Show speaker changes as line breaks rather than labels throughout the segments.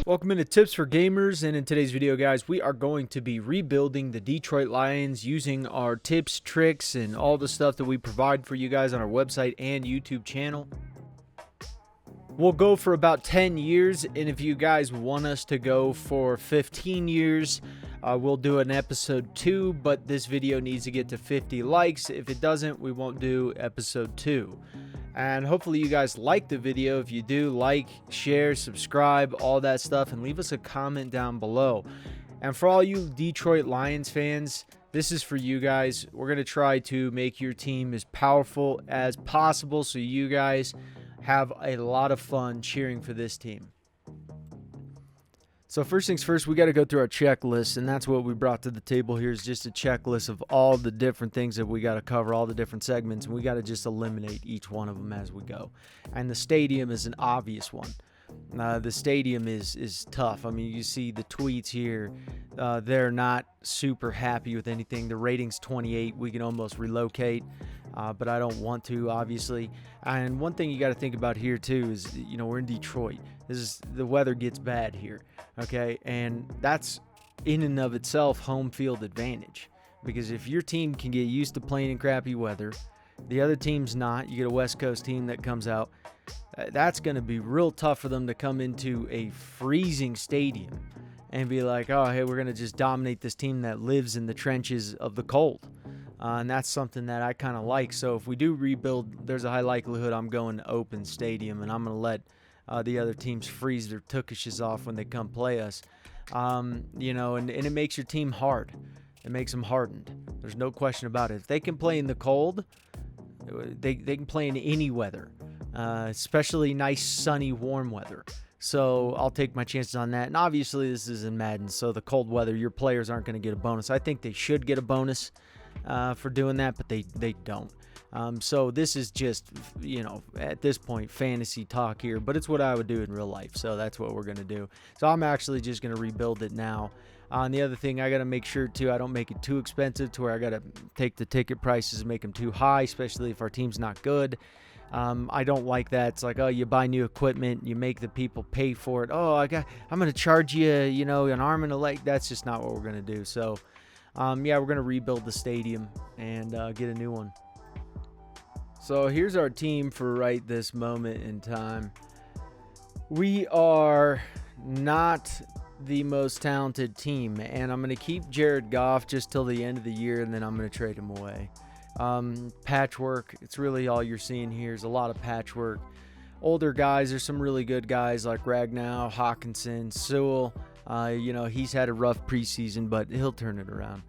Welcome into Tips for Gamers, and in today's video, guys, we are going to be rebuilding the Detroit Lions using our tips, tricks, and all the stuff that we provide for you guys on our website and YouTube channel. We'll go for about 10 years, and if you guys want us to go for 15 years, we'll do an episode 2, but this video needs to get to 50 likes. If it doesn't, we won't do episode 2. And hopefully you guys like the video. If you do, like, share, subscribe, all that stuff, and leave us a comment down below. And for all you Detroit Lions fans, this is for you guys. We're going to try to make your team as powerful as possible so you guys have a lot of fun cheering for this team. So first things first, we got to go through our checklist, and that's what we brought to the table here is just a checklist of all the different things that we got to cover, all the different segments, and we got to just eliminate each one of them as we go. And the stadium is an obvious one. The stadium is tough. I mean, you see the tweets here. They're not super happy with anything. The rating's 28. We can almost relocate, but I don't want to, obviously. And one thing you got to think about here, too, is, you know, we're in Detroit. The weather gets bad here, okay? And that's, in and of itself, home field advantage. Because if your team can get used to playing in crappy weather, the other team's not. You get a West Coast team that comes out. That's going to be real tough for them to come into a freezing stadium and be like, oh, hey, we're going to just dominate this team that lives in the trenches of the cold. And that's something that I kind of like. So if we do rebuild, there's a high likelihood I'm going to open stadium, and I'm going to let the other teams freeze their tuchushes off when they come play us. You know, and it makes your team hard. It makes them hardened. There's no question about it. If they can play in the cold, they can play in any weather, especially nice, sunny, warm weather. So I'll take my chances on that. And obviously this is in Madden, so the cold weather, your players aren't going to get a bonus. I think they should get a bonus for doing that, but they don't. So this is just, you know, at this point, fantasy talk here, but it's what I would do in real life. So that's what we're going to do. So I'm actually just going to rebuild it now. And the other thing, I got to make sure, too, I don't make it too expensive to where I got to take the ticket prices and make them too high, especially if our team's not good. I don't like that. It's like, oh, you buy new equipment, you make the people pay for it. Oh, I'm going to charge you, you know, an arm and a leg. That's just not what we're going to do. So, yeah, we're going to rebuild the stadium and get a new one. So here's our team for right this moment in time. We are not the most talented team, and I'm going to keep Jared Goff just till the end of the year, and then I'm going to trade him away. Patchwork, it's really all you're seeing here is a lot of patchwork. Older guys, there's some really good guys like Ragnow, Hawkinson, Sewell. You know, he's had a rough preseason, but he'll turn it around.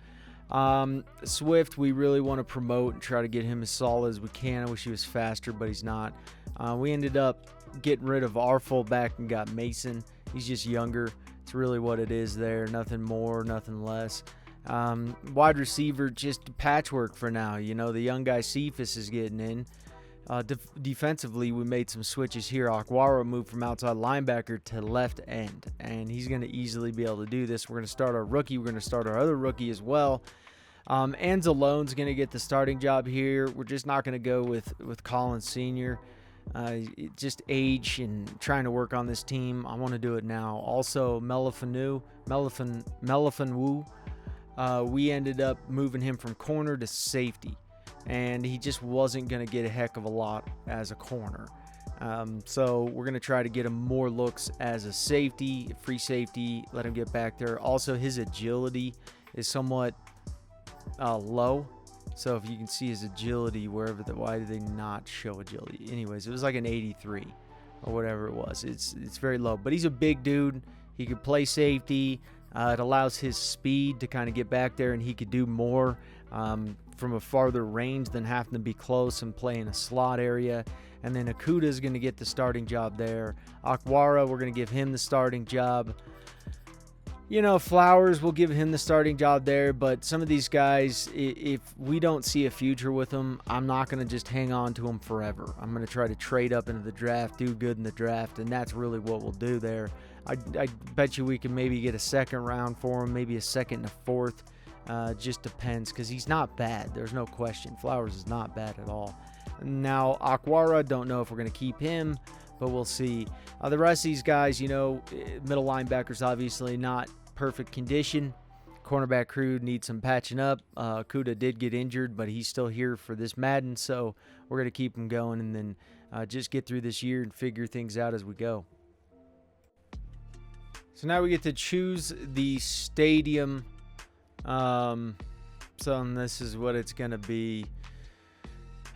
Swift, we really want to promote and try to get him as solid as we can. I wish he was faster, but he's not. We ended up getting rid of our fullback and got Mason. He's just younger. It's really what it is there. Nothing more, nothing less. Wide receiver, just patchwork for now. You know, the young guy Cephas is getting in. Defensively, we made some switches here. Akwara moved from outside linebacker to left end, and he's going to easily be able to do this. We're going to start our rookie. We're going to start our other rookie as well. Anzalone's going to get the starting job here. We're just not going to go with Collins Sr. Just age and trying to work on this team. I want to do it now. Also, Melifonwu, we ended up moving him from corner to safety, and he just wasn't going to get a heck of a lot as a corner. So we're going to try to get him more looks as a safety, free safety, let him get back there. Also, his agility is somewhat low. So if you can see his agility, why did they not show agility? Anyways, it was like an 83 or whatever it was. It's very low, but he's a big dude. He could play safety. It allows his speed to kind of get back there, and he could do more from a farther range than having to be close and play in a slot area. And then Akuda is going to get the starting job there. Akwara, we're going to give him the starting job. You know, Flowers, will give him the starting job there, but some of these guys, if we don't see a future with them, I'm not going to just hang on to them forever. I'm going to try to trade up into the draft, do good in the draft, and that's really what we'll do there. I bet you we can maybe get a second round for him, maybe a second and a fourth. Just depends, because he's not bad. There's no question. Flowers is not bad at all. Now, Akwara, don't know if we're going to keep him, but we'll see. The rest of these guys, middle linebackers, obviously not perfect condition. Cornerback crew needs some patching up. Kuda did get injured, but he's still here for this Madden, so we're going to keep him going and then just get through this year and figure things out as we go. So now we get to choose the stadium. So this is what it's going to be.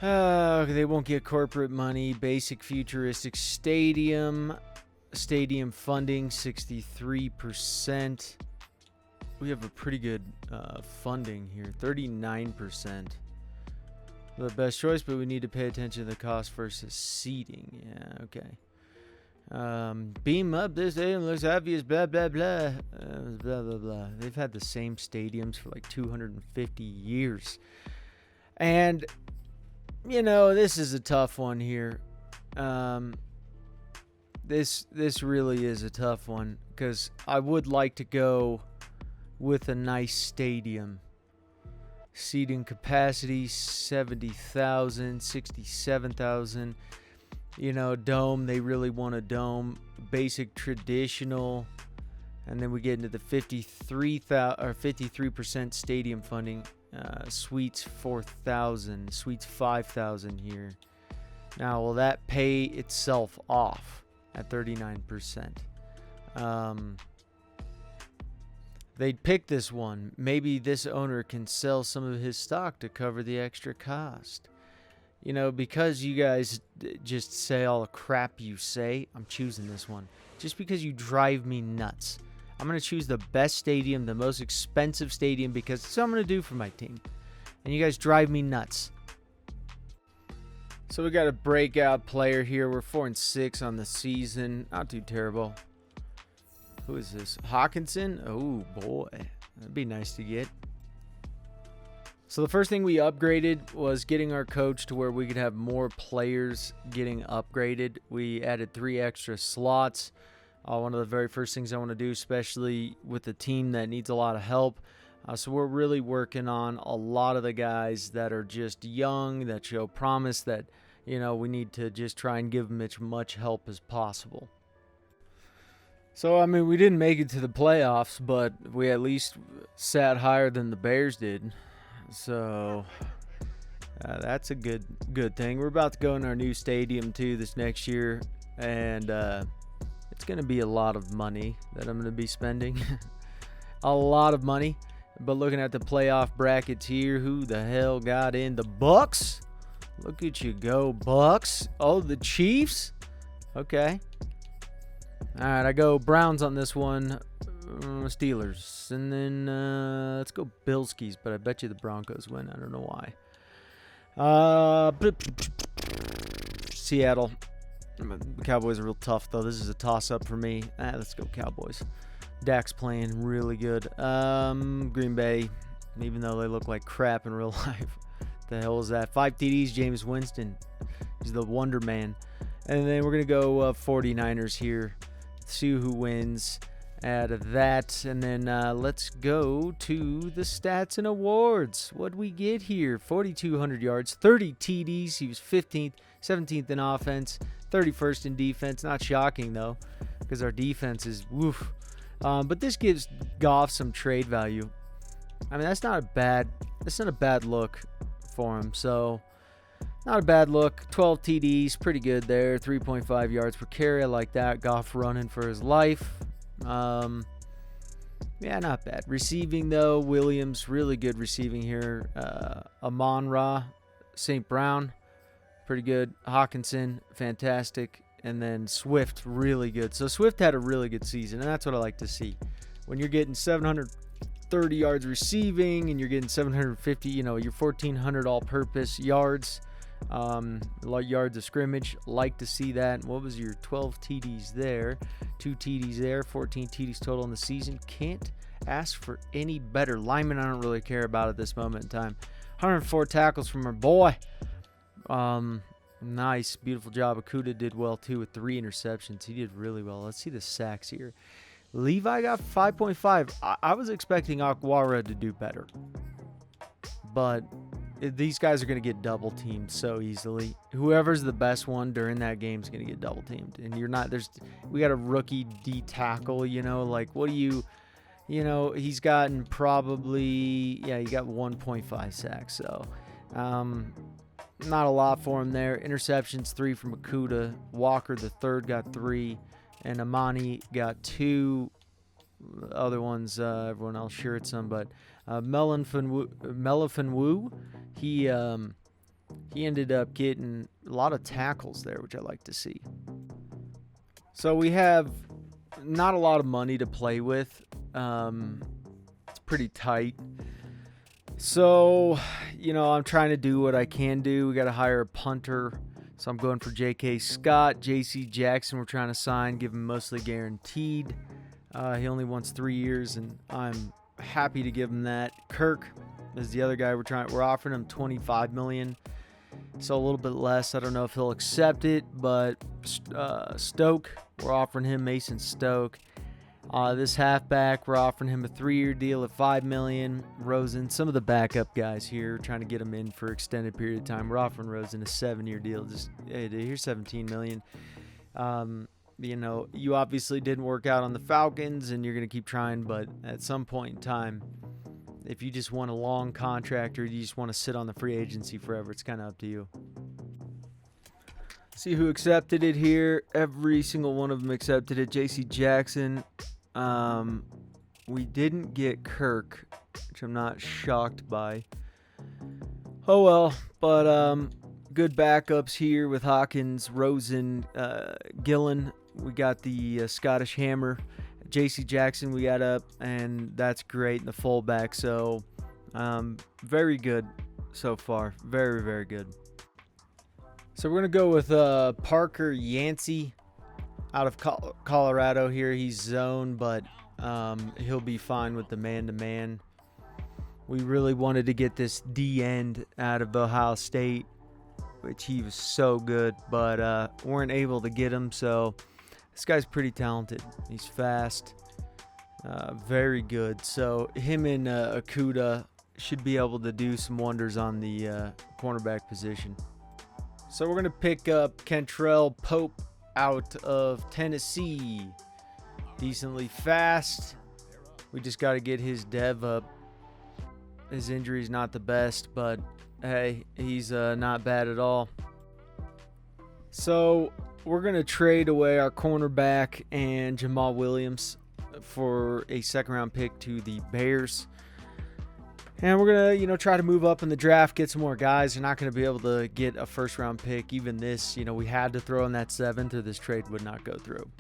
They won't get corporate money. Basic futuristic stadium. Stadium funding, 63%. We have a pretty good funding here, 39%. The best choice, but we need to pay attention to the cost versus seating. Yeah, okay. Beam up, this stadium looks obvious, blah, blah, blah. Blah, blah, blah. They've had the same stadiums for like 250 years. And, this is a tough one here. This really is a tough one because I would like to go with a nice stadium. Seating capacity 70,000, 67,000. Dome, they really want a dome. Basic traditional, and then we get into the 53% stadium funding. Suites 4,000, suites 5,000 here. Now, will that pay itself off at 39%? They'd pick this one. Maybe this owner can sell some of his stock to cover the extra cost. Because you guys just say all the crap you say, I'm choosing this one. Just because you drive me nuts. I'm going to choose the best stadium, the most expensive stadium, because it's what I'm going to do for my team. And you guys drive me nuts. So we got a breakout player here. We're 4-6 on the season. Not too terrible. Who is this? Hawkinson? Oh, boy. That'd be nice to get. So the first thing we upgraded was getting our coach to where we could have more players getting upgraded. We added 3 extra slots. One of the very first things I want to do, especially with a team that needs a lot of help. So we're really working on a lot of the guys that are just young, that show promise, that, we need to just try and give them as much help as possible. So, we didn't make it to the playoffs, but we at least sat higher than the Bears did. So, that's a good thing. We're about to go in our new stadium, too, this next year. And it's going to be a lot of money that I'm going to be spending. A lot of money. But looking at the playoff brackets here, who the hell got in? The Bucks? Look at you go, Bucks. Oh, the Chiefs? Okay. All right, I go Browns on this one. Steelers. And then let's go Bilskis, but I bet you the Broncos win. I don't know why. Seattle. The Cowboys are real tough, though. This is a toss-up for me. Let's go Cowboys. Dak's playing really good. Green Bay, even though they look like crap in real life. The hell is that? 5 TDs, Jameis Winston. He's the Wonder Man. And then we're going to go 49ers here. See who wins out of that. And then let's go to the stats and awards. What'd we get here? 4,200 yards, 30 TDs. He was 15th, 17th in offense, 31st in defense. Not shocking, though, because our defense is woof. But this gives Goff some trade value. That's not a bad look for him. So not a bad look. 12 TDs, pretty good there. 3.5 yards per carry. I like that. Goff running for his life. Yeah, not bad. Receiving, though, Williams, really good receiving here. Amon-Ra, St. Brown, pretty good. Hawkinson, fantastic. And then Swift, really good. So Swift had a really good season, and that's what I like to see. When you're getting 730 yards receiving and you're getting 750, your 1,400 all-purpose yards, yards of scrimmage, like to see that. What was your 12 TDs there? 2 TDs there, 14 TDs total in the season. Can't ask for any better. Lineman, I don't really care about at this moment in time. 104 tackles from our boy. Nice, beautiful job. Akuda did well, too, with 3 interceptions. He did really well. Let's see the sacks here. Levi got 5.5. I was expecting Akwara to do better. But these guys are going to get double teamed so easily. Whoever's the best one during that game is going to get double teamed. And we got a rookie D tackle, like what do you he's gotten he got 1.5 sacks. So, not a lot for him there. Interceptions, 3 from Akuda. Walker, the third, got 3. And Amani got 2. Other ones, everyone else shared some, but Melifonwu, he ended up getting a lot of tackles there, which I like to see. So we have not a lot of money to play with. It's pretty tight. So, I'm trying to do what I can do. We got to hire a punter. So I'm going for J.K. Scott. J.C. Jackson we're trying to sign, give him mostly guaranteed. He only wants 3 years, and I'm happy to give him that. Kirk is the other guy we're offering him $25 million, so a little bit less. I don't know if he'll accept it, but Stoke, we're offering him Mason Stoke. This halfback, we're offering him a 3-year deal at $5 million. Rosen, some of the backup guys here, trying to get him in for extended period of time. We're offering Rosen a 7-year deal. Just, hey, here's $17 million. You obviously didn't work out on the Falcons, and you're going to keep trying, but at some point in time, if you just want a long contract or you just want to sit on the free agency forever, it's kind of up to you. See who accepted it here. Every single one of them accepted it. J.C. Jackson. We didn't get Kirk, which I'm not shocked by. Oh well, but good backups here with Hawkins, Rosen, Gillen. We got the Scottish Hammer. J.C. Jackson we got up, and that's great in the fullback. So, very good so far. Very, very good. So we're going to go with Parker Yancey out of Colorado here. He's zone, but he'll be fine with the man-to-man. We really wanted to get this D-end out of Ohio State, which he was so good, but weren't able to get him. So this guy's pretty talented. He's fast, very good. So him and Akuda should be able to do some wonders on the cornerback position. So we're going to pick up Kentrell Pope out of Tennessee. Decently fast. We just got to get his dev up. His injury's not the best, but hey, he's not bad at all. So we're going to trade away our cornerback and Jamal Williams for a second-round pick to the Bears. And we're going to, try to move up in the draft, get some more guys. You're not going to be able to get a first-round pick. Even this, we had to throw in that 7th or this trade would not go through.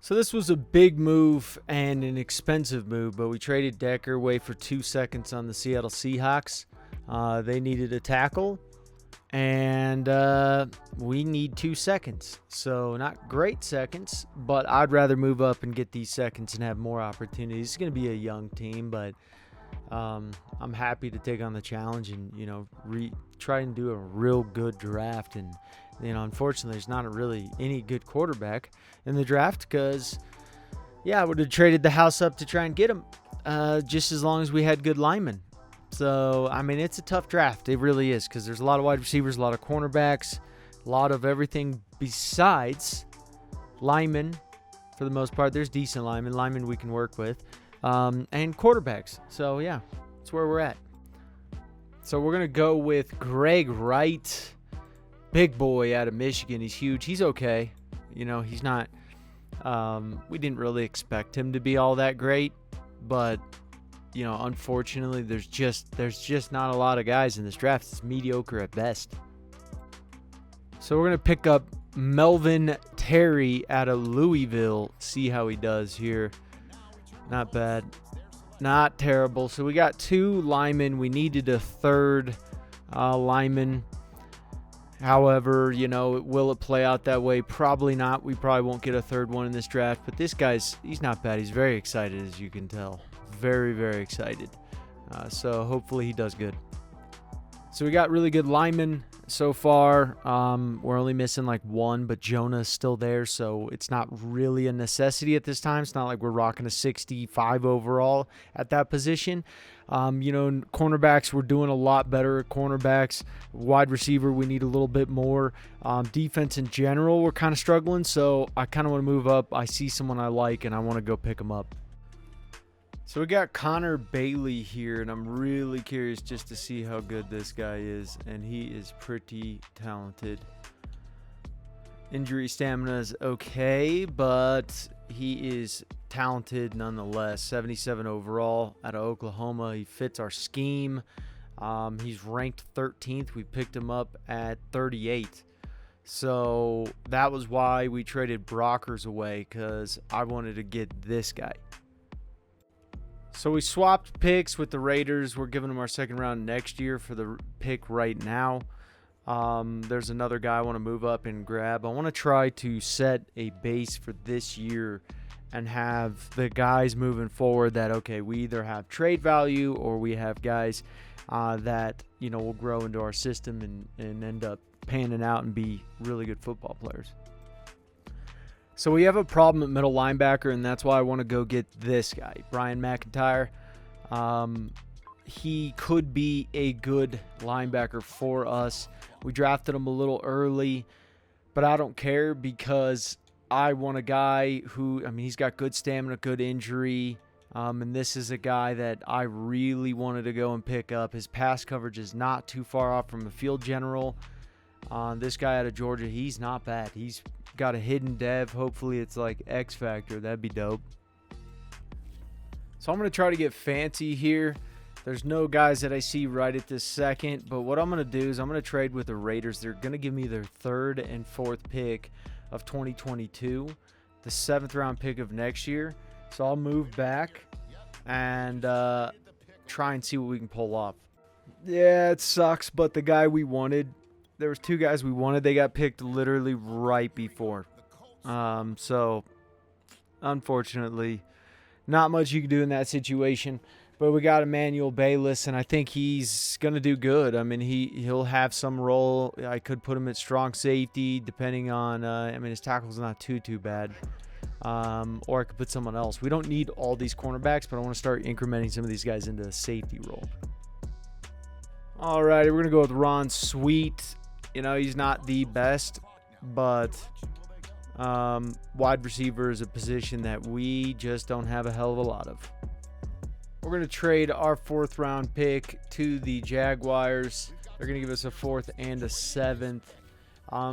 So this was a big move and an expensive move, but we traded Decker away for 2 seconds on the Seattle Seahawks. They needed a tackle, and we need 2 seconds. So not great seconds, but I'd rather move up and get these seconds and have more opportunities. It's going to be a young team, but I'm happy to take on the challenge and, try and do a real good draft. And, unfortunately, there's not really any good quarterback in the draft because, I would have traded the house up to try and get him just as long as we had good linemen. So, it's a tough draft. It really is because there's a lot of wide receivers, a lot of cornerbacks, a lot of everything besides linemen for the most part. There's decent linemen we can work with, and quarterbacks. So, that's where we're at. So, we're going to go with Greg Wright, big boy out of Michigan. He's huge. He's okay. He's not we didn't really expect him to be all that great, but unfortunately, there's just not a lot of guys in this draft. It's mediocre at best. So we're going to pick up Melvin Terry out of Louisville. See how he does here. Not bad. Not terrible. So we got 2 linemen. We needed a third lineman. However, will it play out that way? Probably not. We probably won't get a third one in this draft. But this he's not bad. He's very excited, as you can tell. Very, very excited. So hopefully he does good. So we got really good linemen so far. We're only missing like one, but Jonah's still there, so it's not really a necessity at this time. It's not like we're rocking a 65 overall at that position. Cornerbacks, we're doing a lot better at cornerbacks. Wide receiver, we need a little bit more. Defense in general, we're kind of struggling, so I kind of want to move up. I see someone I like, and I want to go pick them up. So we got Connor Bailey here, and I'm really curious just to see how good this guy is, and he is pretty talented. Injury stamina is okay, but he is talented nonetheless. 77 overall out of Oklahoma. He fits our scheme. He's ranked 13th. We picked him up at 38. So that was why we traded Brockers away, because I wanted to get this guy. So we swapped picks with the Raiders. We're giving them our second round next year for the pick right now. There's another guy I want to move up and grab. I want to try to set a base for this year and have the guys moving forward that, okay, we either have trade value or we have guys that, will grow into our system and end up panning out and be really good football players. So we have a problem at middle linebacker, and that's why I want to go get this guy, Brian McIntyre. He could be a good linebacker for us. We drafted him a little early, but I don't care because I want a guy who, he's got good stamina, good injury, and this is a guy that I really wanted to go and pick up. His pass coverage is not too far off from a field general. This guy out of Georgia, he's not bad. He's got a hidden dev. Hopefully it's like X Factor. That'd be dope. So I'm going to try to get fancy here. There's no guys that I see right at this second, but what I'm going to do is I'm going to trade with the Raiders. They're going to give me their third and fourth pick of 2022, the 7th round pick of next year. So I'll move back and try and see what we can pull off. Yeah, it sucks, but the guy we wanted, there was 2 guys we wanted. They got picked literally right before. So, unfortunately, not much you can do in that situation. But we got Emmanuel Bayless, and I think he's going to do good. He'll have some role. I could put him at strong safety, depending on, his tackle's not too bad. Or I could put someone else. We don't need all these cornerbacks, but I want to start incrementing some of these guys into a safety role. All right, we're going to go with Ron Sweet. He's not the best, but wide receiver is a position that we just don't have a hell of a lot of. We're going to trade our 4th round pick to the Jaguars. They're going to give us a 4th and a 7th.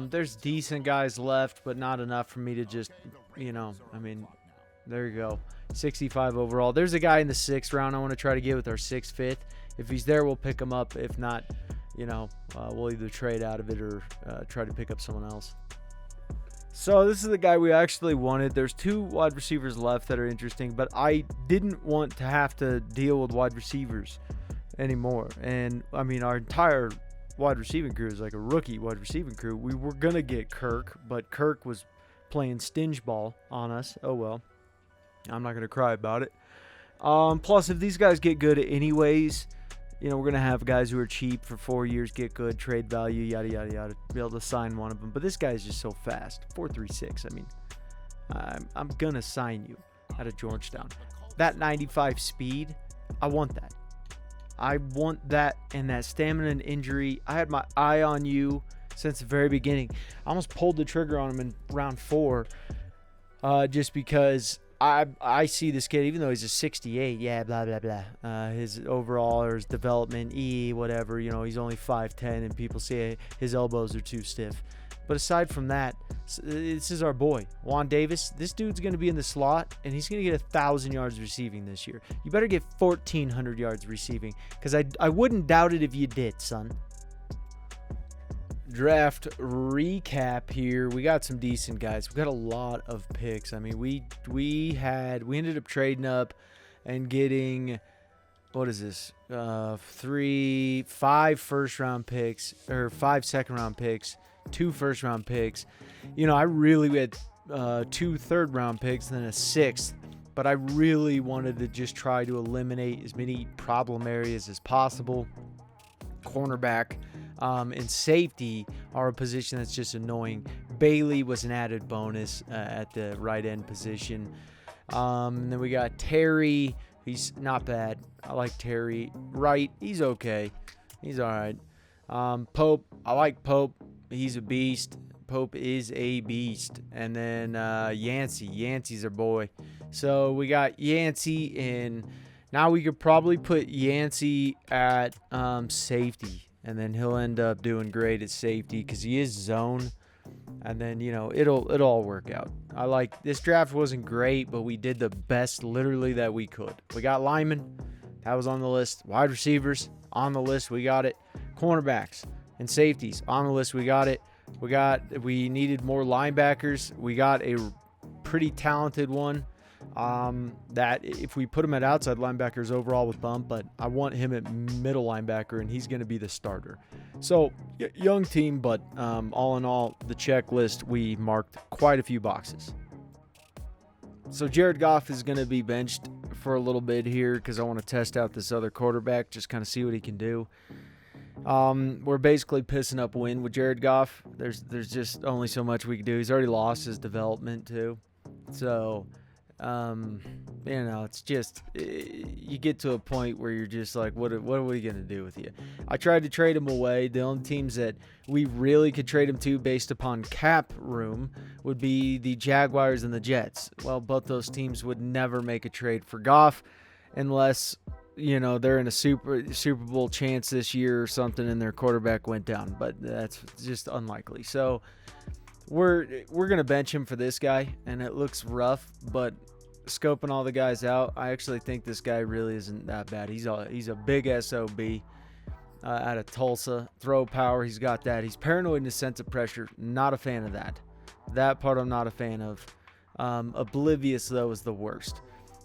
There's decent guys left, but not enough for me to just, there you go. 65 overall. There's a guy in the 6th round I want to try to get with our 6th, 5th. If he's there, we'll pick him up. If not, we'll either trade out of it or try to pick up someone else. So this is the guy we actually wanted. There's 2 wide receivers left that are interesting, but I didn't want to have to deal with wide receivers anymore. And, our entire wide receiving crew is like a rookie wide receiving crew. We were going to get Kirk, but Kirk was playing stinge ball on us. Oh, well. I'm not going to cry about it. Plus, if these guys get good anyways, we're going to have guys who are cheap for 4 years, get good, trade value, yada, yada, yada, be able to sign one of them. But this guy is just so fast. 4.36. I'm going to sign you out of Georgetown. That 95 speed, I want that. I want that and that stamina and injury. I had my eye on you since the very beginning. I almost pulled the trigger on him in round 4 just because I see this kid, even though he's a 68, blah, blah, blah. His overall or his development, whatever, he's only 5'10", and people say his elbows are too stiff. But aside from that, this is our boy, Juan Davis. This dude's going to be in the slot, and he's going to get 1,000 yards receiving this year. You better get 1,400 yards receiving, because I wouldn't doubt it if you did, son. Draft recap here. We got some decent guys. We got a lot of picks. We ended up trading up and getting, what is this? 5 first-round picks, or 5 second-round picks, 2 first-round picks. I really had 2 third-round picks and then a 6th, but I really wanted to just try to eliminate as many problem areas as possible. cornerback and safety are a position that's just annoying. Bailey was an added bonus at the right end position. And then we got Terry. He's not bad. I like Terry. Right, he's okay. He's all right. Pope, I like Pope. He's a beast. Pope is a beast. And then Yancey. Yancey's our boy. So we got Yancey in. Now we could probably put Yancey at safety. And then he'll end up doing great at safety because he is zone. And then, it'll all work out. I like this draft wasn't great, but we did the best literally that we could. We got linemen. That was on the list. Wide receivers on the list. We got it. Cornerbacks and safeties on the list. We got it. We needed more linebackers. We got a pretty talented one. That if we put him at outside linebackers overall with bump, but I want him at middle linebacker, and he's going to be the starter. So young team, but all in all, the checklist, we marked quite a few boxes. So Jared Goff is going to be benched for a little bit here because I want to test out this other quarterback, just kind of see what he can do. We're basically pissing up wind with Jared Goff. There's just only so much we can do. He's already lost his development too. So it's just you get to a point where you're just like, what are we gonna do with you? I tried to trade him away. The only teams that we really could trade him to based upon cap room would be the Jaguars and the Jets. Well, both those teams would never make a trade for Goff unless they're in a Super Bowl chance this year or something and their quarterback went down, but that's just unlikely. So we're gonna bench him for this guy, and it looks rough, but scoping all the guys out, I actually think this guy really isn't that bad. He's a big SOB out of Tulsa. Throw power, he's got that. He's paranoid in his sense of pressure. Not a fan of that. That part I'm not a fan of. Oblivious though is the worst.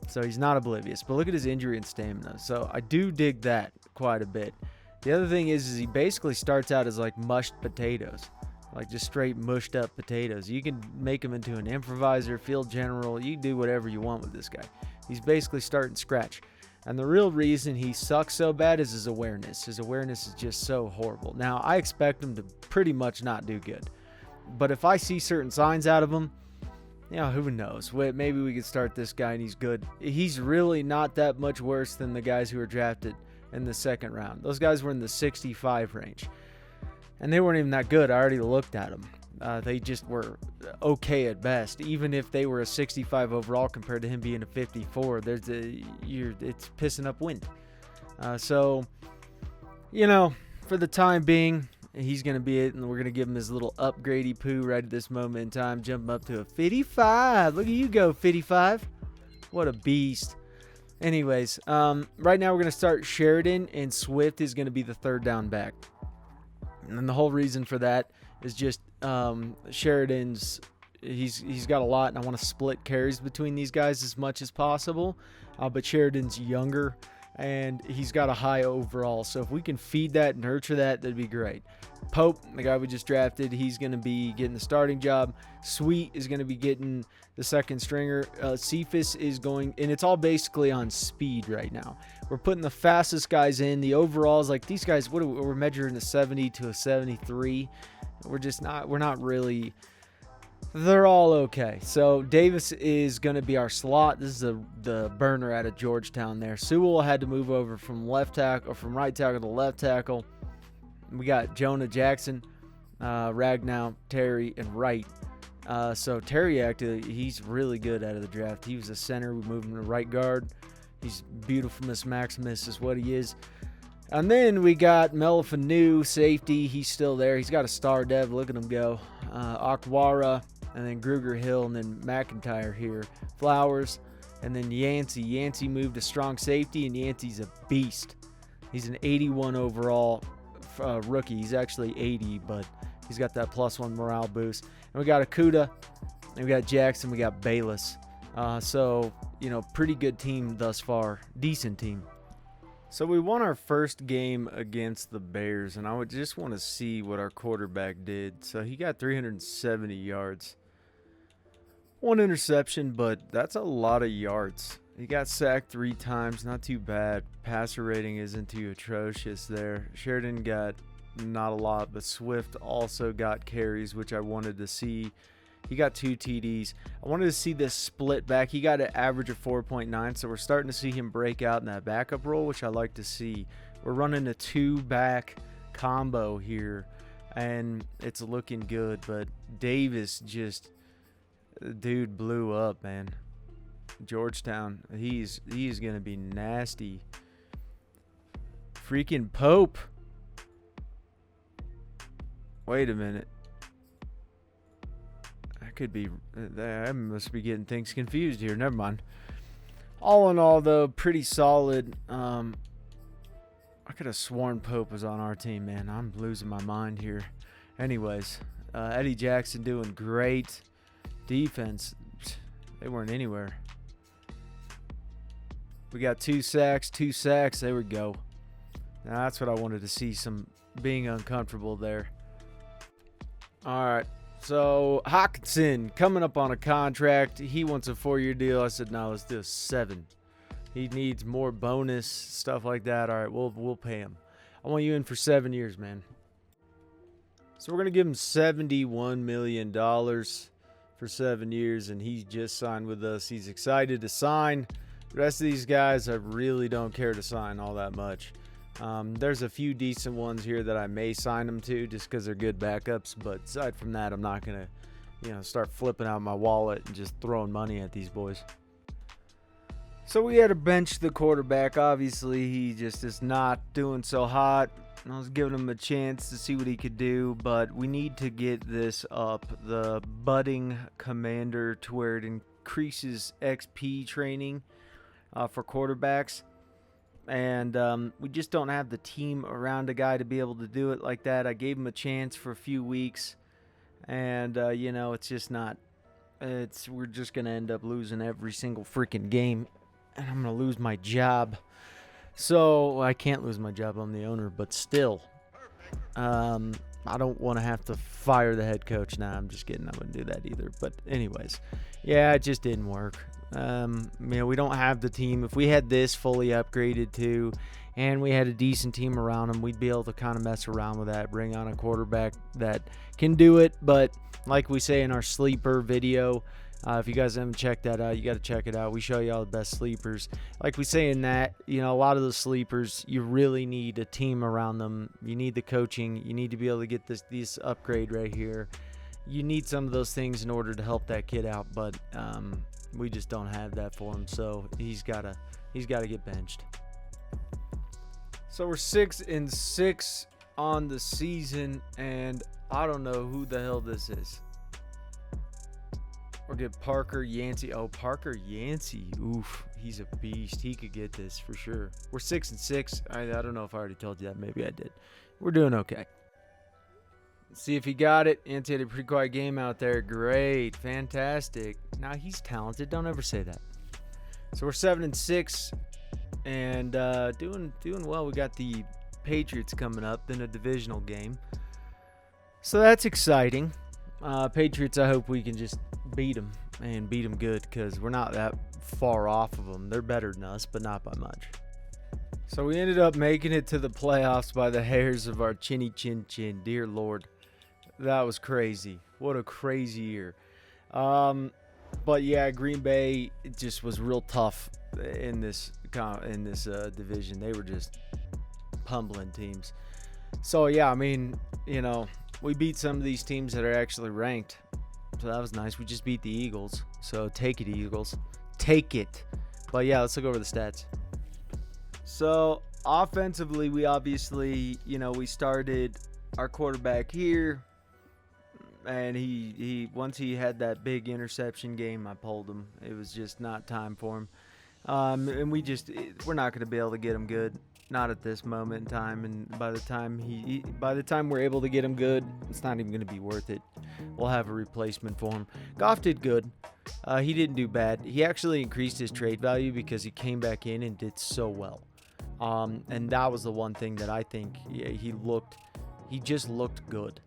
So he's not oblivious, but look at his injury and stamina. So I do dig that quite a bit. The other thing is he basically starts out as like mushed potatoes. Like just straight mushed up potatoes. You can make him into an improviser, field general. You can do whatever you want with this guy. He's basically starting scratch. And the real reason he sucks so bad is his awareness. His awareness is just so horrible. Now, I expect him to pretty much not do good. But if I see certain signs out of him, who knows? Maybe we could start this guy and he's good. He's really not that much worse than the guys who were drafted in the second round. Those guys were in the 65 range. And they weren't even that good. I already looked at them. They just were okay at best. Even if they were a 65 overall compared to him being a 54, it's pissing up wind. So, for the time being, he's going to be it, and we're going to give him his little upgradey poo right at this moment in time, jumping up to a 55. Look at you go, 55. What a beast. Anyways, right now we're going to start Sheridan, and Swift is going to be the third down back. And the whole reason for that is just Sheridan's he's got a lot, and I want to split carries between these guys as much as possible. But Sheridan's younger, and he's got a high overall. So if we can feed that, nurture that, that'd be great. Pope, the guy we just drafted, he's going to be getting the starting job. Sweet is going to be getting the second stringer. Cephas is going, and it's all basically on speed right now. We're putting the fastest guys in. The overalls, like these guys, we're measuring a 70 to a 73. We're not really, they're all okay. So Davis is going to be our slot. This is the burner out of Georgetown there. Sewell had to move over from right tackle to left tackle. We got Jonah Jackson, Ragnow, Terry, and Wright. So Terry, actually, he's really good out of the draft. He was a center. We moved him to right guard. He's beautifulness Maximus is what he is. And then we got Melifanu, safety. He's still there. He's got a star dev. Look at him go. Akwara, and then Gruger Hill, and then McIntyre here. Flowers, and then Yancey. Yancey moved to strong safety, and Yancey's a beast. He's an 81 overall rookie. He's actually 80, but he's got that +1 morale boost. And we got Akuda, and we got Jackson, we got Bayless. So, pretty good team thus far. Decent team. So we won our first game against the Bears, and I would just want to see what our quarterback did. So he got 370 yards. One interception, but that's a lot of yards. He got sacked 3 times, not too bad. Passer rating isn't too atrocious there. Sheridan got not a lot, but Swift also got carries, which I wanted to see. He got 2 TDs. I wanted to see this split back. He got an average of 4.9, so we're starting to see him break out in that backup role, which I like to see. We're running a 2-back combo here, and it's looking good, but Davis just, dude blew up, man. Georgetown, he's going to be nasty. Freaking Pope. Wait a minute. I must be getting things confused here. Never mind. All in all, though, pretty solid. I could have sworn Pope was on our team, man. I'm losing my mind here. Anyways, Eddie Jackson doing great. Defense, they weren't anywhere. We got 2 sacks. There we go. Now that's what I wanted to see, some being uncomfortable there. All right. So Hawkinson coming up on a contract. He wants a 4-year deal. I said, no, let's do a 7. He needs more bonus, stuff like that. All right, we'll pay him. I want you in for 7 years, man. So we're going to give him $71 million for 7 years, and he just signed with us. He's excited to sign. The rest of these guys, I really don't care to sign all that much. There's a few decent ones here that I may sign them to just because they're good backups. But aside from that, I'm not going to, start flipping out my wallet and just throwing money at these boys. So we had to bench the quarterback. Obviously, he just is not doing so hot. I was giving him a chance to see what he could do, but we need to get this up, the budding commander, to where it increases XP training for quarterbacks. And we just don't have the team around a guy to be able to do it like that. I gave him a chance for a few weeks, and, it's just not. We're just going to end up losing every single freaking game, and I'm going to lose my job. So I can't lose my job. I'm the owner, but still, I don't want to have to fire the head coach. Nah, I'm just kidding. I wouldn't do that either. But anyways, yeah, it just didn't work. We don't have the team. If we had this fully upgraded too, and we had a decent team around him, we'd be able to kind of mess around with that, bring on a quarterback that can do it. But like we say in our sleeper video, if you guys haven't checked that out, you got to check it out. We show you all the best sleepers. Like we say in that, a lot of the sleepers, you really need a team around them. You need the coaching. You need to be able to get this upgrade right here. You need some of those things in order to help that kid out, but we just don't have that for him. So he's gotta get benched. So we're 6-6 on the season, and I don't know who the hell this is. Or get Parker Yancey. Oh, Parker Yancey. Oof, he's a beast. He could get this for sure. We're 6-6. I don't know if I already told you that. Maybe I did. We're doing okay. Let's see if he got it. Yancey had a pretty quiet game out there. Great. Fantastic. Now he's talented. Don't ever say that. So we're 7-6 and doing well. We got the Patriots coming up in a divisional game. So that's exciting. Patriots, I hope we can just beat them and beat them good, because we're not that far off of them. They're better than us, but not by much. So we ended up making it to the playoffs by the hairs of our chinny chin chin. Dear Lord, that was crazy. What a crazy year. But yeah, Green Bay, it just was real tough in this division. They were just pummeling teams. So yeah, we beat some of these teams that are actually ranked. So that was nice. We just beat the Eagles. So take it, Eagles. Take it. But yeah, let's look over the stats. So offensively, we obviously, we started our quarterback here. And he once he had that big interception game, I pulled him. It was just not time for him. And we're not going to be able to get him good. Not at this moment in time, and by the time we're able to get him good, it's not even going to be worth it. We'll have a replacement for him. Goff did good. He didn't do bad. He actually increased his trade value because he came back in and did so well. And that was the one thing that I think he just looked good.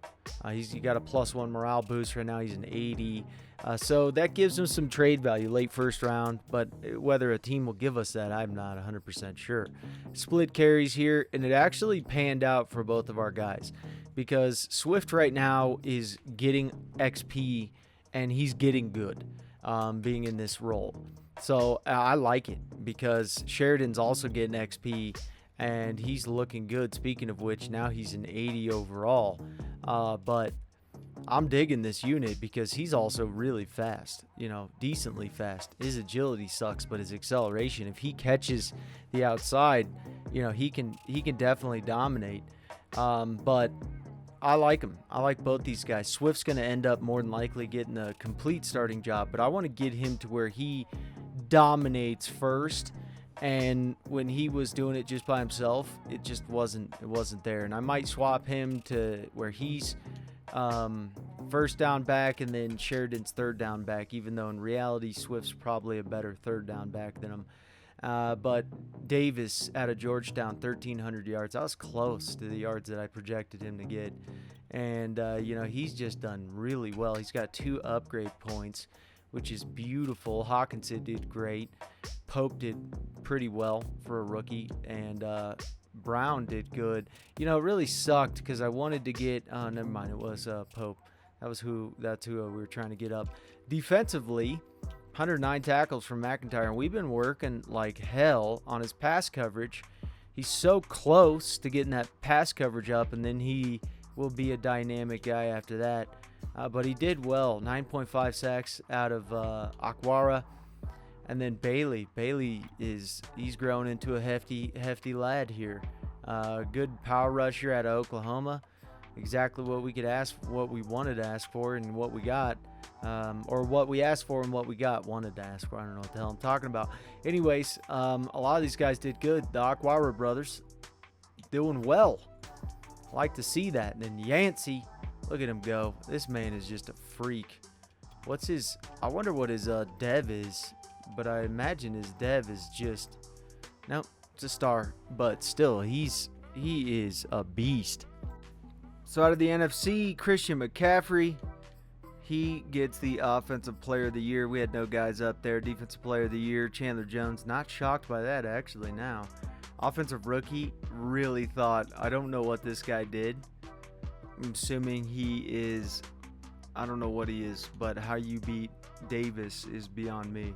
He got a +1 morale boost right now. He's an 80. So that gives him some trade value late first round, but whether a team will give us that, I'm not 100% sure. Split carries here, and it actually panned out for both of our guys because Swift right now is getting XP, and he's getting good being in this role. So I like it because Sheridan's also getting XP, and he's looking good. Speaking of which, now he's an 80 overall, but I'm digging this unit because he's also really fast, decently fast. His agility sucks, but his acceleration, if he catches the outside, he can definitely dominate. But I like him. I like both these guys. Swift's going to end up more than likely getting a complete starting job, but I want to get him to where he dominates first. And when he was doing it just by himself, it just wasn't there. And I might swap him to where he's first down back and then Sheridan's third down back, even though in reality Swift's probably a better third down back than him. But Davis out of Georgetown, 1,300 yards. I was close to the yards that I projected him to get. And, he's just done really well. He's got 2 upgrade points, which is beautiful. Hawkinson did great. Pope did pretty well for a rookie. And Brown did good. It really sucked because I wanted to get never mind, it was Pope. That's who we were trying to get up. Defensively, 109 tackles from McIntyre, and we've been working like hell on his pass coverage. He's so close to getting that pass coverage up, and then he will be a dynamic guy after that. But he did well. 9.5 sacks out of Aquara. And then Bailey. He's grown into a hefty lad here. Good power rusher out of Oklahoma. Exactly what we wanted to ask for, and what we got. Or what we asked for and what we got. Wanted to ask for. I don't know what the hell I'm talking about. Anyways, a lot of these guys did good. The Aquara brothers doing well. Like to see that. And then Yancey, look at him go. This man is just a freak. I wonder what his dev is. But I imagine his dev is just, nope, it's a star. But still, he is a beast. So out of the NFC, Christian McCaffrey, he gets the Offensive Player of the Year. We had no guys up there. Defensive Player of the Year, Chandler Jones. Not shocked by that, actually, now. Offensive Rookie, really thought, I don't know what this guy did. I'm assuming he is, I don't know what he is, but how you beat Davis is beyond me.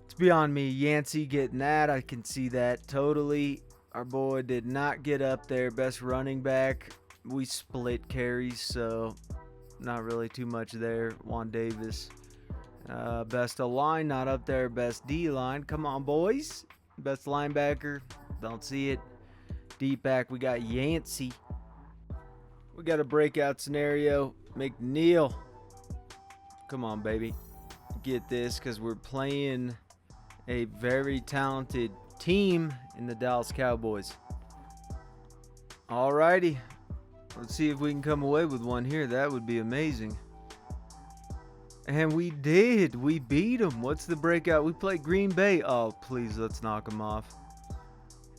It's beyond me. Yancey getting that. I can see that totally. Our boy did not get up there. Best running back. We split carries, so not really too much there. Juan Davis. Best O-line, not up there. Best D-line. Come on, boys. Best linebacker. Don't see it. Deep back, we got Yancey. We got a breakout scenario. McNeil. Come on, baby. Get this, because we're playing a very talented team in the Dallas Cowboys. Alrighty. Let's see if we can come away with one here. That would be amazing. And we did. We beat them. What's the breakout? We played Green Bay. Oh, please, let's knock them off.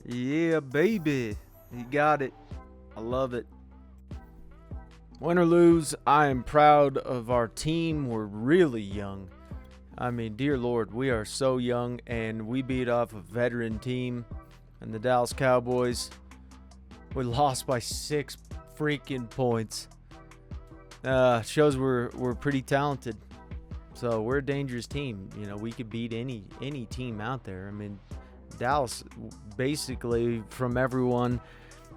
Yeah, baby. He got it. I love it. Win or lose, I am proud of our team. We're really young. I mean, dear Lord, we are so young, and we beat off a veteran team. And the Dallas Cowboys, we lost by 6 freaking points. Shows we're pretty talented. So we're a dangerous team. We could beat any team out there. I mean, Dallas, basically, from everyone,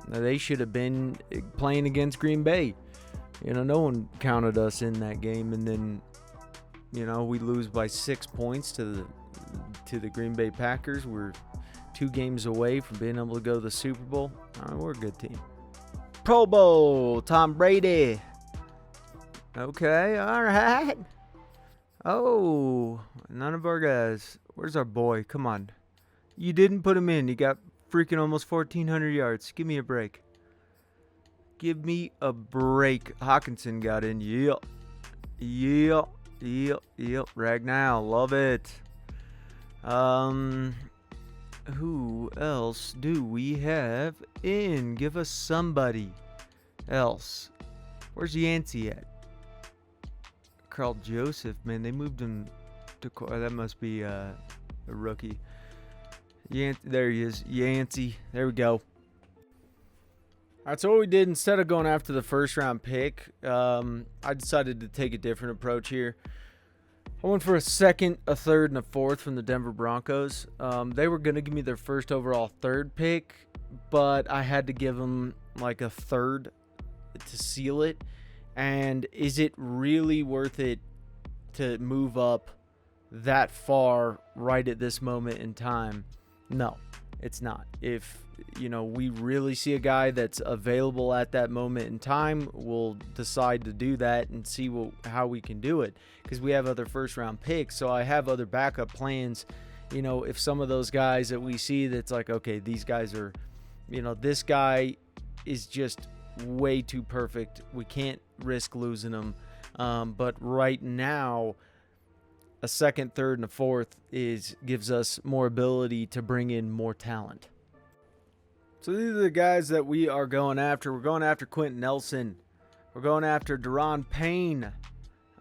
they should have been playing against Green Bay. No one counted us in that game, and then we lose by 6 points to the Green Bay Packers. We're 2 games away from being able to go to the Super Bowl. We're a good team. Pro Bowl, Tom Brady. Okay, all right. Oh, none of our guys. Where's our boy? Come on. You didn't put him in. He got freaking almost 1,400 yards. Give me a break. Give me a break. Hawkinson got in. Yep. Ragnow, love it. Who else do we have in? Give us somebody else. Where's Yancey at? Carl Joseph, man, they moved him to that must be a rookie. There he is, Yancey. There we go. All right, so what we did, instead of going after the first round pick, I decided to take a different approach here. I went for a second, a third, and a fourth from the Denver Broncos. They were going to give me their first overall third pick, but I had to give them like a third to seal it. And is it really worth it to move up that far right at this moment in time? No, it's not. If we really see a guy that's available at that moment in time, we'll decide to do that and see how we can do it, because we have other first round picks. So I have other backup plans. If some of those guys that we see that's like, okay, these guys are, this guy is just way too perfect, we can't risk losing him. But right now, a second, third, and a fourth gives us more ability to bring in more talent. So these are the guys that we are going after. We're going after Quentin Nelson. We're going after Deron Payne.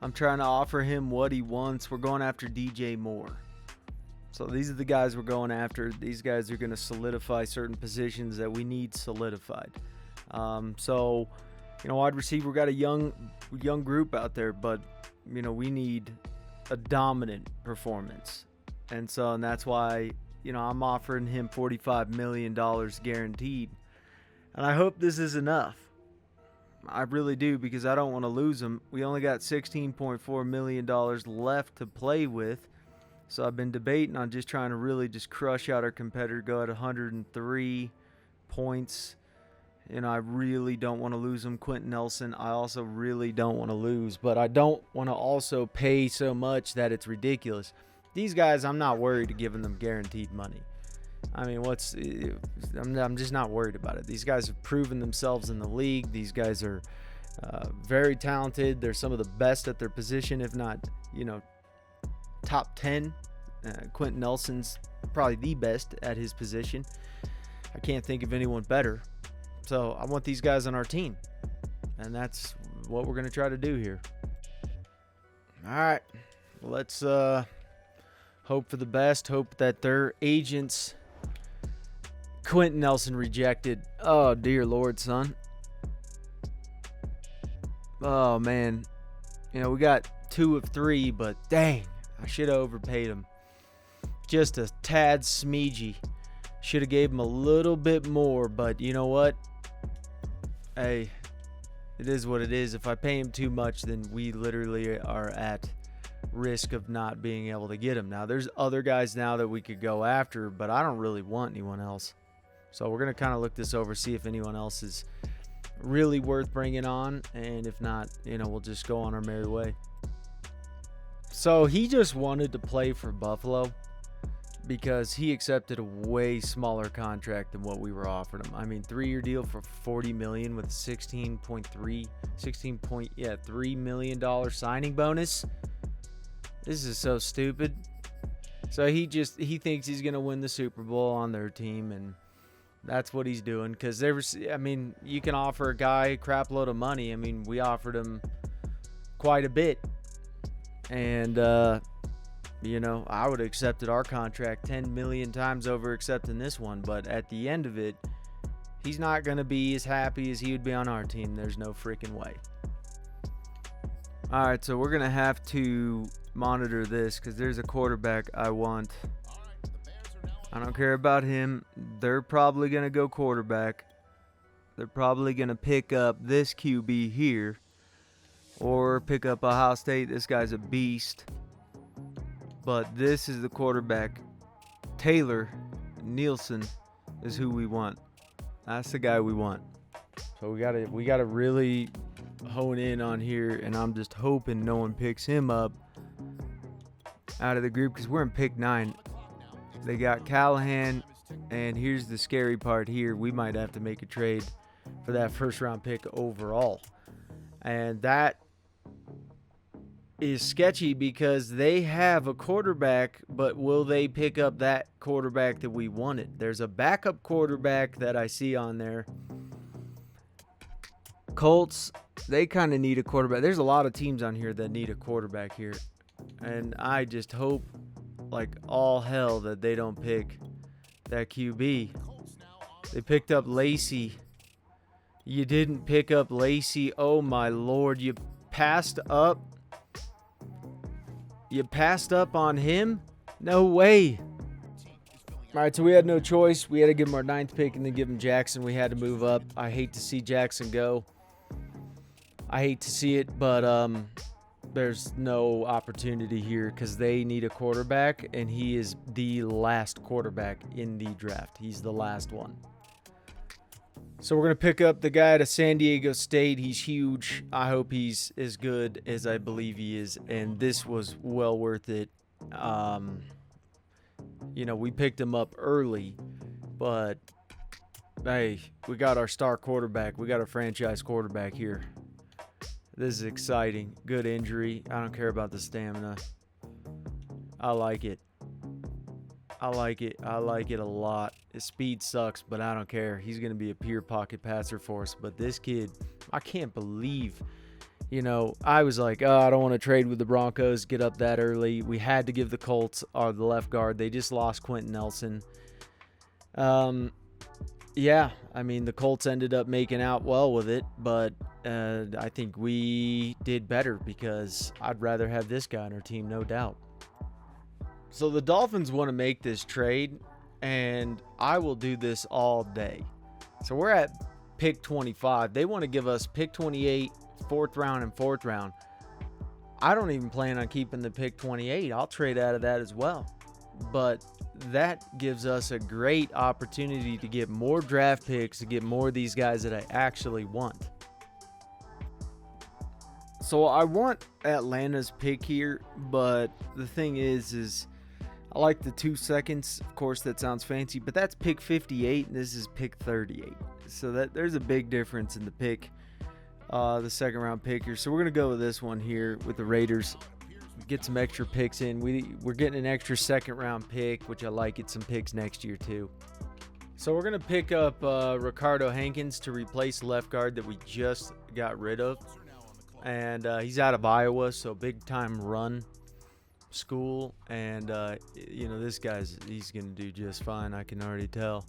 I'm trying to offer him what he wants. We're going after DJ Moore. So these are the guys we're going after. These guys are going to solidify certain positions that we need solidified. Wide receiver, we got a young group out there, but we need a dominant performance, and that's why I'm offering him $45 million guaranteed, and I hope this is enough. I really do, because I don't want to lose him. We only got $16.4 million left to play with, so I've been debating on just trying to really just crush out our competitor, go at 103 points. I really don't want to lose him. Quentin Nelson, I also really don't want to lose, but I don't want to also pay so much that it's ridiculous. These guys, I'm not worried to giving them guaranteed money. I mean, I'm just not worried about it. These guys have proven themselves in the league. These guys are very talented. They're some of the best at their position, if not, top 10. Quentin Nelson's probably the best at his position. I can't think of anyone better. So I want these guys on our team, and that's what we're going to try to do here. All right, let's hope for the best, hope that their agents, Quentin Nelson rejected. Oh, dear Lord, son. Oh, man. We got 2 of 3, but dang, I should have overpaid him. Just a tad smeegee. Should have gave him a little bit more, but you know what? Hey, it is what it is. If I pay him too much, then we literally are at risk of not being able to get him. Now, there's other guys now that we could go after, but I don't really want anyone else. So we're going to kind of look this over, see if anyone else is really worth bringing on, and if not, we'll just go on our merry way. So he just wanted to play for Buffalo because he accepted a way smaller contract than what we were offering him. I mean, 3-year deal for $40 million with $16.3 million signing bonus. This is so stupid. So he thinks he's gonna win the Super Bowl on their team, and that's what he's doing. Because you can offer a guy a crap load of money. I mean, we offered him quite a bit, and I would have accepted our contract 10 million times over accepting this one. But at the end of it, he's not going to be as happy as he would be on our team. There's no freaking way. All right, so we're going to have to monitor this because there's a quarterback I want. I don't care about him. They're probably going to go quarterback. They're probably going to pick up this QB here or pick up Ohio State. This guy's a beast. But this is the quarterback. Taylor Nielsen is who we want. That's the guy we want. So we gotta really hone in on here, and I'm just hoping no one picks him up out of the group because we're in pick 9. They got Callahan, and here's the scary part here. We might have to make a trade for that first round pick overall. And that is sketchy because they have a quarterback, but will they pick up that quarterback that we wanted? There's a backup quarterback that I see on there. Colts, they kind of need a quarterback. There's a lot of teams on here that need a quarterback here. And I just hope, like all hell, that they don't pick that QB. They picked up Lacey. You didn't pick up Lacey. Oh, my Lord. You passed up. You passed up on him? No way. All right, so we had no choice. We had to give him our 9th pick and then give him Jackson. We had to move up. I hate to see Jackson go. I hate to see it, but there's no opportunity here because they need a quarterback, and he is the last quarterback in the draft. He's the last one. So we're going to pick up the guy out of San Diego State. He's huge. I hope he's as good as I believe he is, and this was well worth it. We picked him up early, but, hey, we got our star quarterback. We got a franchise quarterback here. This is exciting. Good injury. I don't care about the stamina. I like it. I like it a lot. His speed sucks, but I don't care. He's going to be a pure pocket passer for us. But this kid, I can't believe, I was like, I don't want to trade with the Broncos, get up that early. We had to give the Colts the left guard. They just lost Quentin Nelson. Yeah, the Colts ended up making out well with it, but I think we did better because I'd rather have this guy on our team, no doubt. So the Dolphins want to make this trade, and I will do this all day. So we're at pick 25. They want to give us pick 28, 4th round, and 4th round. I don't even plan on keeping the pick 28. I'll trade out of that as well. But that gives us a great opportunity to get more draft picks, to get more of these guys that I actually want. So I want Atlanta's pick here, but the thing is I like the 2 seconds. Of course, that sounds fancy, but that's pick 58, and this is pick 38. So there's a big difference in the pick, the second round pick here. So we're going to go with this one here with the Raiders. Get some extra picks in. We're getting an extra second round pick, which I like. Get some picks next year too. So we're going to pick up Ricardo Hankins to replace left guard that we just got rid of. And he's out of Iowa, so big time run school. And, this he's going to do just fine. I can already tell.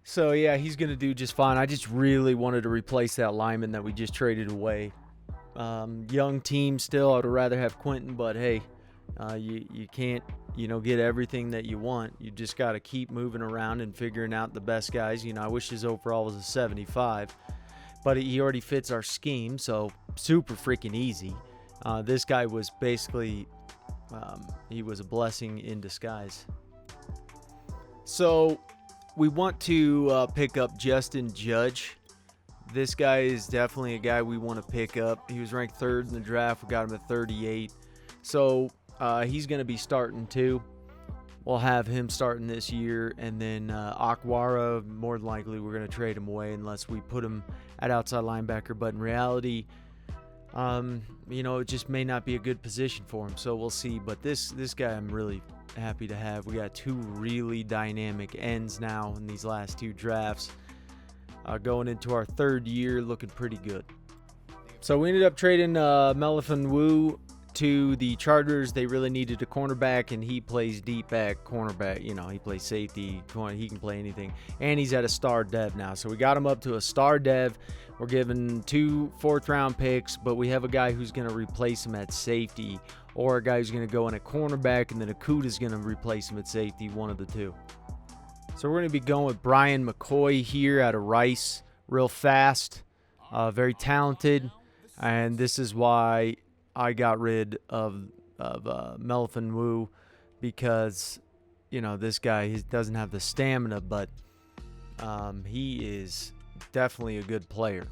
So, yeah, he's going to do just fine. I just really wanted to replace that lineman that we just traded away. Young team still. I would rather have Quentin, but hey, you can't, get everything that you want. You just got to keep moving around and figuring out the best guys. I wish his overall was a 75, but he already fits our scheme, so super freaking easy. This guy was basically, he was a blessing in disguise. So we want to pick up Justin Judge. This guy is definitely a guy we want to pick up. He was ranked 3rd in the draft. We got him at 38. So he's going to be starting too. We'll have him starting this year. And then Akwara, more than likely, we're going to trade him away unless we put him at outside linebacker. But in reality, it just may not be a good position for him. So we'll see. But this guy I'm really happy to have. We got 2 really dynamic ends now in these last 2 drafts. Going into our 3rd year, looking pretty good. So we ended up trading Melvin Wu to the Chargers. They really needed a cornerback, and he plays deep at cornerback. He plays safety. He can play anything. And he's at a star dev now. So we got him up to a star dev. We're giving 2 4th-round picks, but we have a guy who's going to replace him at safety, or a guy who's going to go in at cornerback, and then Akuta's going to replace him at safety, one of the 2. So we're going to be going with Brian McCoy here out of Rice. Real fast, very talented, and this is why I got rid of Melvin Wu, because, this guy, he doesn't have the stamina, but he is definitely a good player.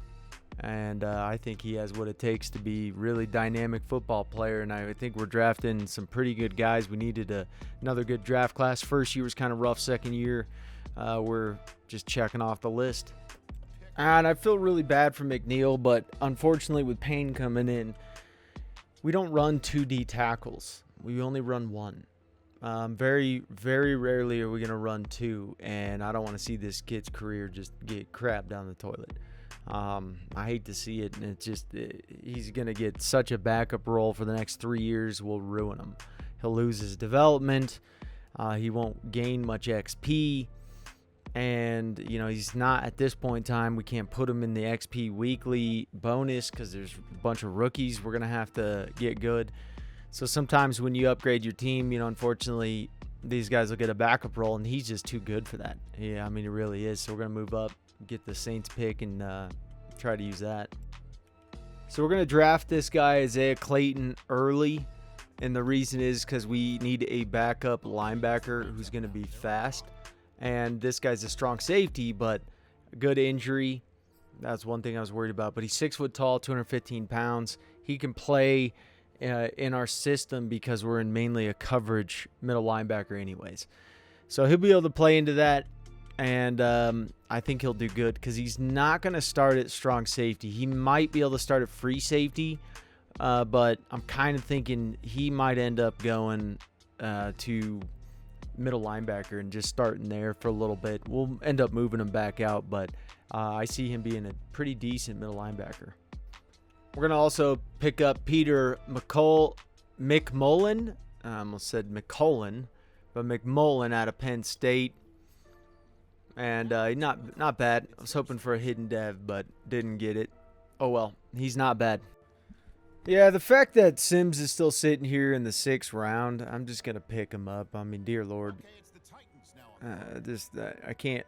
And I think he has what it takes to be really dynamic football player. And I think we're drafting some pretty good guys. We needed another good draft class. First year was kind of rough. Second year, we're just checking off the list. And I feel really bad for McNeil, but unfortunately with Payne coming in, we don't run 2D tackles. We only run 1. Very, very rarely are we going to run 2. And I don't want to see this kid's career just get crap down the toilet. I hate to see it, and it's just he's going to get such a backup role for the next 3 years. Will ruin him. He'll lose his development. He won't gain much XP. And, he's not at this point in time. We can't put him in the XP weekly bonus because there's a bunch of rookies we're going to have to get good. So sometimes when you upgrade your team, unfortunately, these guys will get a backup role, and he's just too good for that. Yeah, he really is. So we're going to move up, get the Saints pick, and try to use that. So we're going to draft this guy, Isaiah Clayton, early. And the reason is because we need a backup linebacker who's going to be fast. And this guy's a strong safety, but a good injury. That's one thing I was worried about. But he's 6 foot tall, 215 pounds. He can play in our system because we're in mainly a coverage middle linebacker anyways. So he'll be able to play into that. And I think he'll do good because he's not going to start at strong safety. He might be able to start at free safety. But I'm kind of thinking he might end up going to middle linebacker and just starting there for a little bit. We'll end up moving him back out, but I see him being a pretty decent middle linebacker. We're going to also pick up Peter McMullen. I almost said McCullen, but McMullen out of Penn State. And not bad. I was hoping for a hidden dev, but didn't get it. Oh well, he's not bad. Yeah, the fact that Sims is still sitting here in the 6th round, I'm just going to pick him up. Dear Lord. I can't.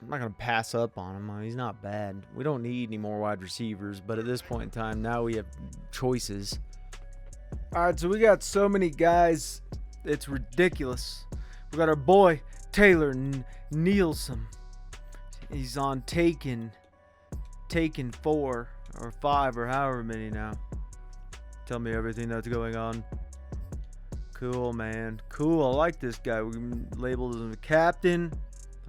I'm not going to pass up on him. He's not bad. We don't need any more wide receivers, but at this point in time, now we have choices. All right, so we got so many guys. It's ridiculous. We got our boy, Taylor Nielsen. He's on Taken 4 or 5 or however many now. Tell me everything that's going on. Cool, man. Cool. I like this guy. We can label him the captain.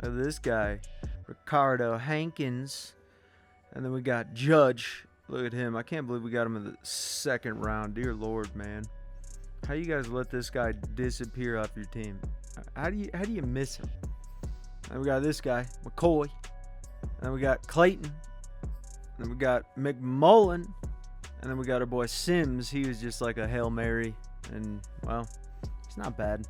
Look at this guy, Ricardo Hankins. And then we got Judge. Look at him. I can't believe we got him in the 2nd round. Dear Lord, man. How you guys let this guy disappear off your team? How do you miss him? And we got this guy, McCoy. And we got Clayton. Then we got McMullen. And then we got our boy Sims. He was just like a Hail Mary. And, well, it's not bad.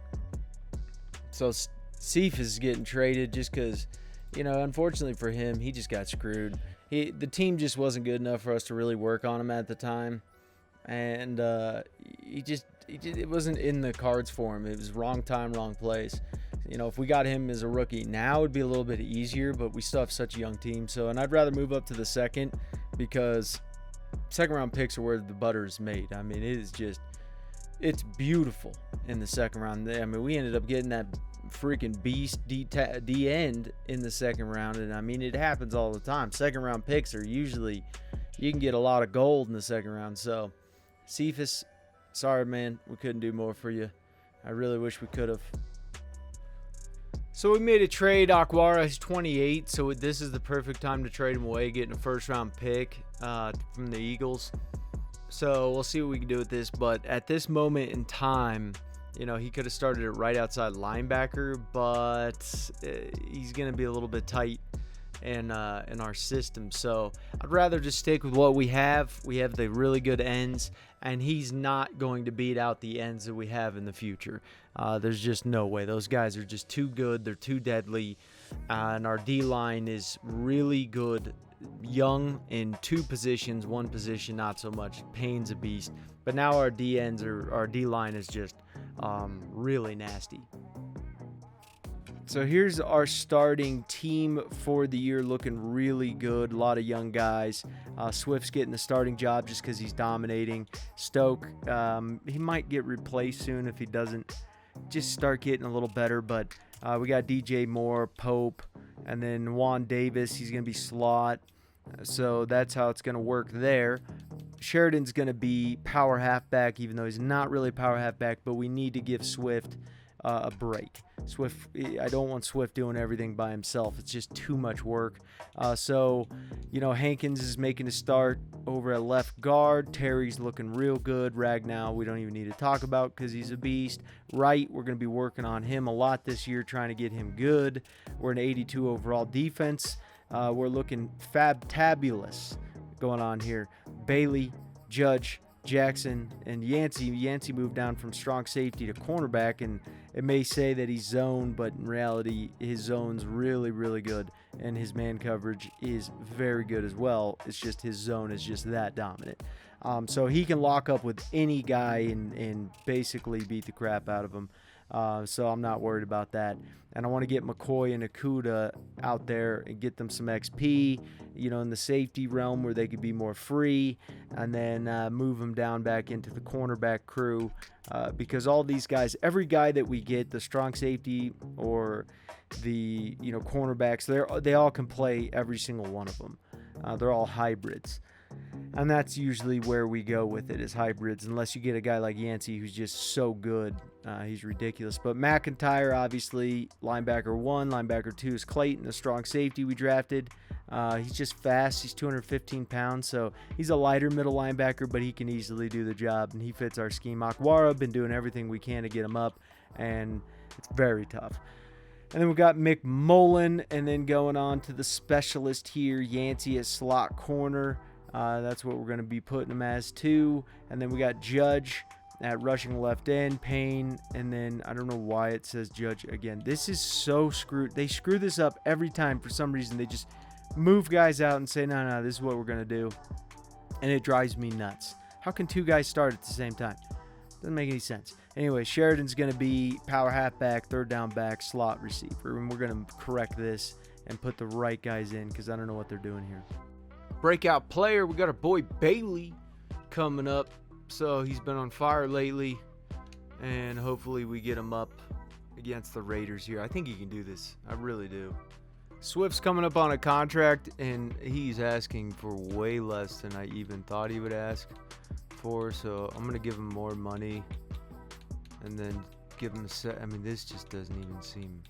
So, Cephas is getting traded just because, unfortunately for him, he just got screwed. The team just wasn't good enough for us to really work on him at the time. And it wasn't in the cards for him. It was wrong time, wrong place. If we got him as a rookie now, it would be a little bit easier, but we still have such a young team. So, and I'd rather move up to the 2nd because 2nd round picks are where the butter is made. It's beautiful in the 2nd round. We ended up getting that freaking beast D end in the 2nd round. And it happens all the time. 2nd round picks are usually, you can get a lot of gold in the 2nd round. So, Cephas, sorry, man, we couldn't do more for you. I really wish we could have. So we made a trade. Aquara is 28, so this is the perfect time to trade him away, getting a 1st round pick from the Eagles. So we'll see what we can do with this. But at this moment in time, he could have started it right outside linebacker, but he's going to be a little bit tight in our system. So I'd rather just stick with what we have. We have the really good ends, and he's not going to beat out the ends that we have in the future. There's just no way. Those guys are just too good. They're too deadly. And our D-line is really good. Young in 2 positions. 1 position, not so much. Payne's a beast. But now our our D-line is just really nasty. So here's our starting team for the year, looking really good. A lot of young guys. Swift's getting the starting job just because he's dominating. Stoke, he might get replaced soon if he doesn't just start getting a little better. But we got DJ Moore, Pope, and then Juan Davis. He's going to be slot. So that's how it's going to work there. Sheridan's going to be power halfback, even though he's not really power halfback, but we need to give Swift a break. I don't want Swift doing everything by himself. It's just too much work. So Hankins is making a start over at left guard. Terry's looking real good. Ragnow, we don't even need to talk about because he's a beast. Right, we're going to be working on him a lot this year, trying to get him good. We're an 82 overall defense. We're looking fabtabulous going on here. Bailey, Judge, Jackson, and Yancey. Yancey moved down from strong safety to cornerback, and it may say that he's zone, but in reality, his zone's really, really good, and his man coverage is very good as well. It's just his zone is just that dominant. So he can lock up with any guy and basically beat the crap out of him. So I'm not worried about that. And I want to get McCoy and Akuda out there and get them some XP, in the safety realm where they could be more free, and then move them down back into the cornerback crew, because all these guys, every guy that we get, the strong safety or the cornerbacks, they all can play every single one of them. They're all hybrids. And that's usually where we go with it, is hybrids, unless you get a guy like Yancey who's just so good. He's ridiculous. But McIntyre, obviously, linebacker 1. Linebacker 2 is Clayton, a strong safety we drafted. He's just fast. He's 215 pounds, so he's a lighter middle linebacker, but he can easily do the job, and he fits our scheme. Akwara, been doing everything we can to get him up, and it's very tough. And then we've got McMullen, and then going on to the specialist here, Yancey at slot corner. That's what we're going to be putting him as too. And then we got Judge at rushing left end, Payne, and then I don't know why it says Judge again. This is so screwed. They screw this up every time for some reason. They just move guys out and say, no, this is what we're going to do. And it drives me nuts. How can two guys start at the same time? Doesn't make any sense. Anyway, Sheridan's going to be power halfback, third down back, slot receiver. And we're going to correct this and put the right guys in because I don't know what they're doing here. Breakout player, we got our boy Bailey coming up. So he's been on fire lately, and hopefully we get him up against the Raiders here. I think he can do this. I really do. Swift's coming up on a contract, and he's asking for way less than I even thought he would ask for. So I'm going to give him more money and then give him a set. I mean, this just doesn't even seem...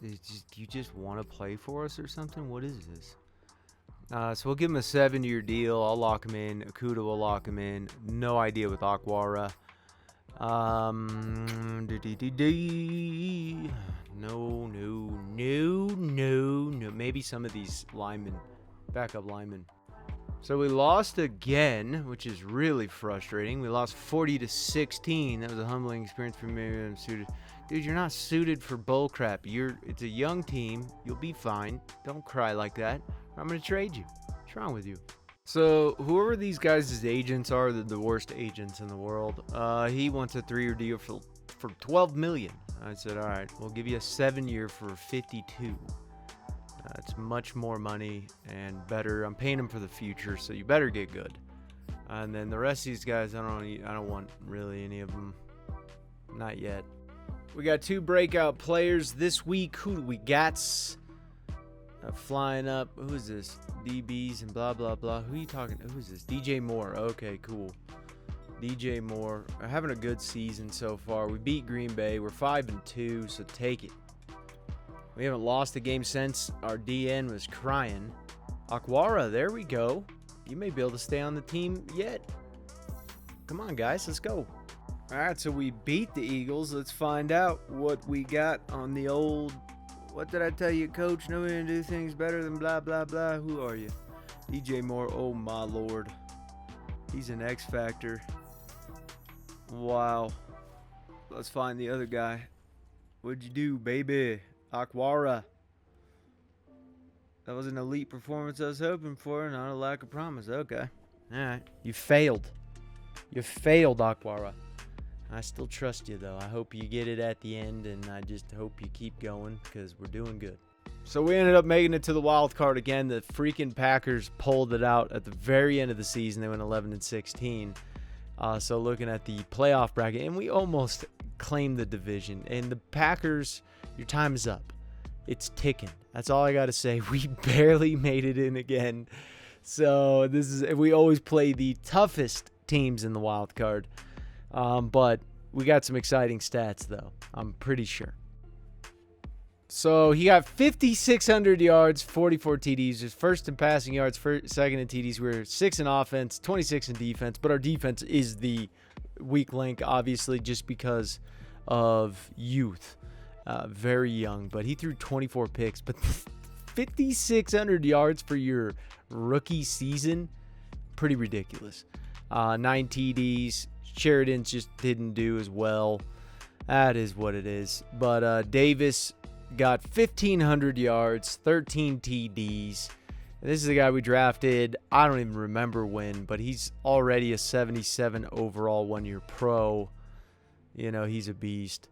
It's just, you just want to play for us or something? What is this? So we'll give him a 7-year deal. I'll lock him in. Akuda will lock him in. No idea with Akwara. No. Maybe some of these linemen, backup linemen. So we lost again, which is really frustrating. We lost 40-16. That was a humbling experience for me. I'm suited. Dude, you're not suited for bull crap. It's a young team. You'll be fine. Don't cry like that. I'm going to trade you. What's wrong with you? So whoever these guys' agents are, they're the worst agents in the world. He wants a 3-year deal for $12 million. I said, all right, we'll give you a 7-year for $52. It's much more money and better. I'm paying him for the future, so you better get good. And then the rest of these guys, I don't want really any of them. Not yet. We got 2 breakout players this week. Who do we got? Flying up. Who is this? DBs and blah, blah, blah. Who are you talking? Who is this? DJ Moore. Okay, cool. DJ Moore. We're having a good season so far. We beat Green Bay. We're 5-2, so take it. We haven't lost a game since our DN was crying. Akwara, there we go. You may be able to stay on the team yet. Come on, guys. Let's go. All right, so we beat the Eagles. Let's find out what we got on the old... What did I tell you, coach? Nobody can do things better than blah, blah, blah. Who are you? DJ Moore. Oh, my Lord. He's an X Factor. Wow. Let's find the other guy. What'd you do, baby? Akwara. That was an elite performance I was hoping for, not a lack of promise. Okay. All right. You failed. You failed, Akwara. I still trust you, though. I hope you get it at the end, and I just hope you keep going because we're doing good. So we ended up making it to the wild card again. The freaking Packers pulled it out at the very end of the season. They went 11-16. So looking at the playoff bracket, and we almost claimed the division. And the Packers, your time is up. It's ticking. That's all I got to say. We barely made it in again. So we always play the toughest teams in the wild card. But we got some exciting stats, though. I'm pretty sure. So he got 5,600 yards, 44 TDs. His first in passing yards, second in TDs. We're 6th in offense, 26 in defense. But our defense is the weak link, obviously, just because of youth. Very young. But he threw 24 picks. But 5,600 yards for your rookie season. Pretty ridiculous. 9 TDs. Sheridan just didn't do as well. That is what it is. But Davis got 1,500 yards, 13 TDs. And this is the guy we drafted. I don't even remember when, but he's already a 77 overall one-year pro. You know, he's a beast.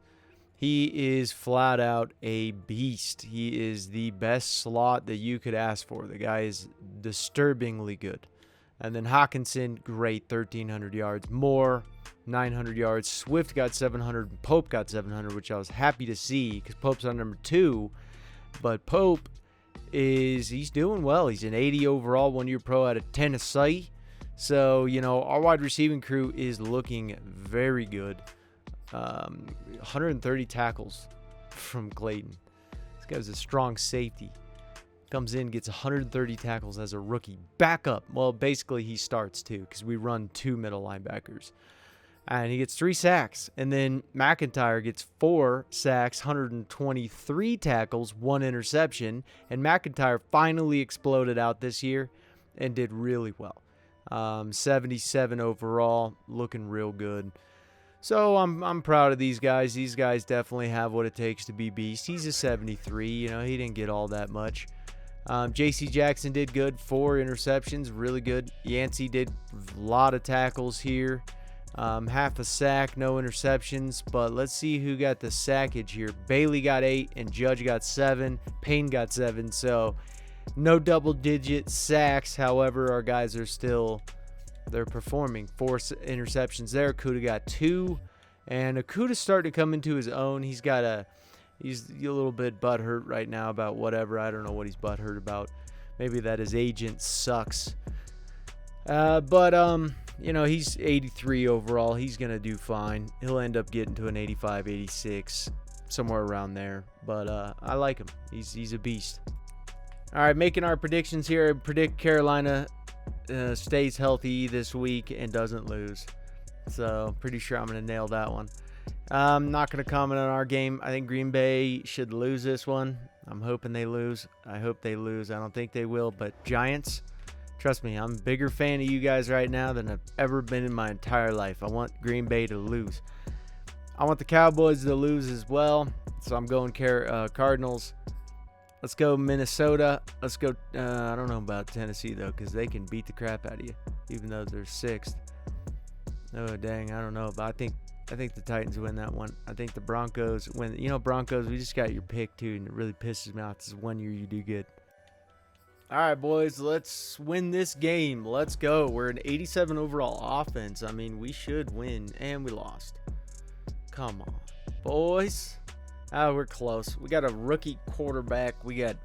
He is flat out a beast. He is the best slot that you could ask for. The guy is disturbingly good. And then Hawkinson, great, 1,300 yards. Moore, 900 yards. Swift got 700. Pope got 700, which I was happy to see because Pope's on number 2. But Pope he's doing well. He's an 80 overall one-year pro out of Tennessee. So, you know, our wide receiving crew is looking very good. 130 tackles from Clayton. This guy's a strong safety. Comes in, gets 130 tackles as a rookie. Backup. Well, basically he starts too because we run 2 middle linebackers. And he gets 3 sacks. And then McIntyre gets 4 sacks, 123 tackles, 1 interception. And McIntyre finally exploded out this year and did really well. 77 overall, looking real good. So I'm proud of these guys. These guys definitely have what it takes to be beast. He's a 73. You know, he didn't get all that much. J.C. Jackson did good. 4 interceptions, really good. Yancey did a lot of tackles here. Half a sack, no interceptions. But let's see who got the sackage here. Bailey got 8 and Judge got 7. Payne got 7. So no double-digit sacks. However, our guys are still... they're performing. 4 interceptions there. Akuda got 2. And Akuda's starting to come into his own. He's a little bit butthurt right now about whatever. I don't know what he's butthurt about. Maybe that his agent sucks. But you know, he's 83 overall. He's going to do fine. He'll end up getting to an 85, 86, somewhere around there. But I like him. He's a beast. All right, making our predictions here. I predict Carolina stays healthy this week and doesn't lose. So pretty sure I'm going to nail that one. I'm not going to comment on our game. I think Green Bay should lose this one. I'm hoping they lose. I hope they lose. I don't think they will, but Giants, trust me, I'm a bigger fan of you guys right now than I've ever been in my entire life. I want Green Bay to lose. I want the Cowboys to lose as well, so I'm going Cardinals. Let's go Minnesota. Let's go, I don't know about Tennessee, though, because they can beat the crap out of you, even though they're 6th. Oh, dang, I don't know. But I think the Titans win that one. I think the Broncos win. You know, Broncos, we just got your pick, too, and it really pisses me off. This is one year you do good. All right, boys, let's win this game. Let's go. We're an 87 overall offense. I mean, we should win, and we lost. Come on, boys. Oh, we're close. We got a rookie quarterback. We got,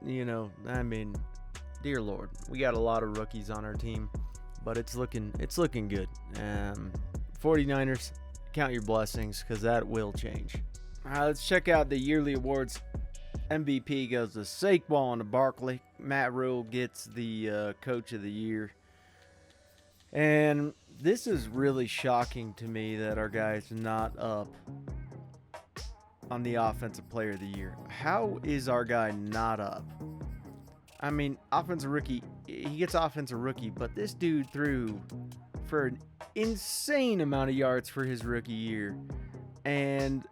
you know, I mean, dear Lord, we got a lot of rookies on our team, but it's looking good. 49ers, count your blessings because that will change. All right, let's check out the yearly awards. MVP goes to Saquon to Barkley. Matt Rule gets the Coach of the Year. And this is really shocking to me that our guy's not up on the Offensive Player of the Year. How is our guy not up? I mean, Offensive Rookie, he gets Offensive Rookie, but this dude threw for an insane amount of yards for his rookie year. And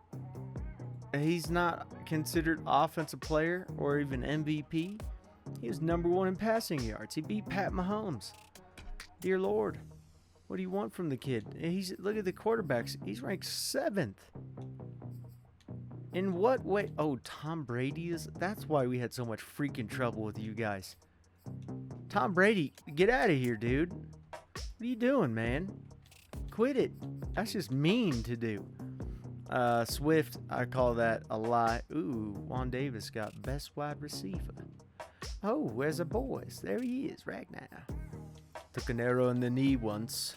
he's not considered Offensive Player or even MVP. He was number 1 in passing yards. He beat Pat Mahomes. Dear Lord, what do you want from the kid? Look at the quarterbacks. He's ranked 7th. In what way? Oh, Tom Brady is. That's why we had so much freaking trouble with you guys. Tom Brady, get out of here, dude. What are you doing, man? Quit it. That's just mean to do. Swift, I call that a lie. Ooh, Juan Davis got best wide receiver. Oh, where's the boys? There he is right now. Took an arrow in the knee once.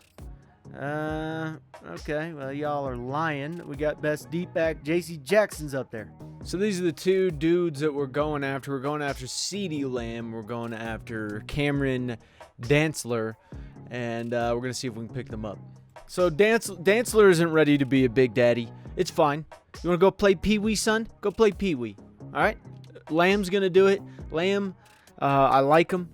Okay, well, y'all are lying. We got best deep back. J.C. Jackson's up there. So these are the 2 dudes that we're going after. We're going after CeeDee Lamb. We're going after Cameron Dantzler. And we're going to see if we can pick them up. So Dantzler isn't ready to be a big daddy. It's fine. You want to go play Pee-wee, son? Go play Pee-wee. All right? Lamb's going to do it. Lamb, I like him.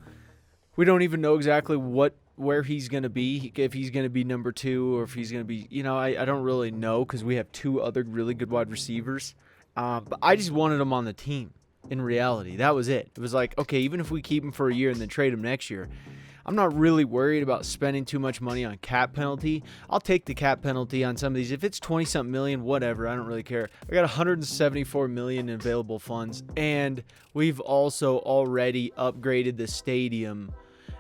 We don't even know exactly where he's going to be, if he's going to be number 2 or if he's going to be, I don't really know because we have 2 other really good wide receivers. But I just wanted him on the team in reality. That was it. It was like, okay, even if we keep him for a year and then trade him next year, I'm not really worried about spending too much money on cap penalty. I'll take the cap penalty on some of these. If it's 20-something million, whatever, I don't really care. I got 174 million in available funds, and we've also already upgraded the stadium,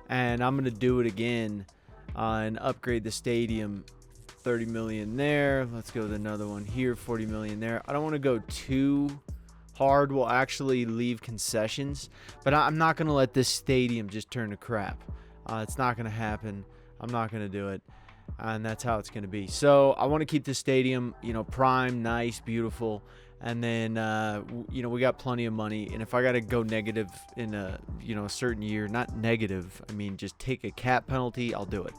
and I'm going to do it again and upgrade the stadium. 30 million there. Let's go with another one here, 40 million there. I don't want to go too hard. We'll actually leave concessions, but I'm not going to let this stadium just turn to crap. It's not going to happen. I'm not going to do it. And that's how it's going to be. So I want to keep this stadium, prime, nice, beautiful. And then, we got plenty of money. And if I got to go negative in a certain year, not negative, I mean, just take a cap penalty, I'll do it.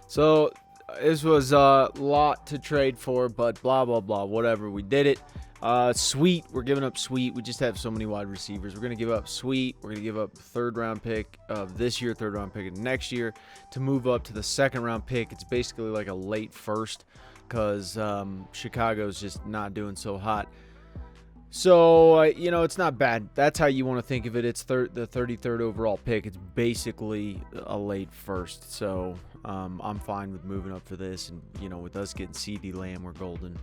So this was a lot to trade for, but blah, blah, blah, whatever. We did it. Sweet. We're giving up Sweet. We just have so many wide receivers. We're going to give up Sweet. We're going to give up 3rd round pick of this year, 3rd round pick of next year to move up to the 2nd round pick. It's basically like a late first because Chicago's just not doing so hot. So, it's not bad. That's how you want to think of it. It's the 33rd overall pick. It's basically a late first. So, I'm fine with moving up for this. And, with us getting CeeDee Lamb, we're golden.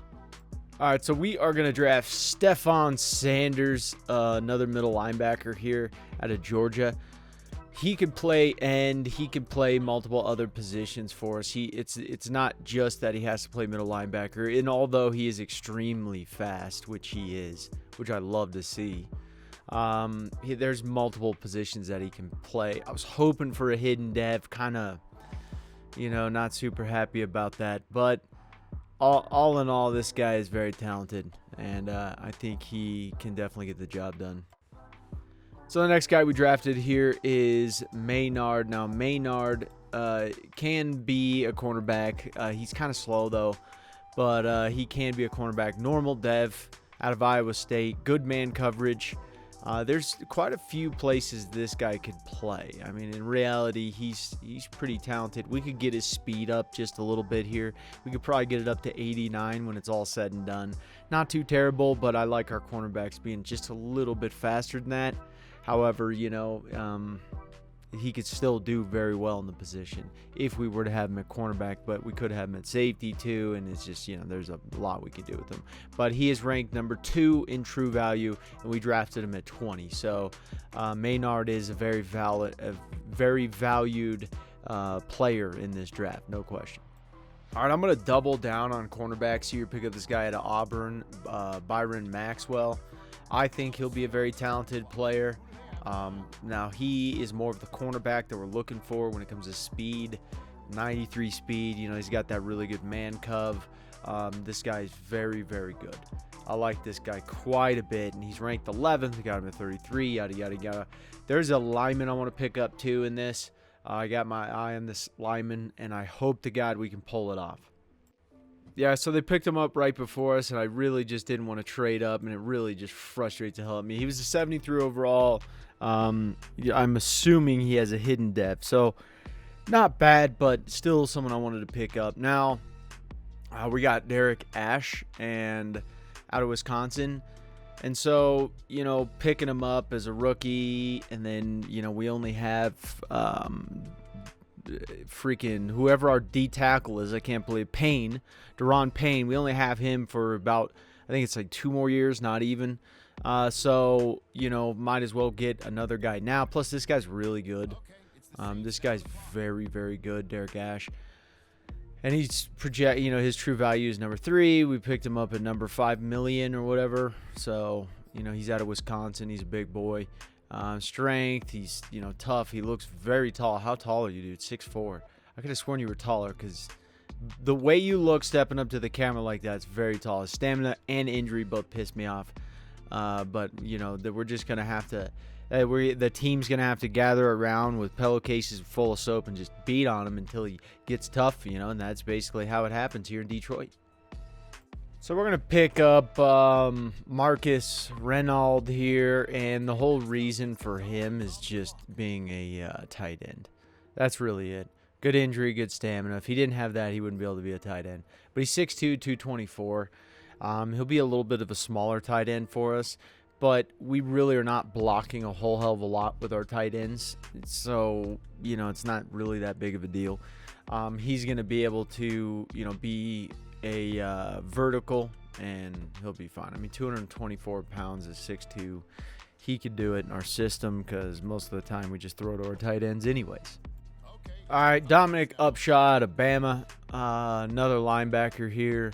All right, so we are going to draft Stephon Sanders, another middle linebacker here out of Georgia. He could play end. He could play multiple other positions for us. It's not just that he has to play middle linebacker. And although he is extremely fast, which he is, which I love to see, there's multiple positions that he can play. I was hoping for a hidden dev, kind of, not super happy about that, but all in all, this guy is very talented, and I think he can definitely get the job done. So the next guy we drafted here is Maynard. Now, Maynard can be a cornerback. He's kind of slow, though, but he can be a cornerback. Normal dev out of Iowa State. Good man coverage. There's quite a few places this guy could play. I mean, in reality, he's pretty talented. We could get his speed up just a little bit here. We could probably get it up to 89 when it's all said and done. Not too terrible, but I like our cornerbacks being just a little bit faster than that. However, he could still do very well in the position if we were to have him at cornerback, but we could have him at safety too, and it's just, there's a lot we could do with him. But he is ranked number 2 in true value, and we drafted him at 20. So Maynard is a very valued player in this draft, no question. All right, I'm going to double down on cornerbacks here. Pick up this guy out of Auburn, Byron Maxwell. I think he'll be a very talented player. Now, he is more of the cornerback that we're looking for when it comes to speed. 93 speed. He's got that really good man cov. This guy is very, very good. I like this guy quite a bit, and he's ranked 11th. I got him at 33, yada, yada, yada. There's a lineman I want to pick up, too, in this. I got my eye on this lineman, and I hope to God we can pull it off. Yeah, so they picked him up right before us, and I really just didn't want to trade up, and it really just frustrates the hell out of me. He was a 73 overall. I'm assuming he has a hidden depth, so not bad, but still someone I wanted to pick up. Now, we got Derek Ash and out of Wisconsin, and so, picking him up as a rookie, and then, we only have freaking whoever our D tackle is, I can't believe, Daron Payne. We only have him for about, I think it's like 2 more years, not even. So, might as well get another guy now. Plus, this guy's really good. This guy's very, very good, Derek Ash. And he's his true value is number 3. We picked him up at number 5 million or whatever. So, he's out of Wisconsin. He's a big boy. Strength, he's, tough. He looks very tall. How tall are you, dude? 6'4". I could have sworn you were taller because the way you look stepping up to the camera like that is very tall. His stamina and injury both pissed me off. But, that we're just going to have to, the team's going to have to gather around with pillowcases full of soap and just beat on him until he gets tough, and that's basically how it happens here in Detroit. So we're going to pick up Marcus Renaud here, and the whole reason for him is just being a tight end. That's really it. Good injury, good stamina. If he didn't have that, he wouldn't be able to be a tight end. But he's 6'2", 224. He'll be a little bit of a smaller tight end for us, but we really are not blocking a whole hell of a lot with our tight ends. So, it's not really that big of a deal. He's going to be able to, be a vertical, and he'll be fine. 224 pounds is 6'2". He could do it in our system because most of the time we just throw to our tight ends anyways. All right, Dominic Upshaw out of Bama, another linebacker here.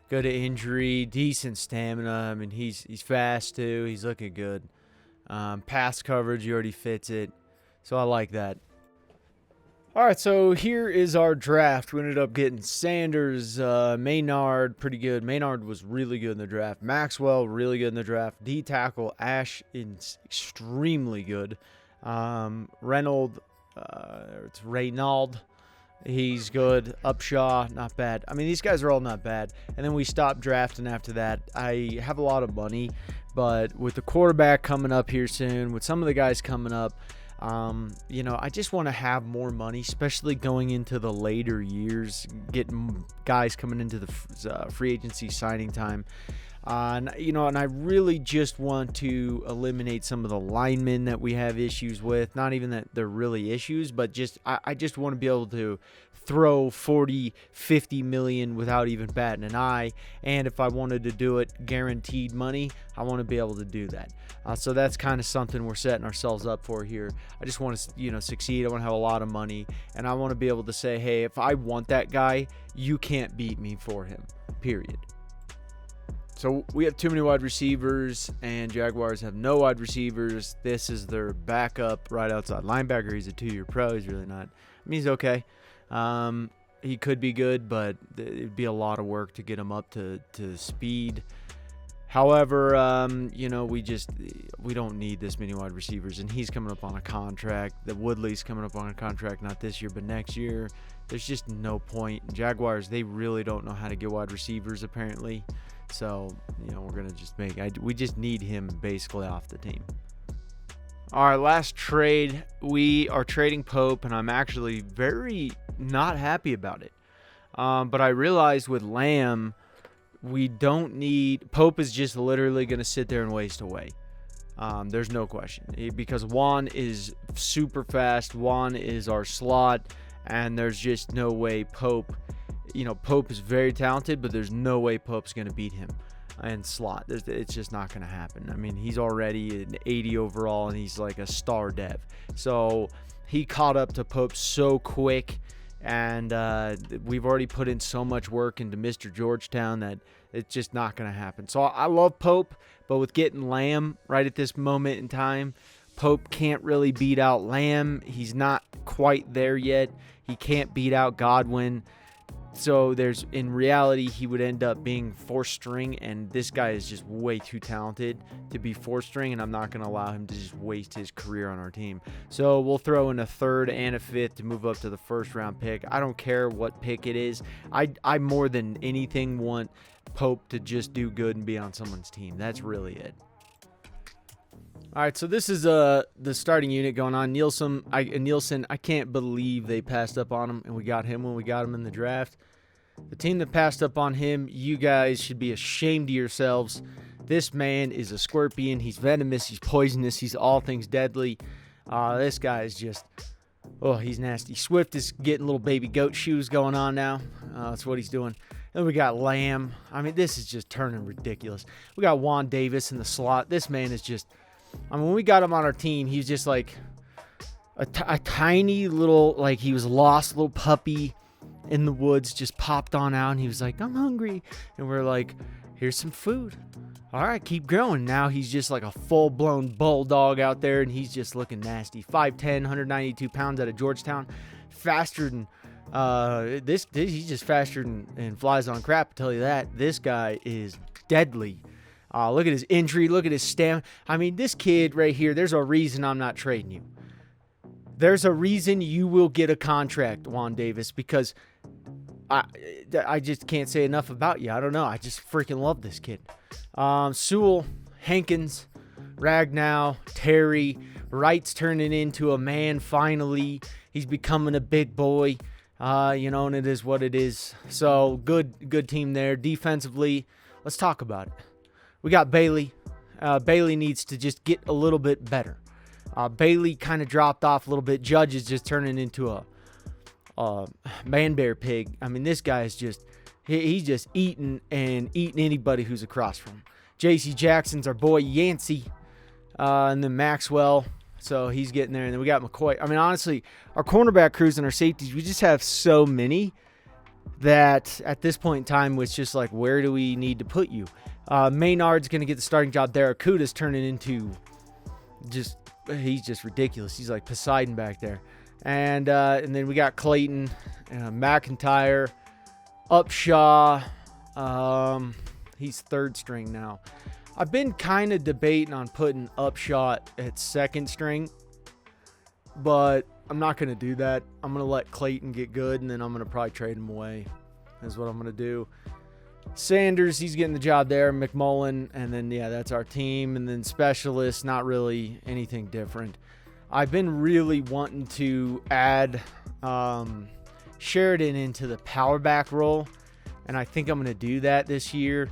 Good to injury, decent stamina. He's fast too. He's looking good. Pass coverage, he already fits it, so I like that. All right, so here is our draft. We ended up getting Sanders, Maynard, pretty good. Maynard was really good in the draft. Maxwell, really good in the draft. D-tackle, Ash, extremely good. Reynolds, it's Reynald. He's good. Upshaw, not bad. These guys are all not bad. And then we stopped drafting after that. I have a lot of money, but with the quarterback coming up here soon, with some of the guys coming up, I just want to have more money, especially going into the later years, getting guys coming into the free agency signing time. And I really just want to eliminate some of the linemen that we have issues with. Not even that they're really issues, but just I just want to be able to throw 40, 50 million without even batting an eye. And if I wanted to do it guaranteed money, I want to be able to do that. So that's kind of something we're setting ourselves up for here. I just want to, succeed. I want to have a lot of money, and I want to be able to say, hey, if I want that guy, you can't beat me for him, period. So we have too many wide receivers, and Jaguars have no wide receivers. This is their backup right outside linebacker. He's a 2-year pro. He's really not. He's okay. He could be good, but it'd be a lot of work to get him up to speed. However, we don't need this many wide receivers, and he's coming up on a contract. The Woodley's coming up on a contract, not this year, but next year. There's just no point. Jaguars, they really don't know how to get wide receivers, apparently. So, we're going to just we just need him basically off the team. All right, last trade. We are trading Pope, and I'm actually very not happy about it. But I realized with Lamb, we don't need... Pope is just literally going to sit there and waste away. There's no question. Because Juan is super fast. Juan is our slot, and there's just no way Pope... Pope is very talented, but there's no way Pope's going to beat him and slot. It's just not going to happen. He's already an 80 overall, and he's like a star dev. So he caught up to Pope so quick, and we've already put in so much work into Mr. Georgetown that it's just not going to happen. So I love Pope, but with getting Lamb right at this moment in time, Pope can't really beat out Lamb. He's not quite there yet. He can't beat out Godwin. So in reality, he would end up being fourth string, and this guy is just way too talented to be fourth string, and I'm not going to allow him to just waste his career on our team. So we'll throw in a third and a fifth to move up to the first round pick. I don't care what pick it is. I more than anything want Pope to just do good and be on someone's team. That's really it. All right, so this is the starting unit going on. Nielsen, I can't believe they passed up on him, and we got him when we got him in the draft. The team that passed up on him, you guys should be ashamed of yourselves. This man is a scorpion. He's venomous. He's poisonous. He's all things deadly. This guy is just, he's nasty. Swift is getting little baby goat shoes going on now. That's what he's doing. Then we got Lamb. This is just turning ridiculous. We got Juan Davis in the slot. This man is just... when we got him on our team, he was just like a tiny little, like he was lost little puppy in the woods, just popped on out, and he was like, I'm hungry. And we're like, here's some food. All right, keep growing. Now he's just like a full-blown bulldog out there, and he's just looking nasty. 5'10", 192 pounds out of Georgetown. Faster than, he's just faster than flies on crap, I'll tell you that. This guy is deadly. Look at his injury. Look at his stamina. This kid right here, there's a reason I'm not trading you. There's a reason you will get a contract, Juan Davis, because I just can't say enough about you. I don't know. I just freaking love this kid. Sewell, Hankins, Ragnow, Terry. Wright's turning into a man finally. He's becoming a big boy. And it is what it is. So good team there. Defensively, let's talk about it. We got Bailey. Bailey needs to just get a little bit better. Bailey kind of dropped off a little bit. Judge is just turning into a man-bear pig. I mean, this guy is he's just eating anybody who's across from him. J.C. Jackson's our boy Yancey, and then Maxwell, so he's getting there. And then we got McCoy. I mean, honestly, our cornerback crews and our safeties, we just have so many that at this point in time, it's just like, where do we need to put you? Maynard's going to get the starting job there. Akuda's turning into he's just ridiculous. He's like Poseidon back there. And then we got Clayton, McIntyre, Upshaw. He's third string now. I've been kind of debating on putting Upshaw at second string, but I'm not going to do that. I'm going to let Clayton get good, and then I'm going to probably trade him away. That's what I'm going to do. Sanders, he's getting the job there. McMullen, and then, that's our team. And then specialists, not really anything different. I've been really wanting to add Sheridan into the power back role, and I think I'm going to do that this year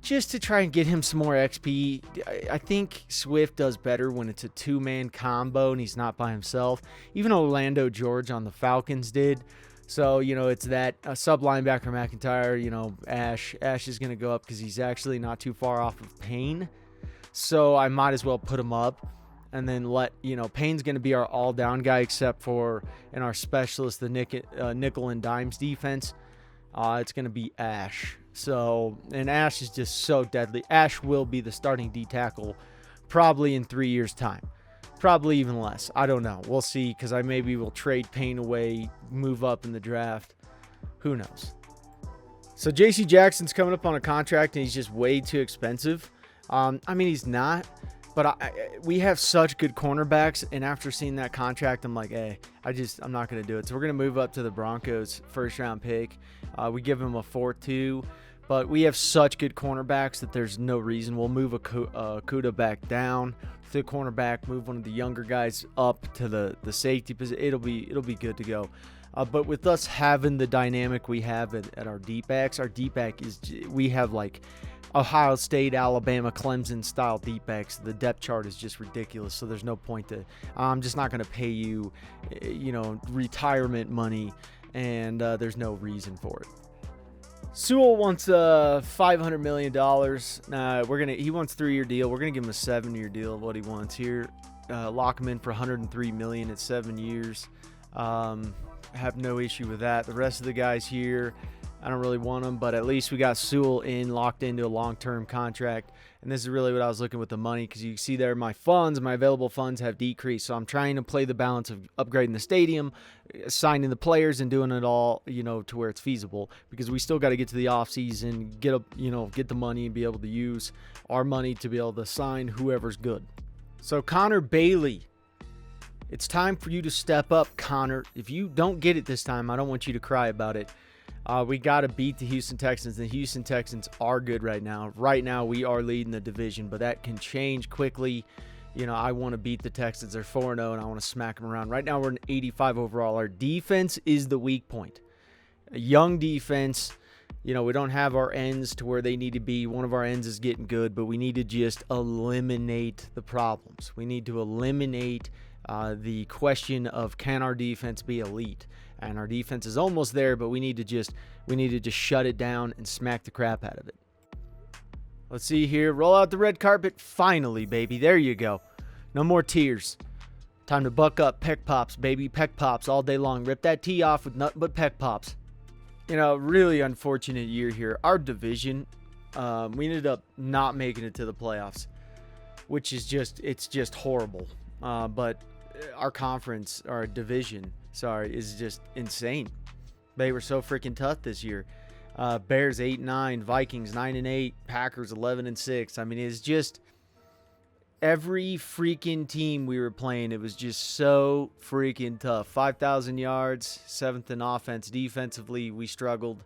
just to try and get him some more XP. I think Swift does better when it's a two-man combo and he's not by himself. Even Orlando George on the Falcons did. So, it's that sub linebacker McIntyre, Ash. Ash is going to go up because he's actually not too far off of Payne. So I might as well put him up. And then Payne's going to be our all-down guy except for in our specialist, the nickel and dimes defense. It's going to be Ash. So, and Ash is just so deadly. Ash will be the starting D-tackle probably in 3 years' time. Probably even less. I don't know. We'll see, because I maybe will trade Payne away, move up in the draft. Who knows? So J.C. Jackson's coming up on a contract, and he's just way too expensive. He's not. But we have such good cornerbacks, and after seeing that contract, I'm like, hey, I'm not going to do it. So we're going to move up to the Broncos' first-round pick. We give him a 4-2, but we have such good cornerbacks that there's no reason. We'll move Kuda back down to the cornerback, move one of the younger guys up to the safety position. It'll be good to go. But with us having the dynamic we have at our D-backs, we have like Ohio State, Alabama, Clemson style deep backs. The depth chart is just ridiculous. So there's no point to. I'm just not going to pay you, retirement money, and there's no reason for it. Sewell wants $500 million. He wants a 3-year deal. We're gonna give him a 7-year deal of what he wants here. Lock him in for $103 million at 7 years. Have no issue with that. The rest of the guys here, I don't really want them, but at least we got Sewell locked into a long-term contract. And this is really what I was looking with the money, because you see there my available funds have decreased. So I'm trying to play the balance of upgrading the stadium, signing the players, and doing it all, to where it's feasible, because we still got to get to the offseason, get the money and be able to use our money to be able to sign whoever's good. So Connor Bailey, it's time for you to step up, Connor. If you don't get it this time, I don't want you to cry about it. We got to beat the Houston Texans. The Houston Texans are good right now. Right now, we are leading the division, but that can change quickly. I want to beat the Texans. They're 4-0, and I want to smack them around. Right now, we're an 85 overall. Our defense is the weak point. A young defense. We don't have our ends to where they need to be. One of our ends is getting good, but we need to just eliminate the problems. We need to eliminate the question of, can our defense be elite? And our defense is almost there, but we need to just shut it down and smack the crap out of it. Let's see here. Roll out the red carpet. Finally, baby. There you go. No more tears. Time to buck up. Peck pops, baby. Peck pops all day long. Rip that tee off with nothing but peck pops. Really unfortunate year here. Our division, we ended up not making it to the playoffs, which is just horrible. But our conference, our division, is just insane. They were so freaking tough this year. Bears 8-9, Vikings 9-8, Packers 11-6. every freaking team we were playing, it was just so freaking tough. 5,000 yards, 7th in offense. Defensively, we struggled.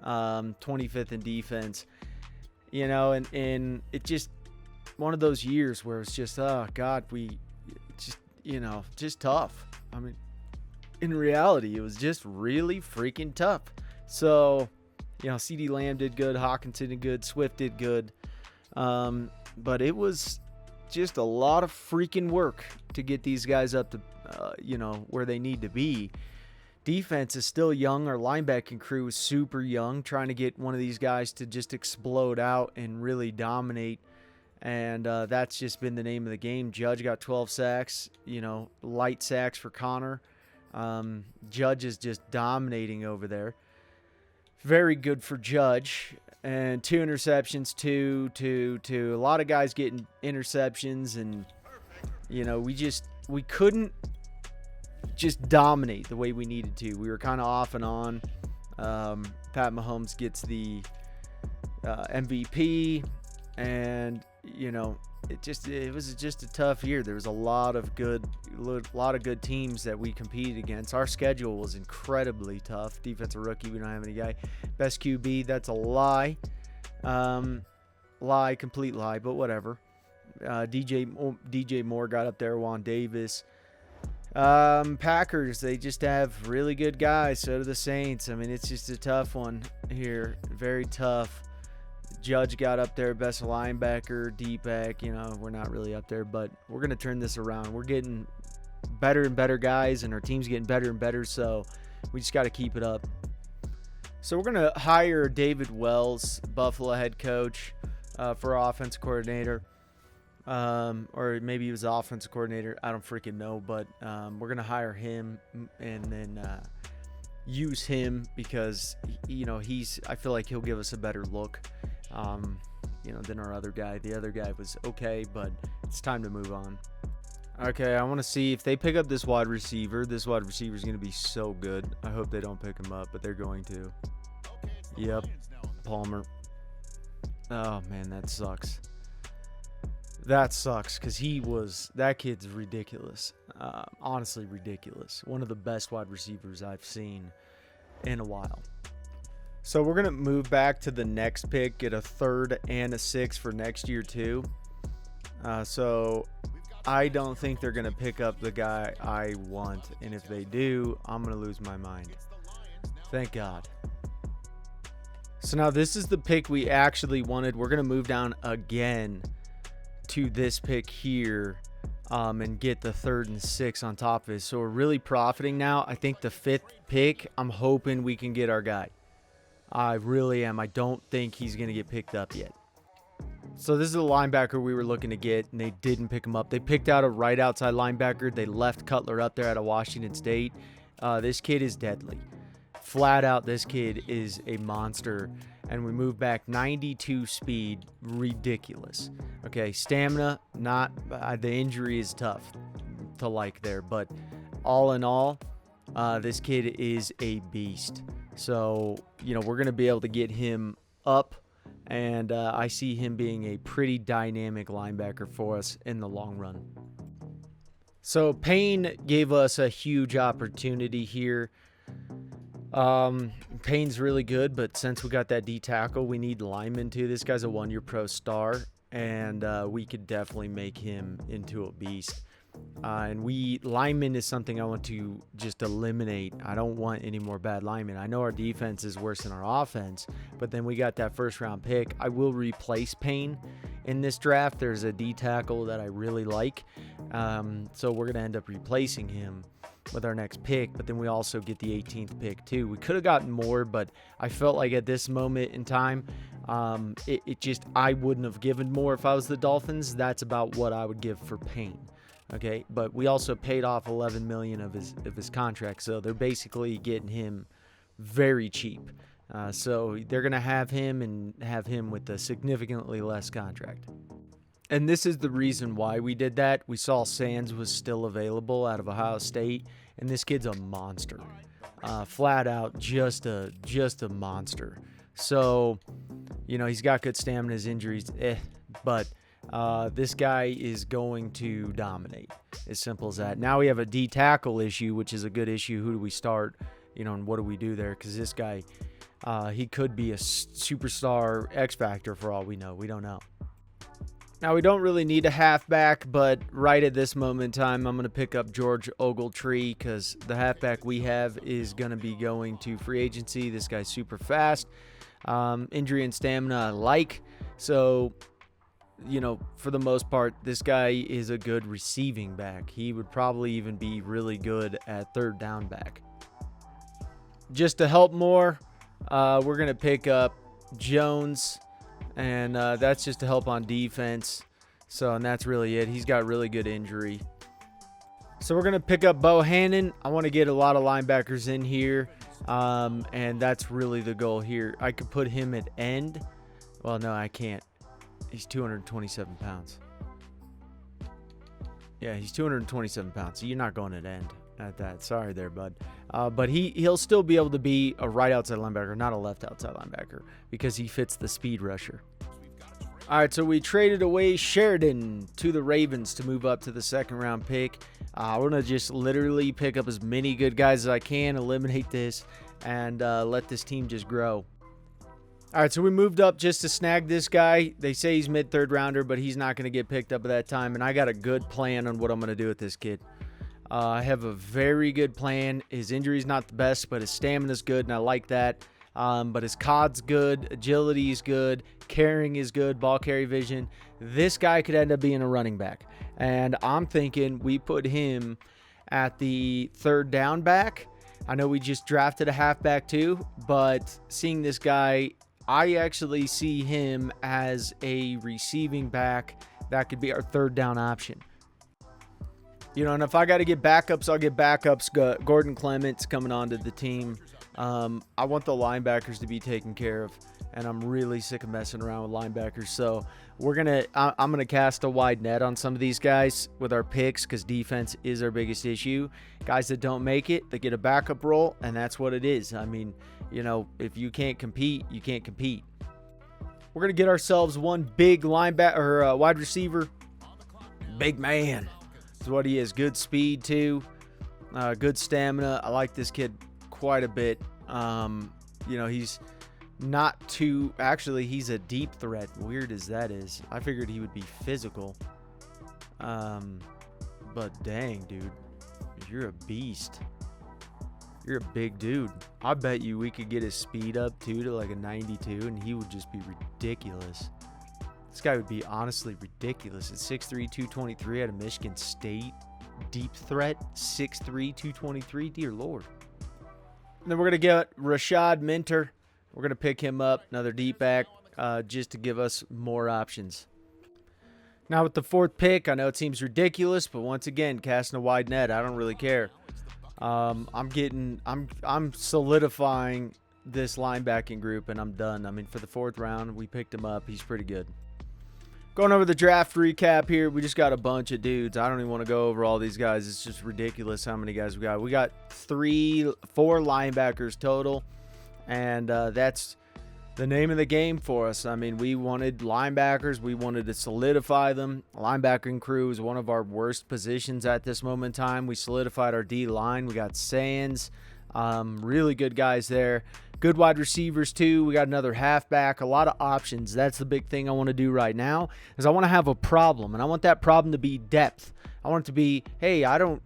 25th in defense. You know, and it just one of those years where it's just, oh, God, just tough. I mean, in reality, it was just really freaking tough. So, CeeDee Lamb did good, Hawkinson did good, Swift did good. But it was just a lot of freaking work to get these guys up to, where they need to be. Defense is still young. Our linebacking crew is super young, trying to get one of these guys to just explode out and really dominate. And that's just been the name of the game. Judge got 12 sacks, light sacks for Connor. Judge is just dominating over there. Very good for Judge. And 2 interceptions, two. A lot of guys getting interceptions, and we couldn't just dominate the way we needed to. We were kind of off and on. Pat Mahomes gets the MVP, and it was just a tough year. There was a lot of good teams that we competed against. Our schedule was incredibly tough. Defensive rookie, we don't have any guy. Best QB, that's a lie. Complete lie, but whatever. DJ Moore got up there. Juan Davis. Packers, they just have really good guys. So do the Saints. I mean, it's just a tough one here. Very tough. Judge got up there, best linebacker, D-back. We're not really up there, but we're going to turn this around. We're getting better and better guys, and our team's getting better and better, so we just got to keep it up. So we're going to hire David Wells, Buffalo head coach, for our offensive coordinator. Or maybe he was the offensive coordinator. I don't freaking know, but we're going to hire him and then use him because, I feel like he'll give us a better look. Than our other guy. The other guy was okay, but it's time to move on. Okay, I want to see if they pick up this wide receiver. This wide receiver is going to be so good. I hope they don't pick him up, but they're going to. Yep, Palmer. Oh, man, that sucks. That sucks because that kid's ridiculous. Honestly, ridiculous. One of the best wide receivers I've seen in a while. So we're going to move back to the next pick, get a 3rd and a 6th for next year too. So I don't think they're going to pick up the guy I want. And if they do, I'm going to lose my mind. Thank God. So now this is the pick we actually wanted. We're going to move down again to this pick here and get the 3rd and 6th on top of it. So we're really profiting now. I think the 5th pick, I'm hoping we can get our guy. I really am. I don't think he's going to get picked up yet. So this is a linebacker we were looking to get, and they didn't pick him up. They picked out a right outside linebacker. They left Cutler up there out of Washington State. This kid is deadly. Flat out, this kid is a monster. And we move back 92 speed. Ridiculous. Okay, stamina, not the injury is tough to like there. But all in all, this kid is a beast. So, we're going to be able to get him up, and I see him being a pretty dynamic linebacker for us in the long run. So, Payne gave us a huge opportunity here. Payne's really good, but since we got that D tackle, we need linemen too. This guy's a 1-year pro star, and we could definitely make him into a beast. And linemen is something I want to just eliminate. I don't want any more bad linemen. I know our defense is worse than our offense, but then we got that 1st round pick. I will replace Payne in this draft. There's a D tackle that I really like. So we're going to end up replacing him with our next pick, but then we also get the 18th pick too. We could have gotten more, but I felt like at this moment in time, I wouldn't have given more if I was the Dolphins. That's about what I would give for Payne. Okay, but we also paid off $11 million of his contract, so they're basically getting him very cheap. So they're going to have him with a significantly less contract. And this is the reason why we did that. We saw Sands was still available out of Ohio State, and this kid's a monster. Flat out, just a monster. So, he's got good stamina. His injuries, but this guy is going to dominate. As simple as that. Now we have a D tackle issue, which is a good issue. Who do we start? And what do we do there? Because this guy, he could be a superstar X Factor for all we know. We don't know. Now, we don't really need a halfback, but right at this moment in time, I'm going to pick up George Ogletree because the halfback we have is going to be going to free agency. This guy's super fast. Injury and stamina I like. So, for the most part, this guy is a good receiving back. He would probably even be really good at third down back. Just to help more, we're going to pick up Jones. And that's just to help on defense. And that's really it. He's got really good injury. So we're going to pick up Bohannon. I want to get a lot of linebackers in here. And that's really the goal here. I could put him at end. Well, no, I can't. He's 227 pounds. Yeah, he's 227 pounds. So you're not going at end at that. Sorry there, bud. But he'll still be able to be a right outside linebacker, not a left outside linebacker, because he fits the speed rusher. All right, so we traded away Sheridan to the Ravens to move up to the second round pick. We're going to just literally pick up as many good guys as I can, eliminate this, and let this team just grow. All right, so we moved up just to snag this guy. They say he's mid-third rounder, but he's not going to get picked up at that time, and I got a good plan on what I'm going to do with this kid. I have a very good plan. His injury's not the best, but his stamina's good, and I like that. But his COD's good, agility is good, carrying is good, ball carry vision. This guy could end up being a running back. And I'm thinking we put him at the third down back. I know we just drafted a halfback too, but seeing this guy, I actually see him as a receiving back that could be our third down option. And if I got to get backups, I'll get backups. Gordon Clement's coming onto the team. I want the linebackers to be taken care of, and I'm really sick of messing around with linebackers. So I'm gonna cast a wide net on some of these guys with our picks because defense is our biggest issue. Guys that don't make it, they get a backup role, and that's what it is. I mean, if you can't compete, you can't compete. We're gonna get ourselves one big linebacker or wide receiver. Big man. Is what he is. Good speed too, good stamina. I like this kid quite a bit. He's not too, actually he's a deep threat, weird as that is. I figured he would be physical, but dang, dude, you're a beast. You're a big dude. I bet you we could get his speed up too to like a 92 and he would just be ridiculous. This guy would be honestly ridiculous. At 6'3", 223 out of Michigan State. Deep threat, 6'3", 223. Dear Lord. And then we're going to get Rashad Minter. We're going to pick him up, another deep back, just to give us more options. Now with the fourth pick, I know it seems ridiculous, but once again, casting a wide net, I don't really care. I'm solidifying this linebacking group, and I'm done. I mean, for the fourth round, we picked him up. He's pretty good. Going over the draft recap here, we just got a bunch of dudes. I don't even want to go over all these guys. It's just ridiculous how many guys we got. We got 4 linebackers total, and that's the name of the game for us. I mean, we wanted linebackers. We wanted to solidify them. Linebacking crew is one of our worst positions at this moment in time. We solidified our D-line. We got Sands. Really good guys there. Good wide receivers too. We got another halfback, a lot of options. That's the big thing I want to do right now is I want to have a problem, and I want that problem to be depth. I want it to be, hey, I don't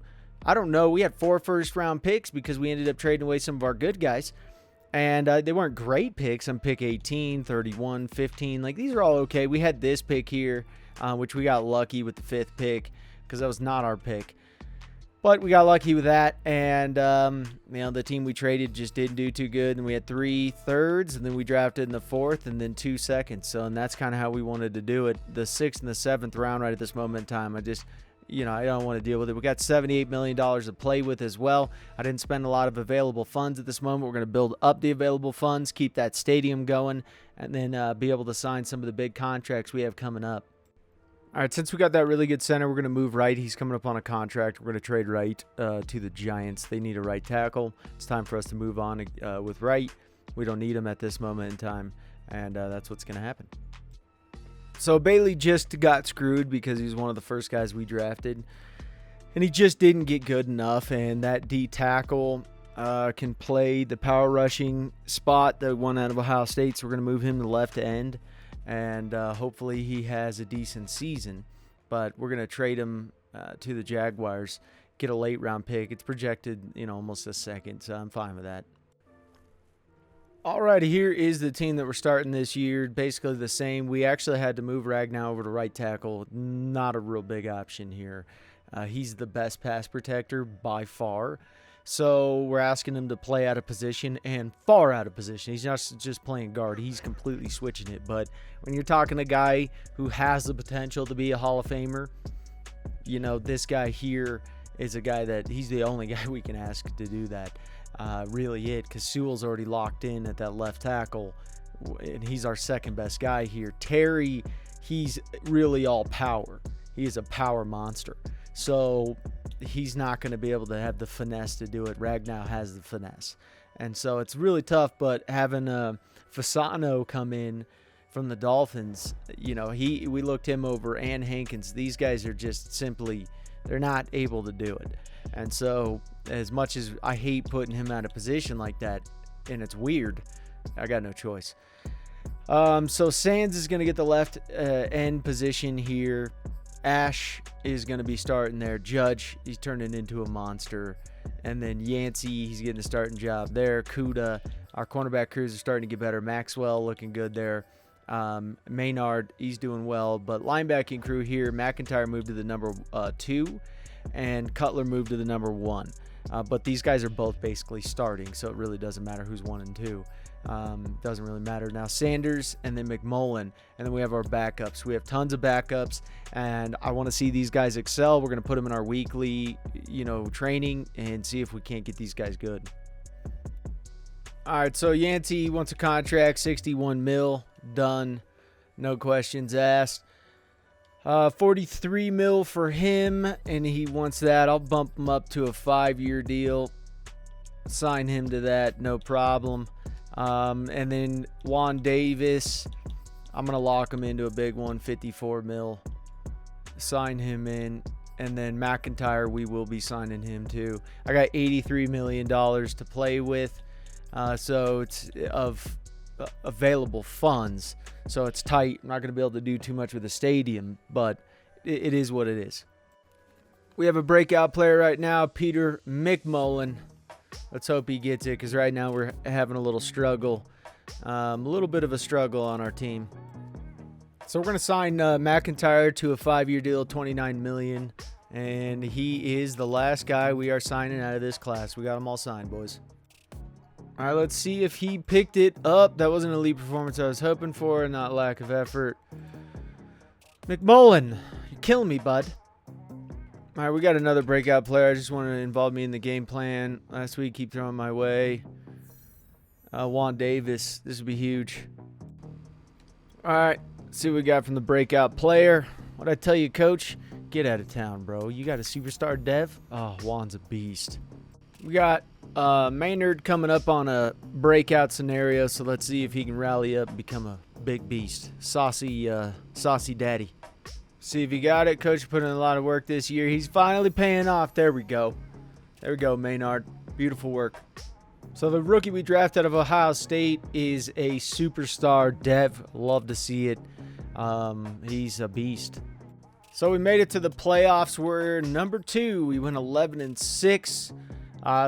know. We had 4 first-round picks because we ended up trading away some of our good guys, and they weren't great picks. I'm pick 18, 31, 15. Like, these are all okay. We had this pick here, which we got lucky with the 5th pick because that was not our pick. But we got lucky with that, and the team we traded just didn't do too good, and we had 3 thirds, and then we drafted in the 4th, and then 2 seconds. And that's kind of how we wanted to do it. The 6th and the 7th round right at this moment in time, I don't want to deal with it. We got $78 million to play with as well. I didn't spend a lot of available funds at this moment. We're going to build up the available funds, keep that stadium going, and then be able to sign some of the big contracts we have coming up. All right, since we got that really good center, we're going to move right. He's coming up on a contract. We're going to trade right to the Giants. They need a right tackle. It's time for us to move on with right. We don't need him at this moment in time, and that's what's going to happen. So Bailey just got screwed because he's one of the first guys we drafted. And he just didn't get good enough. And that D tackle can play the power rushing spot, the one out of Ohio State. So we're going to move him to left end. And hopefully he has a decent season. But we're going to trade him to the Jaguars, get a late round pick. It's projected, almost a second. So I'm fine with that. All right, here is the team that we're starting this year. Basically the same. We actually had to move Ragnow over to right tackle. Not a real big option here. He's the best pass protector by far. So we're asking him to play out of position and far out of position. He's not just playing guard. He's completely switching it. But when you're talking a guy who has the potential to be a Hall of Famer, this guy here is a guy that he's the only guy we can ask to do that. Really it, because Sewell's already locked in at that left tackle, and he's our second best guy here. Terry, he's really all power. He is a power monster. So he's not going to be able to have the finesse to do it. Ragnow has the finesse. And so it's really tough, but having Fasano come in from the Dolphins, we looked him over, and Hankins. These guys are just simply, they're not able to do it. And so as much as I hate putting him out of position like that, and it's weird, I got no choice. So Sands is going to get the left end position here. Ash is going to be starting there. Judge, he's turning into a monster. And then Yancey, he's getting a starting job there. Kuda, our cornerback crews are starting to get better. Maxwell looking good there. Maynard, he's doing well. But linebacking crew here, McIntyre moved to the number 2. And Cutler moved to the number 1. But these guys are both basically starting, so it really doesn't matter who's 1 and 2. Doesn't really matter. Now Sanders and then McMullen, and then we have our backups. We have tons of backups, and I want to see these guys excel. We're going to put them in our weekly, training and see if we can't get these guys good. All right, so Yancey wants a contract, $61 million, done, no questions asked. $43 million for him, and he wants that. I'll bump him up to a 5-year deal. Sign him to that, no problem. And then Juan Davis, I'm going to lock him into a big one, $54 million. Sign him in. And then McIntyre, we will be signing him too. I got $83 million to play with. So it's of available funds. So it's tight. I'm not going to be able to do too much with the stadium, but it is what it is. We have a breakout player right now, Peter McMullen. Let's hope he gets it, because right now we're having a little struggle. A little bit of a struggle on our team. So we're going to sign McIntyre to a 5-year deal, $29 million. And he is the last guy we are signing out of this class. We got them all signed, boys. All right, let's see if he picked it up. That wasn't an elite performance I was hoping for, not lack of effort. McMullen, you're killing me, bud. All right, we got another breakout player. I just want to involve me in the game plan. Last week, keep throwing my way. Juan Davis, this would be huge. All right, let's see what we got from the breakout player. What'd I tell you, coach? Get out of town, bro. You got a superstar dev? Oh, Juan's a beast. We got Maynard coming up on a breakout scenario, so let's see if he can rally up and become a big beast. Saucy daddy. See if he got it. Coach put in a lot of work this year. He's finally paying off. There we go. There we go, Maynard. Beautiful work. So the rookie we drafted out of Ohio State is a superstar dev. Love to see it. He's a beast. So we made it to the playoffs. We're number 2. We went 11-6.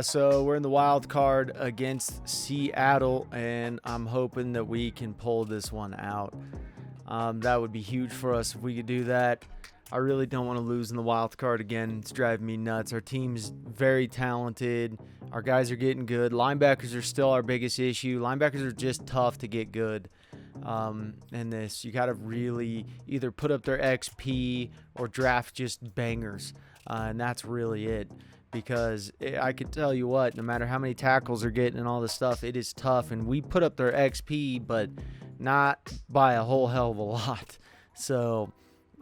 So we're in the wild card against Seattle, and I'm hoping that we can pull this one out. That would be huge for us if we could do that. I really don't want to lose in the wild card again. It's driving me nuts. Our team's very talented. Our guys are getting good. Linebackers are still our biggest issue. Linebackers are just tough to get good. In this, you got to really either put up their XP or draft just bangers. And that's really it. Because I could tell you what, no matter how many tackles they're getting and all this stuff, it is tough. And we put up their XP, but not by a whole hell of a lot. So,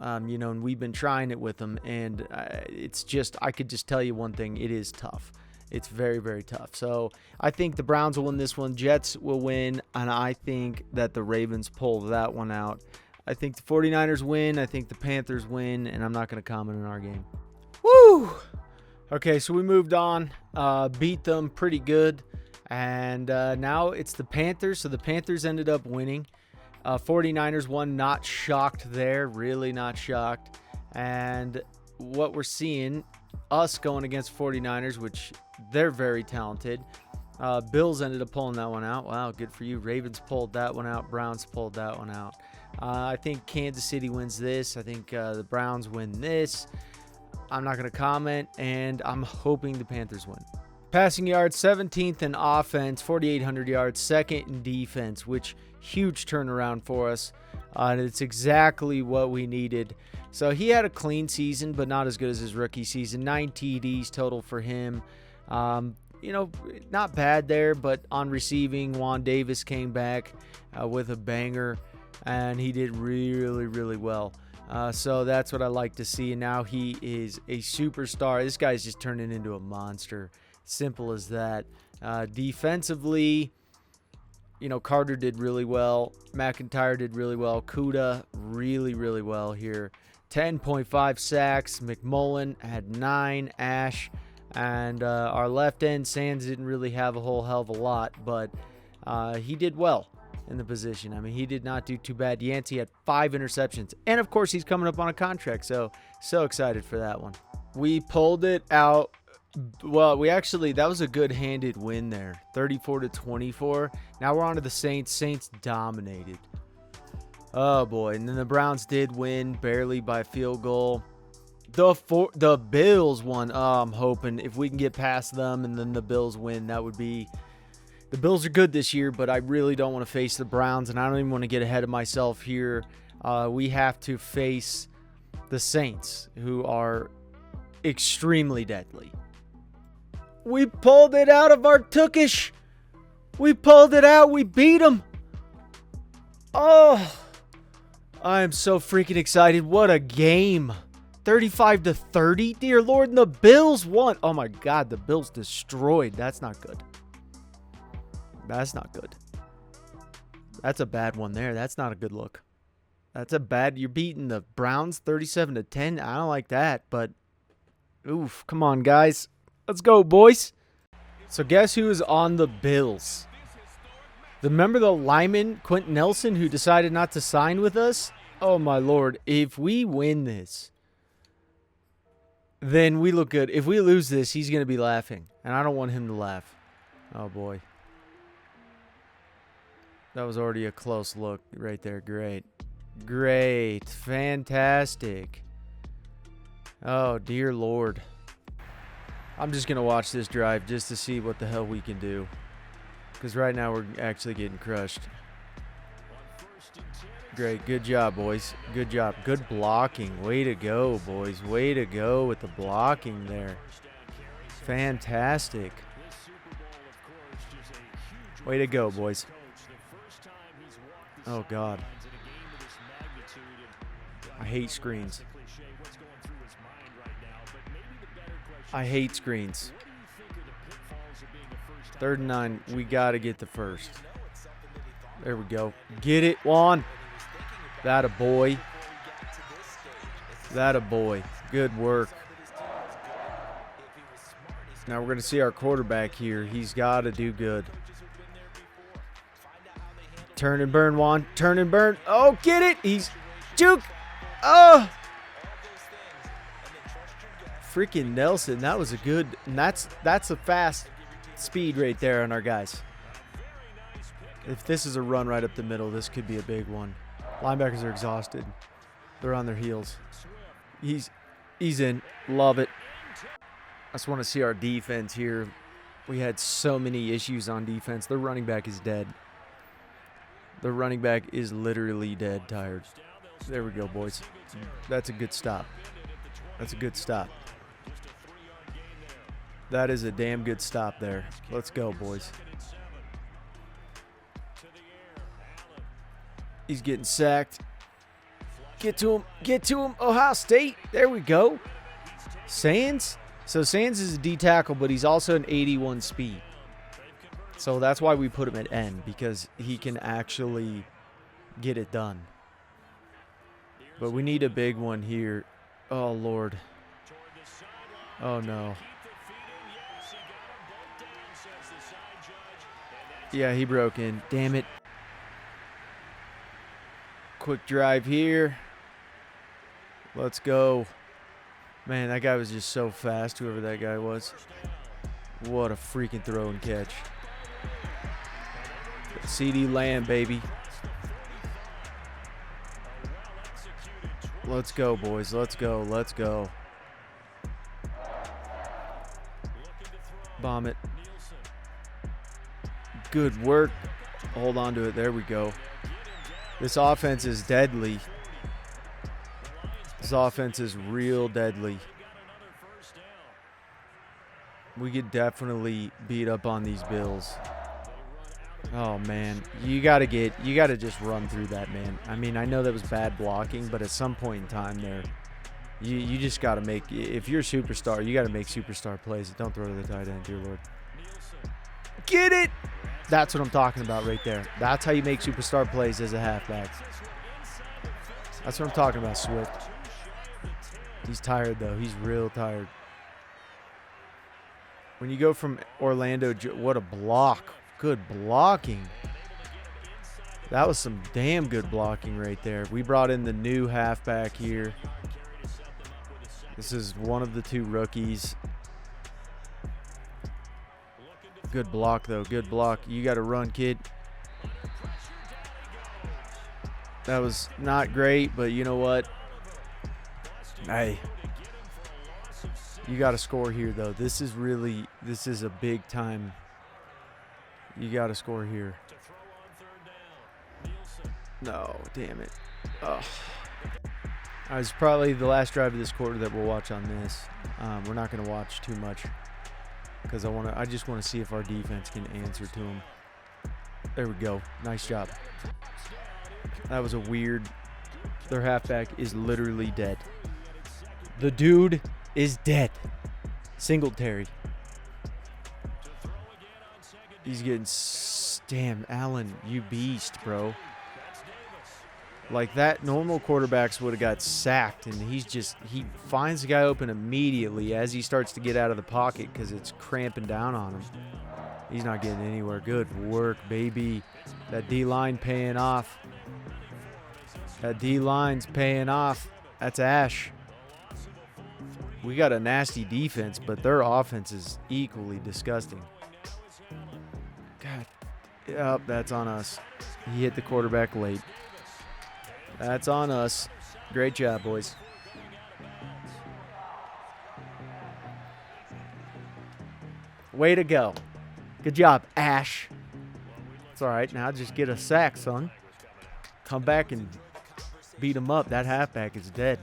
and we've been trying it with them, and it's just, I could just tell you one thing, it is tough. It's very, very tough. So I think the Browns will win this one. Jets will win, and I think that the Ravens pull that one out. I think the 49ers win. I think the Panthers win. And I'm not going to comment on our game. Woo! Okay, so we moved on. Beat them pretty good. And now it's the Panthers. So the Panthers ended up winning. 49ers won. Not shocked there. Really not shocked. And what we're seeing, us going against 49ers, which they're very talented. Bills ended up pulling that one out. Wow, good for you. Ravens pulled that one out. Browns pulled that one out. I think Kansas City wins this. I think the Browns win this. I'm not going to comment, and I'm hoping the Panthers win. Passing yards, 17th in offense, 4,800 yards, second in defense, which huge turnaround for us. It's exactly what we needed. So he had a clean season, but not as good as his rookie season. 9 TDs total for him. Not bad there, but on receiving, Juan Davis came back with a banger, and he did really, really well. So that's what I like to see. And now he is a superstar. This guy's just turning into a monster. Simple as that. Defensively, Carter did really well. McIntyre did really well. Kuda really, really well here. 10.5 sacks. McMullen had 9. Ash. And our left end, Sands, didn't really have a whole hell of a lot, but he did well in the position. I mean, he did not do too bad. Yancey had 5 interceptions. And, of course, he's coming up on a contract, so excited for that one. We pulled it out. Well, that was a good-handed win there, 34-24. Now we're on to the Saints. Saints dominated. Oh, boy. And then the Browns did win, barely by field goal. The Bills won. Oh, I'm hoping if we can get past them and then the Bills win, that would be... The Bills are good this year, but I really don't want to face the Browns, and I don't even want to get ahead of myself here. We have to face the Saints, who are extremely deadly. We pulled it out of our tookish. We pulled it out. We beat them. Oh, I am so freaking excited. What a game. 35-30, dear Lord, and the Bills won. Oh my God, the Bills destroyed. That's not good. That's not good. That's a bad one there. That's not a good look. That's a bad. You're beating the Browns 37-10. I don't like that, but oof, come on, guys. Let's go, boys. So guess who is on the Bills? Remember the lineman, Quentin Nelson, who decided not to sign with us? Oh my Lord, if we win this, then we look good. If we lose this, he's going to be laughing. And I don't want him to laugh. Oh, boy. That was already a close look right there. Great. Great. Fantastic. Oh, dear Lord. I'm just going to watch this drive just to see what the hell we can do. Because right now we're actually getting crushed. Great. Good job, boys. Good job. Good blocking. Way to go, boys. Way to go with the blocking there. Fantastic. Way to go, boys. Oh, God. I hate screens. I hate screens. 3rd and 9. We got to get the first. There we go. Get it, Juan. That a boy. That a boy. Good work. Now we're going to see our quarterback here. He's got to do good. Turn and burn, Juan. Turn and burn. Oh, get it. He's juke. Oh. Freaking Nelson. That was a good. And that's a fast speed right there on our guys. If this is a run right up the middle, this could be a big one. Linebackers are exhausted. They're on their heels. He's in. Love it. I just want to see our defense here. We had so many issues on defense. Their running back is dead. The running back is literally dead tired. There we go, boys. That's a good stop. That's a good stop. That is a damn good stop there. Let's go, boys. He's getting sacked. Get to him. Get to him. Ohio State. There we go. Sands. So Sands is a D tackle, but he's also an 81 speed. So that's why we put him at N, because he can actually get it done. But we need a big one here. Oh, Lord. Oh, no. Yeah, he broke in. Damn it. Quick drive here. Let's go. Man, that guy was just so fast, whoever that guy was. What a freaking throw and catch. CD Lamb, baby. Let's go, boys. Let's go. Let's go. Bomb it. Good work. Hold on to it. There we go. This offense is deadly. This offense is real deadly. We could definitely beat up on these Bills. Oh, man. You got to just run through that, man. I mean, I know that was bad blocking, but at some point in time there, you just got to make, if you're a superstar, you got to make superstar plays. Don't throw to the tight end, dear Lord. Get it! That's what I'm talking about right there. That's how you make superstar plays as a halfback. That's what I'm talking about, Swift. He's tired, though. He's real tired. When you go from Orlando, what a block. Good blocking. That was some damn good blocking right there. We brought in the new halfback here. This is one of the two rookies. Good block, though. Good block. You got to run, kid. That was not great, but you know what? Hey. You got to score here, though. This is a big time. You got to score here. No, damn it. Oh. It's probably the last drive of this quarter that we'll watch on this. We're not going to watch too much because I just want to see if our defense can answer to them. There we go. Nice job. That was a weird. Their halfback is literally dead. The dude is dead. Singletary. He's getting. Damn, Allen, you beast, bro. Like that, normal quarterbacks would have got sacked, and he finds the guy open immediately as he starts to get out of the pocket because it's cramping down on him. He's not getting anywhere. Good work, baby. That D-line paying off. That D-line's paying off. That's Ash. We got a nasty defense, but their offense is equally disgusting. God. Yep, that's on us. He hit the quarterback late. That's on us. Great job, boys. Way to go. Good job, Ash. It's all right. Now just get a sack, son. Come back and beat him up. That halfback is dead.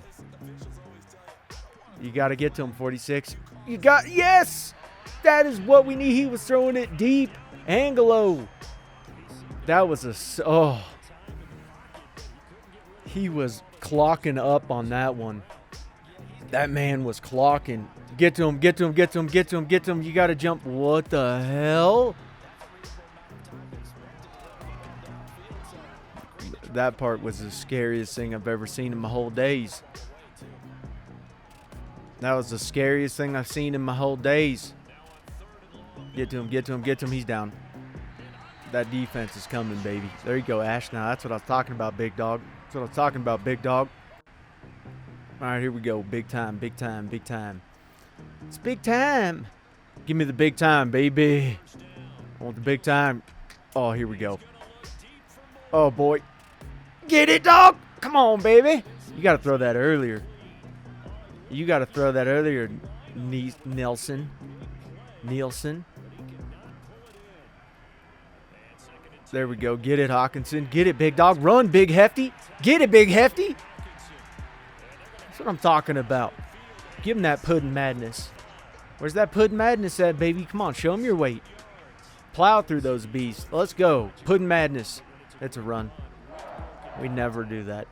You got to get to him, 46. Yes! That is what we need. He was throwing it deep. Angelo. That was he was clocking up on that one. That man was clocking. Get to him, get to him, get to him, get to him, get to him. You got to jump. What the hell? That part was the scariest thing I've ever seen in my whole days. That was the scariest thing I've seen in my whole days. Get to him, get to him, get to him. He's down. That defense is coming, baby. There you go, Ash. Now that's what I was talking about, big dog. That's what I was talking about, big dog. All right, here we go. Big time, big time, big time. It's big time. Give me the big time, baby. I want the big time. Oh, here we go. Oh, boy. Get it, dog. Come on, baby. You got to throw that earlier. You got to throw that earlier, Nielsen. There we go. Get it, Hawkinson. Get it, big dog. Run, big hefty. Get it, big hefty. That's what I'm talking about. Give him that pudding madness. Where's that pudding madness at, baby? Come on, show him your weight. Plow through those beasts. Let's go. Pudding madness. That's a run. We never do that.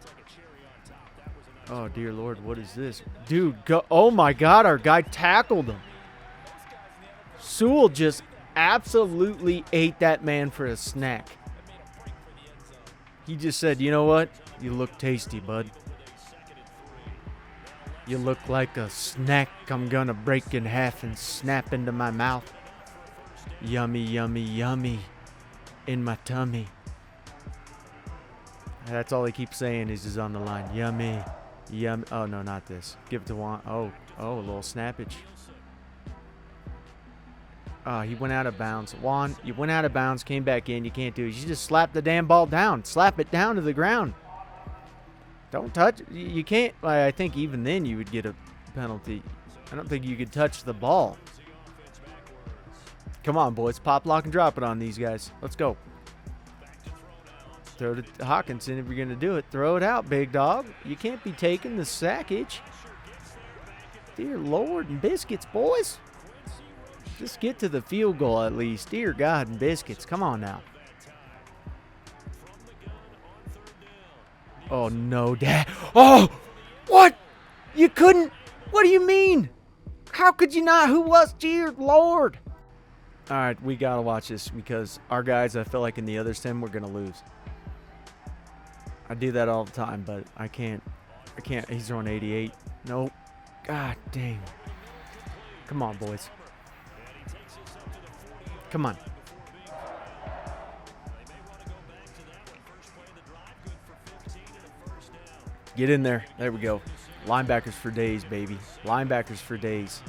Oh, dear Lord, what is this? Dude, go. Oh, my God, our guy tackled him. Sewell just absolutely ate that man for a snack. He just said, you know what? You look tasty, bud. You look like a snack I'm gonna break in half and snap into my mouth. Yummy, yummy, yummy in my tummy. That's all he keeps saying is on the line. Yummy, yummy. Oh, no, not this. Give it to Juan. Oh, a little snappage. He went out of bounds. Juan, you went out of bounds, came back in. You can't do it. You just slap the damn ball down. Slap it down to the ground. Don't touch it. You can't. I think even then you would get a penalty. I don't think you could touch the ball. Come on, boys. Pop, lock, and drop it on these guys. Let's go. Throw it to Hawkinson if you're going to do it. Throw it out, big dog. You can't be taking the sackage. Dear Lord and biscuits, boys. Just get to the field goal at least. Dear God and biscuits. Come on now. Oh, no, Dad. Oh, what? You couldn't? What do you mean? How could you not? Who was? Dear Lord. All right, we got to watch this because our guys, I feel like in the other sim, we're going to lose. I do that all the time, but I can't. He's throwing 88. Nope. God dang. Come on, boys. Come on. Get in there. There we go. Linebackers for days, baby. Linebackers for days.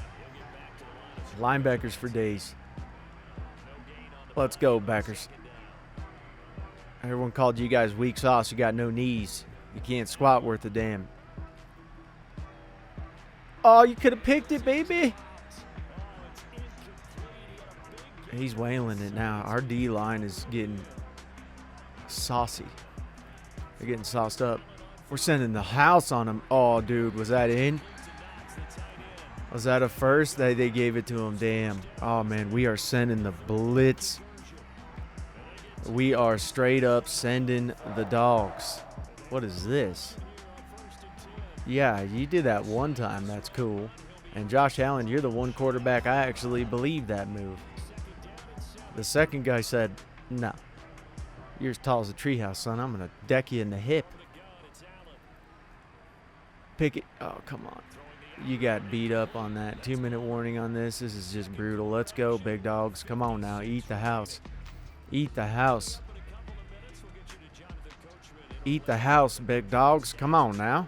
Linebackers for days. Let's go, backers. Everyone called you guys weak sauce. You got no knees. You can't squat worth a damn. Oh, you could have picked it, baby. He's wailing it now. Our D-line is getting saucy. They're getting sauced up. We're sending the house on him. Oh, dude, was that in? Was that a first? They gave it to him. Damn. Oh, man, we are sending the blitz. We are straight up sending the dogs. What is this? Yeah, you did that one time. That's cool. And Josh Allen, you're the one quarterback I actually believe that move. The second guy said, no. You're as tall as a treehouse, son. I'm going to deck you in the hip. Pick it. Oh, come on. You got beat up on that. 2-minute warning on this. This is just brutal. Let's go, big dogs. Come on now. Eat the house. Eat the house. Eat the house, big dogs. Come on now.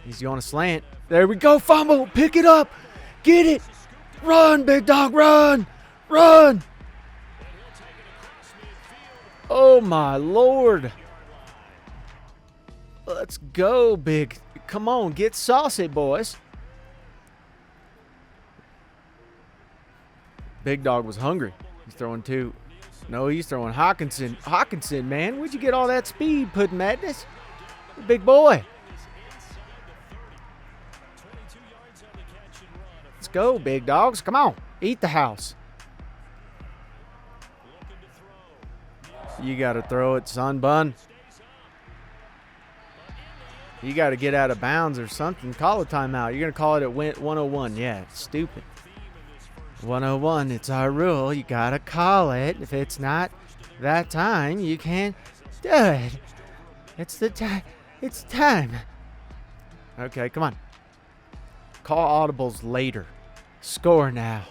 He's going to slant. There we go. Fumble. Pick it up. Get it. Run, big dog. Run. Run. Oh, my Lord. Let's go, big. Come on. Get saucy, boys. Big dog was hungry. He's throwing two. No, he's throwing Hawkinson. Hawkinson, man. Where'd you get all that speed, Puddin' Madness? Big boy. Let's go, big dogs. Come on. Eat the house. You got to throw it, son bun. You got to get out of bounds or something. Call a timeout. You're going to call it at 101. Yeah, it's stupid. 101, it's our rule. You got to call it. If it's not that time, you can't do it. It's the time. It's time. Okay, come on. Call audibles later. Score now.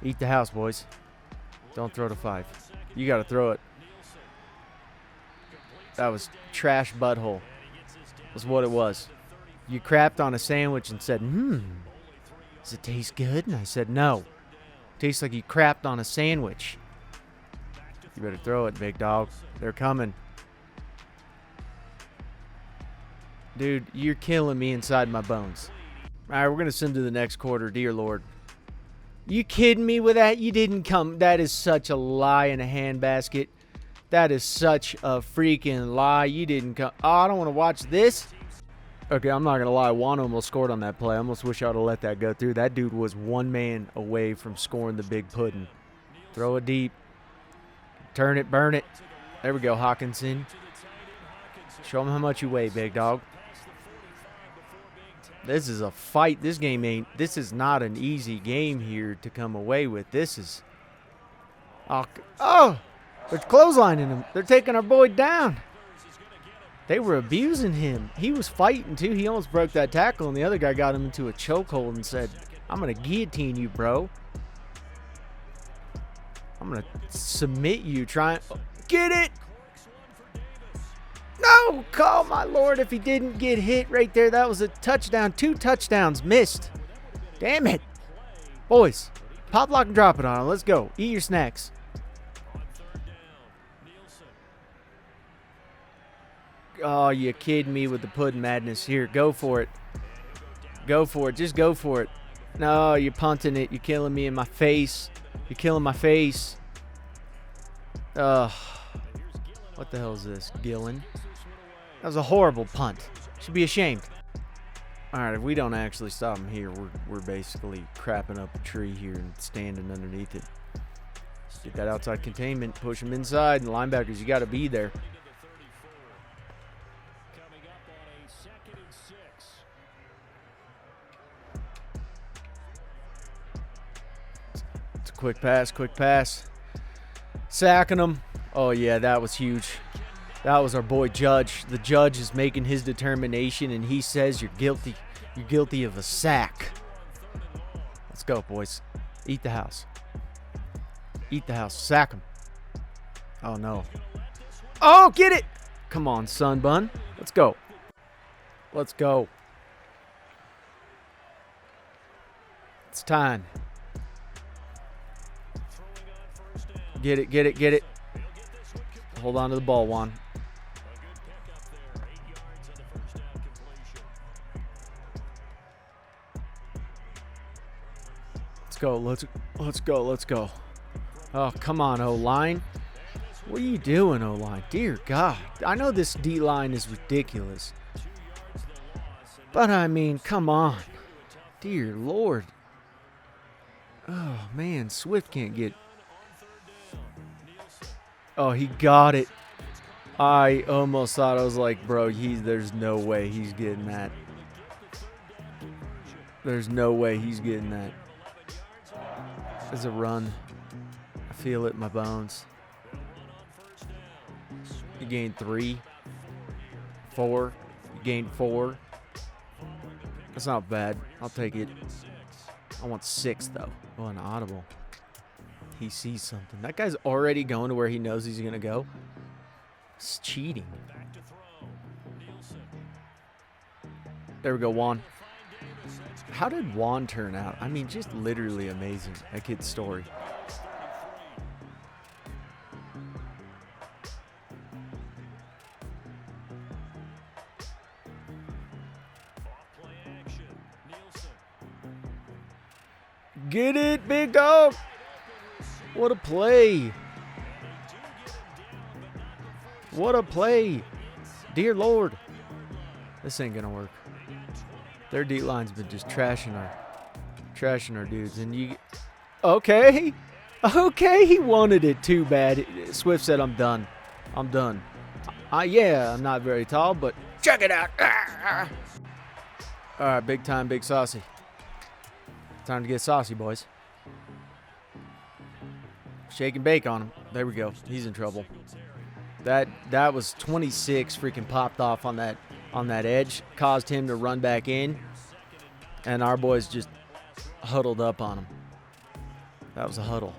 Eat the house, boys. Don't throw to 5. You got to throw it. That was trash butthole. Was what it was. You crapped on a sandwich and said, does it taste good? And I said, no. Tastes like you crapped on a sandwich. You better throw it, big dog. They're coming. Dude, you're killing me inside my bones. All right, we're going to send to the next quarter. Dear Lord. You kidding me with that? You didn't come. That is such a lie in a handbasket. That is such a freaking lie. You didn't come. Oh, I don't want to watch this. Okay, I'm not going to lie. Juan almost scored on that play. I almost wish I would have let that go through. That dude was one man away from scoring the big pudding. Throw it deep. Turn it, burn it. There we go, Hawkinson. Show him how much you weigh, big dog. This is a fight. This is not an easy game here to come away with. This is. Oh, they're clotheslining him. They're taking our boy down. They were abusing him. He was fighting, too. He almost broke that tackle, and the other guy got him into a chokehold and said, I'm going to guillotine you, bro. I'm going to submit you. Get it! No! Oh, my Lord, if he didn't get hit right there, that was a touchdown. 2 touchdowns missed. Damn it. Boys, pop, lock, and drop it on him. Let's go. Eat your snacks. Oh, you kidding me with the pudding madness. Here, go for it. Go for it. Just go for it. No, you're punting it. You're killing me in my face. You're killing my face. What the hell is this? Gillen. That was a horrible punt. Should be ashamed. All right, if we don't actually stop him here, we're basically crapping up a tree here and standing underneath it. Get that outside containment. Push him inside. And linebackers, you got to be there. Quick pass. Sacking him. Oh, yeah, that was huge. That was our boy Judge. The judge is making his determination, and he says you're guilty. You're guilty of a sack. Let's go, boys. Eat the house. Eat the house. Sack him. Oh, no. Oh, get it. Come on, son bun. Let's go. Let's go. It's time. Get it. Hold on to the ball, Juan. Let's go. Oh, come on, O-line. What are you doing, O-line? Dear God. I know this D-line is ridiculous. But, I mean, come on. Dear Lord. Oh, man. Swift can't get... Oh, he got it. I almost thought, I was like, bro, there's no way he's getting that. There's no way he's getting that. There's a run. I feel it in my bones. You gained 3. 4. You gained 4. That's not bad. I'll take it. I want 6, though. Oh, an audible. He sees something. That guy's already going to where he knows he's going to go. It's cheating. There we go, Juan. How did Juan turn out? I mean, just literally amazing. That kid's story. Get it, big dog. What a play. What a play. Dear Lord. This ain't going to work. Their D-line's been just trashing our dudes. And you... Okay. Okay, he wanted it too bad. Swift said, I'm done. Yeah, I'm not very tall, but check it out. All right, big time, big saucy. Time to get saucy, boys. Shake and bake on him. There we go. He's in trouble. That was 26 freaking popped off on that edge. Caused him to run back in. And our boys just huddled up on him. That was a huddle.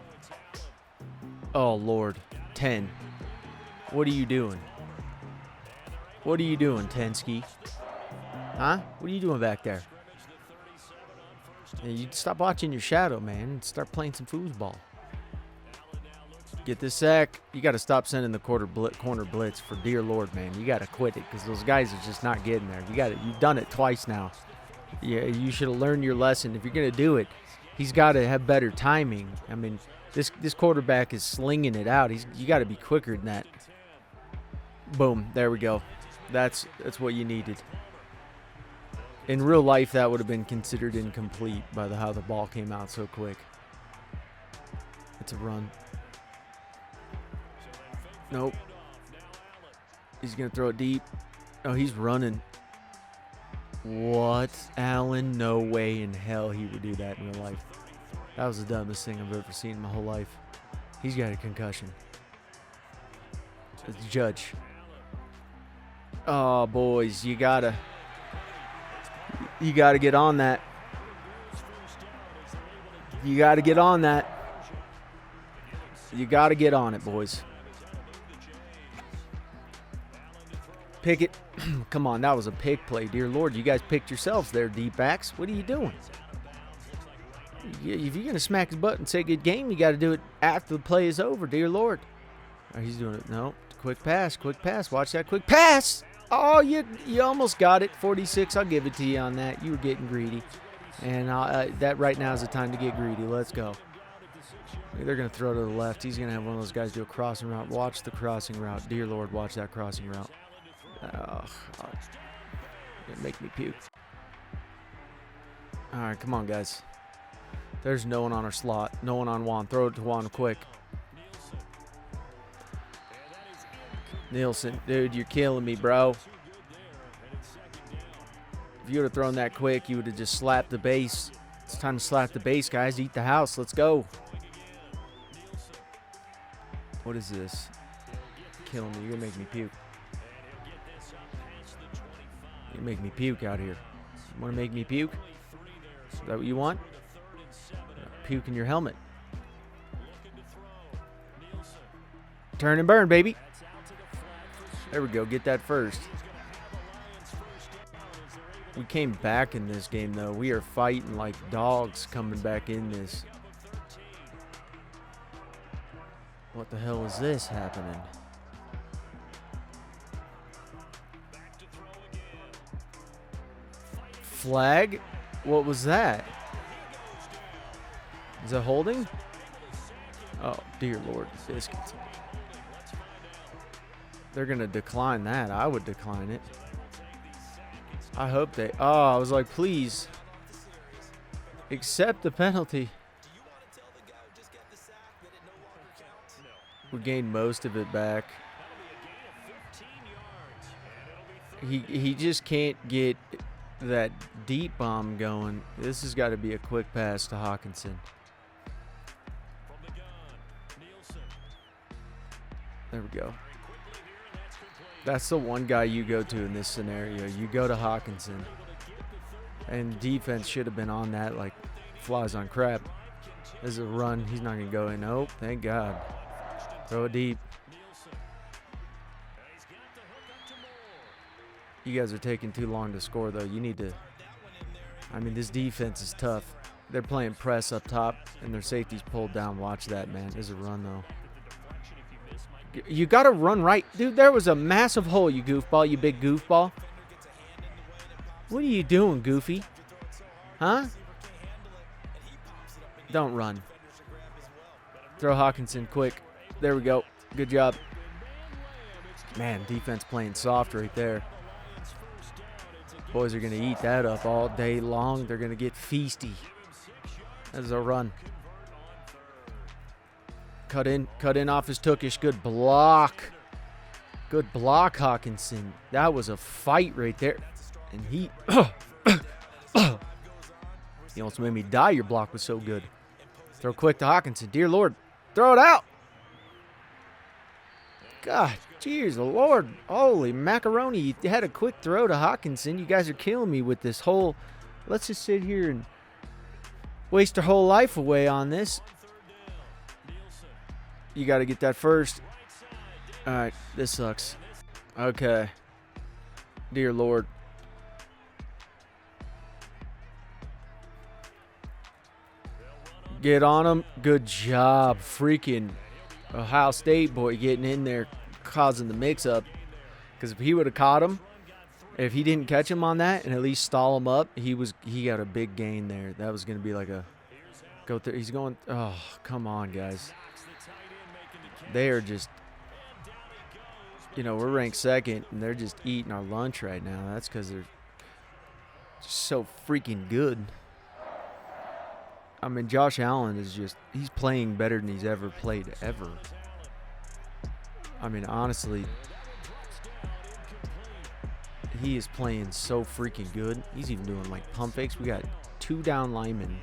Oh, Lord. 10. What are you doing? What are you doing, Tensky? Huh? What are you doing back there? You stop watching your shadow, man, and start playing some foosball. Get this sack. You got to stop sending the corner blitz for dear Lord, man. You got to quit it because those guys are just not getting there. You've done it twice now. Yeah, you should have learned your lesson. If you're going to do it, he's got to have better timing. I mean, this quarterback is slinging it out. You got to be quicker than that. Boom. There we go. That's what you needed. In real life, that would have been considered incomplete by how the ball came out so quick. It's a run. Nope. He's going to throw it deep. Oh, he's running. What? Allen? No way in hell he would do that in real life. That was the dumbest thing I've ever seen in my whole life. He's got a concussion. It's Judge. Oh, boys, you gotta get on that. You gotta get on that. You gotta get on it, boys. Pick it. Come on, that was a pick play. Dear Lord, you guys picked yourselves there, D-backs. What are you doing? If you're going to smack his butt and say good game, you got to do it after the play is over, dear Lord. Oh, he's doing it. No, quick pass, quick pass. Watch that quick pass. Oh, you almost got it. 46, I'll give it to you on that. You were getting greedy. And that right now is the time to get greedy. Let's go. They're going to throw to the left. He's going to have one of those guys do a crossing route. Watch the crossing route. Dear Lord, watch that crossing route. Oh, gonna make me puke. All right, come on, guys. There's no one on our slot. No one on Juan. Throw it to Juan quick. Nielsen, dude, you're killing me, bro. If you would have thrown that quick, you would have just slapped the base. It's time to slap the base, guys. Eat the house. Let's go. What is this? Killing me. You're gonna make me puke. You make me puke out here. You want to make me puke? Is that what you want? Puke in your helmet. Turn and burn, baby. There we go. Get that first. We came back in this game, though. We are fighting like dogs coming back in this. What the hell is this happening? Flag? What was that? Is that holding? Oh, dear Lord. Biscuits. They're going to decline that. I would decline it. I hope they... Oh, I was like, please. Accept the penalty. We gained most of it back. He just can't get that deep bomb going. This has got to be a quick pass to Hawkinson. There we go. That's the one guy you go to in this scenario. You go to Hawkinson. And defense should have been on that like flies on crap. This is a run. He's not going to go in. Nope. Thank God. Throw it deep. You guys are taking too long to score, though. You need to... I mean, this defense is tough. They're playing press up top, and their safety's pulled down. Watch that, man. There's a run, though. You got to run right. Dude, there was a massive hole, you goofball, you big goofball. What are you doing, Goofy? Huh? Don't run. Throw Hawkinson quick. There we go. Good job. Man, defense playing soft right there. Boys are going to eat that up all day long. They're going to get feasty. That's a run. Cut in off his tookish. Good block. Good block, Hawkinson. That was a fight right there. And he... You almost made me die. Your block was so good. Throw quick to Hawkinson. Dear Lord. Throw it out. God, jeez, Lord. Holy macaroni. You had a quick throw to Hawkinson. You guys are killing me with this whole... Let's just sit here and waste our whole life away on this. You got to get that first. All right, this sucks. Okay. Dear Lord. Get on him. Good job. Freaking Ohio State boy getting in there, causing the mix-up. Because if he would have caught him, if he didn't catch him on that and at least stall him up, he got a big gain there. That was going to be like a go through. He's going. Oh, come on, guys. They are just, we're ranked second, and they're just eating our lunch right now. That's because they're just so freaking good. I mean, Josh Allen is he's playing better than he's ever played, ever. I mean, honestly, he is playing so freaking good. He's even doing, like, pump fakes. We got 2 down linemen.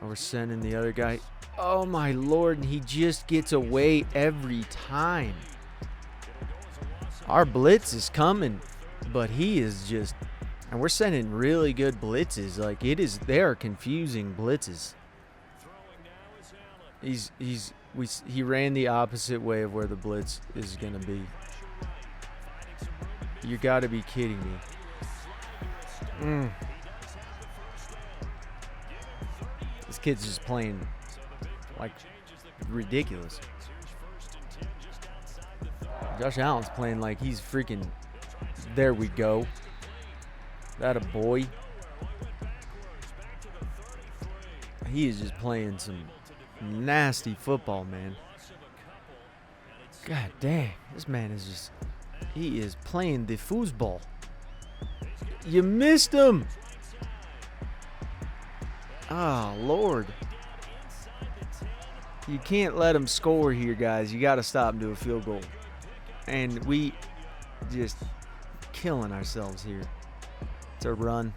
We're sending the other guy. Oh, my Lord, and he just gets away every time. Our blitz is coming, but he is just, and we're sending really good blitzes. Like they are confusing blitzes. He ran the opposite way of where the blitz is gonna be. You gotta be kidding me. This kid's just playing like ridiculous. Josh Allen's playing like he's freaking, there we go. That a boy. He is just playing some nasty football, man. God dang, this man is just, he is playing the foosball. You missed him. Oh, Lord. You can't let him score here, guys. You got to stop and do a field goal. And we just killing ourselves here. It's a run.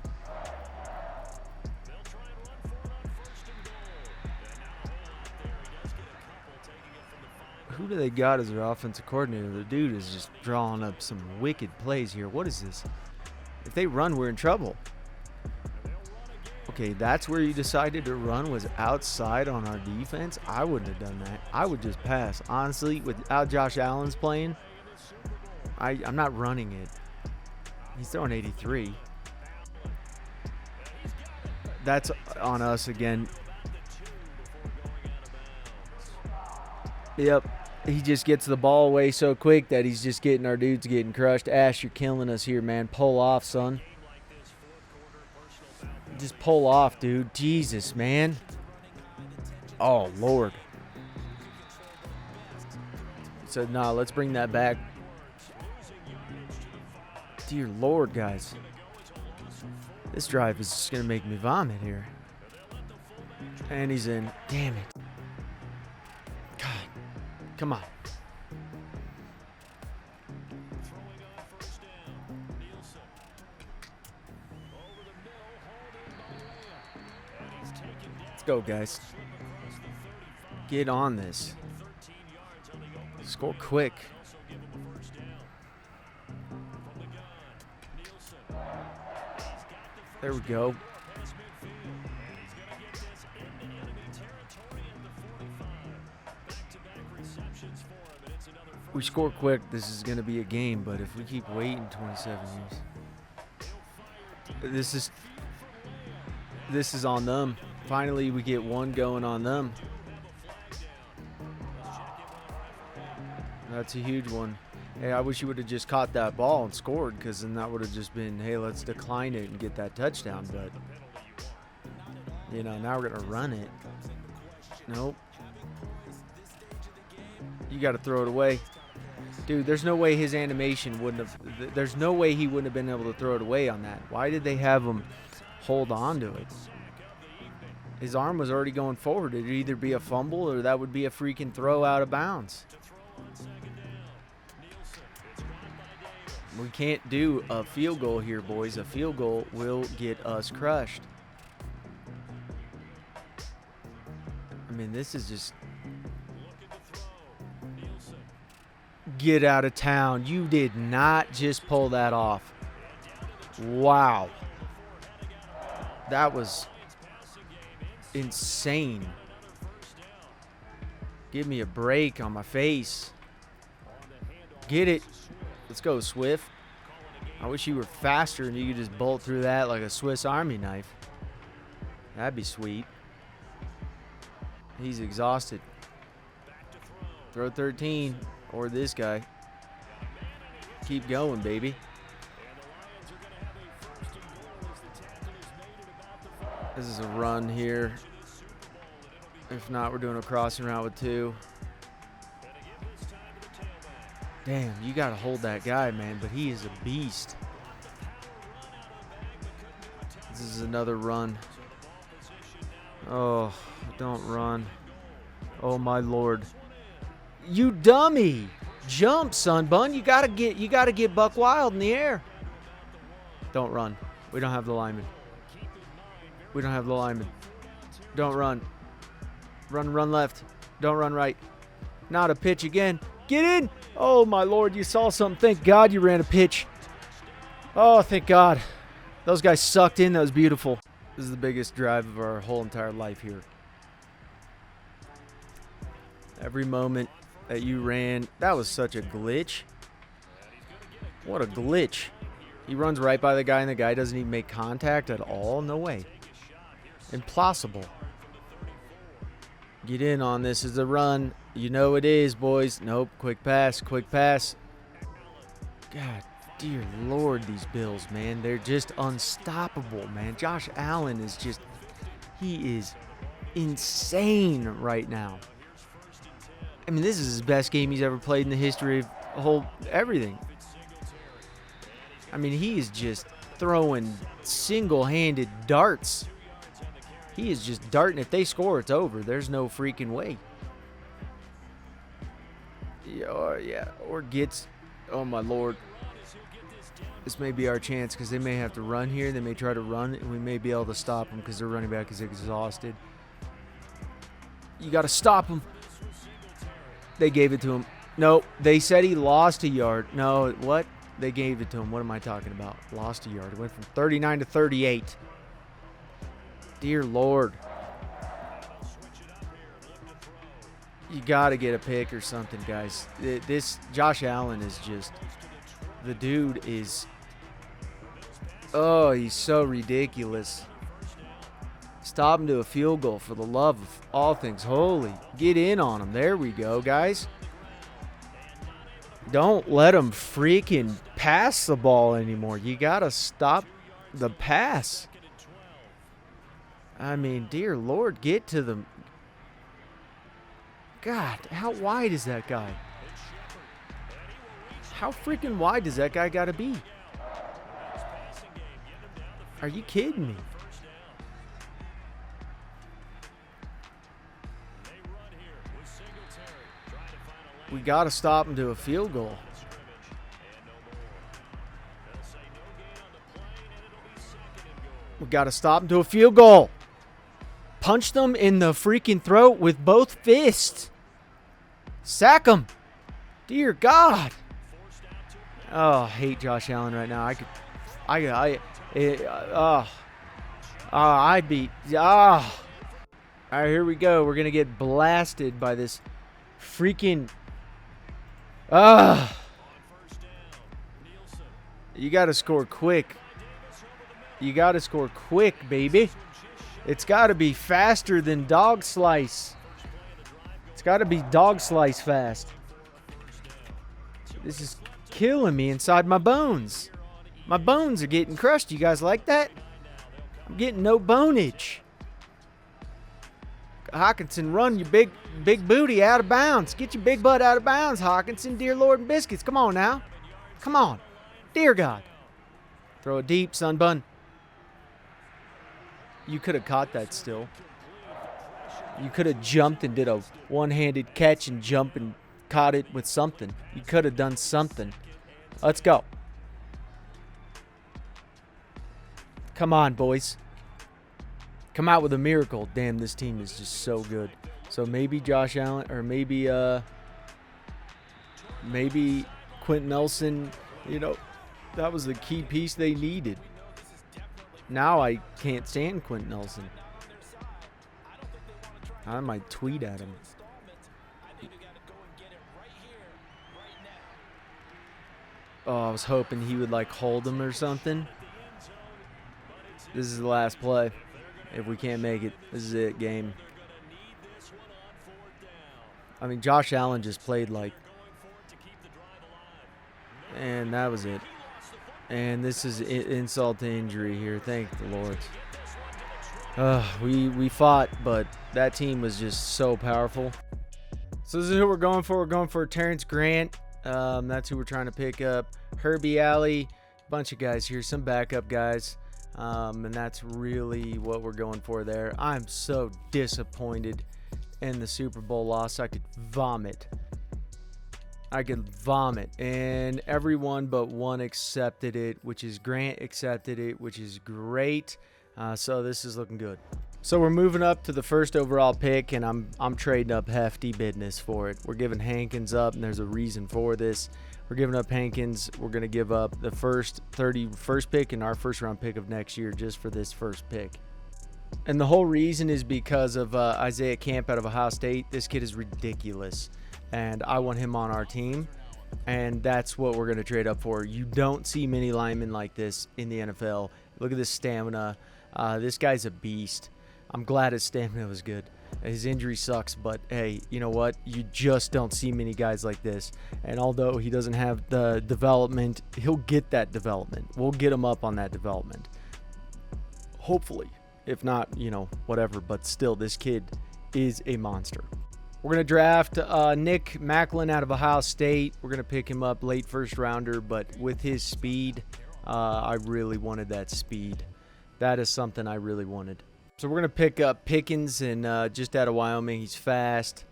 Who do they got as their offensive coordinator? The dude is just drawing up some wicked plays here. What is this? If they run, we're in trouble. Okay, that's where you decided to run, was outside on our defense. I wouldn't have done that. I would just pass. Honestly, without Josh Allen's playing, I'm not running it. He's throwing 83. That's on us again. Yep. He just gets the ball away so quick that he's just getting our dudes getting crushed. Ash, you're killing us here, man. Pull off, son. Just pull off, dude. Jesus, man. Oh, Lord. So, nah, let's bring that back. Dear Lord, guys. This drive is just going to make me vomit here. And he's in. Damn it. God. Come on. Let's go, guys. Get on this. Score quick. There we go. We score quick, this is going to be a game, but if we keep waiting 27 years. This is on them. Finally, we get one going on them. That's a huge one. Hey, I wish you would have just caught that ball and scored, because then that would have just been, hey, let's decline it and get that touchdown. But, you know, now we're going to run it. Nope. You got to throw it away. Dude, there's no way his animation wouldn't have, there's no way he wouldn't have been able to throw it away on that. Why did they have him hold on to it? His arm was already going forward. It'd either be a fumble or that would be a freaking throw out of bounds. We can't do a field goal here, boys. A field goal will get us crushed. I mean, this is just... Get out of town. You did not just pull that off. Wow. That was insane. Give me a break on my face. Get it. Let's go, Swift. I wish you were faster and you could just bolt through that like a Swiss Army knife. That'd be sweet. He's exhausted. Throw 13. Or this guy. Keep going, baby. This is a run here. If not, we're doing a crossing route with 2. Damn, you got to hold that guy, man. But he is a beast. This is another run. Oh, don't run. Oh, my Lord. You dummy. Jump, son bun. You gotta get buck wild in the air. Don't run. We don't have the lineman. We don't have the lineman. Don't run. Run left. Don't run right. Not a pitch again. Get in. Oh, my Lord. You saw something. Thank God you ran a pitch. Oh, thank God. Those guys sucked in. That was beautiful. This is the biggest drive of our whole entire life here. Every moment that you ran, that was such a glitch. What a glitch. He runs right by the guy, and the guy doesn't even make contact at all. No way. Impossible. Get in on this is a run. You know it is, boys. Nope. Quick pass. Quick pass. God, dear Lord, these Bills, man. They're just unstoppable, man. Josh Allen is just, he is insane right now. I mean, this is his best game he's ever played in the history of everything. I mean, he is just throwing single-handed darts. He is just darting. If they score, it's over. There's no freaking way. Or gets, oh my Lord. This may be our chance because they may have to run here. They may try to run, and we may be able to stop them because their running back is exhausted. You got to stop him. They gave it to him. No, they said he lost a yard. No, what? They gave it to him. What am I talking about? Lost a yard. It went from 39 to 38. Dear Lord. You got to get a pick or something, guys. This Josh Allen is just, the dude is, oh, he's so ridiculous. Stop him to a field goal for the love of all things holy. Get in on him. There we go, guys. Don't let him freaking pass the ball anymore. You got to stop the pass. I mean, dear Lord, get to them. God, how wide is that guy? How freaking wide does that guy got to be? Are you kidding me? We got to stop him to a field goal. We got to stop him to a field goal. Punch them in the freaking throat with both fists. Sack him. Dear God. Oh, I hate Josh Allen right now. All right, here we go. We're going to get blasted by this freaking, you got to score quick. You got to score quick, baby. It's got to be faster than dog slice. It's got to be dog slice fast. This is killing me inside my bones. My bones are getting crushed. You guys like that? I'm getting no bonage. Hawkinson, run your big booty out of bounds. Get your big butt out of bounds, Hawkinson. Dear Lord and biscuits. Come on now. Come on. Dear God. Throw it deep, son bun. You could have caught that still. You could have jumped and did a one-handed catch and jump and caught it with something. You could have done something. Let's go. Come on, boys. Come out with a miracle. Damn, this team is just so good. So maybe Josh Allen, or maybe Quentin Nelson, that was the key piece they needed. Now I can't stand Quentin Nelson. I might tweet at him. Oh, I was hoping he would hold him or something. This is the last play. If we can't make it, this is it, game. I mean, Josh Allen just played and that was it. And this is insult to injury here. Thank the Lord. We fought, but that team was just so powerful. So this is who we're going for. We're going for Terrence Grant. That's who we're trying to pick up. Herbie Alley. Bunch of guys here. Some backup guys. And that's really what we're going for there. I'm so disappointed in the Super Bowl loss. I could vomit. And everyone but one accepted it, which is Grant accepted it, which is great. So this is looking good. So we're moving up to the first overall pick, and I'm trading up hefty business for it. We're giving Hankins up, and there's a reason for this. We're giving up Hankins. We're going to give up the first 31st pick and our first round pick of next year just for this first pick. And the whole reason is because of Isaiah Camp out of Ohio State. This kid is ridiculous, and I want him on our team, and that's what we're going to trade up for. You don't see many linemen like this in the NFL. Look at this stamina. This guy's a beast. I'm glad his stamina was good. His injury sucks, but hey, you know what? You just don't see many guys like this. And although he doesn't have the development, he'll get that development. We'll get him up on that development. Hopefully. If not, whatever. But still, this kid is a monster. We're going to draft Nick Macklin out of Ohio State. We're going to pick him up late first rounder, but with his speed, I really wanted that speed. That is something I really wanted. So we're going to pick up Pickens, and just out of Wyoming. He's fast.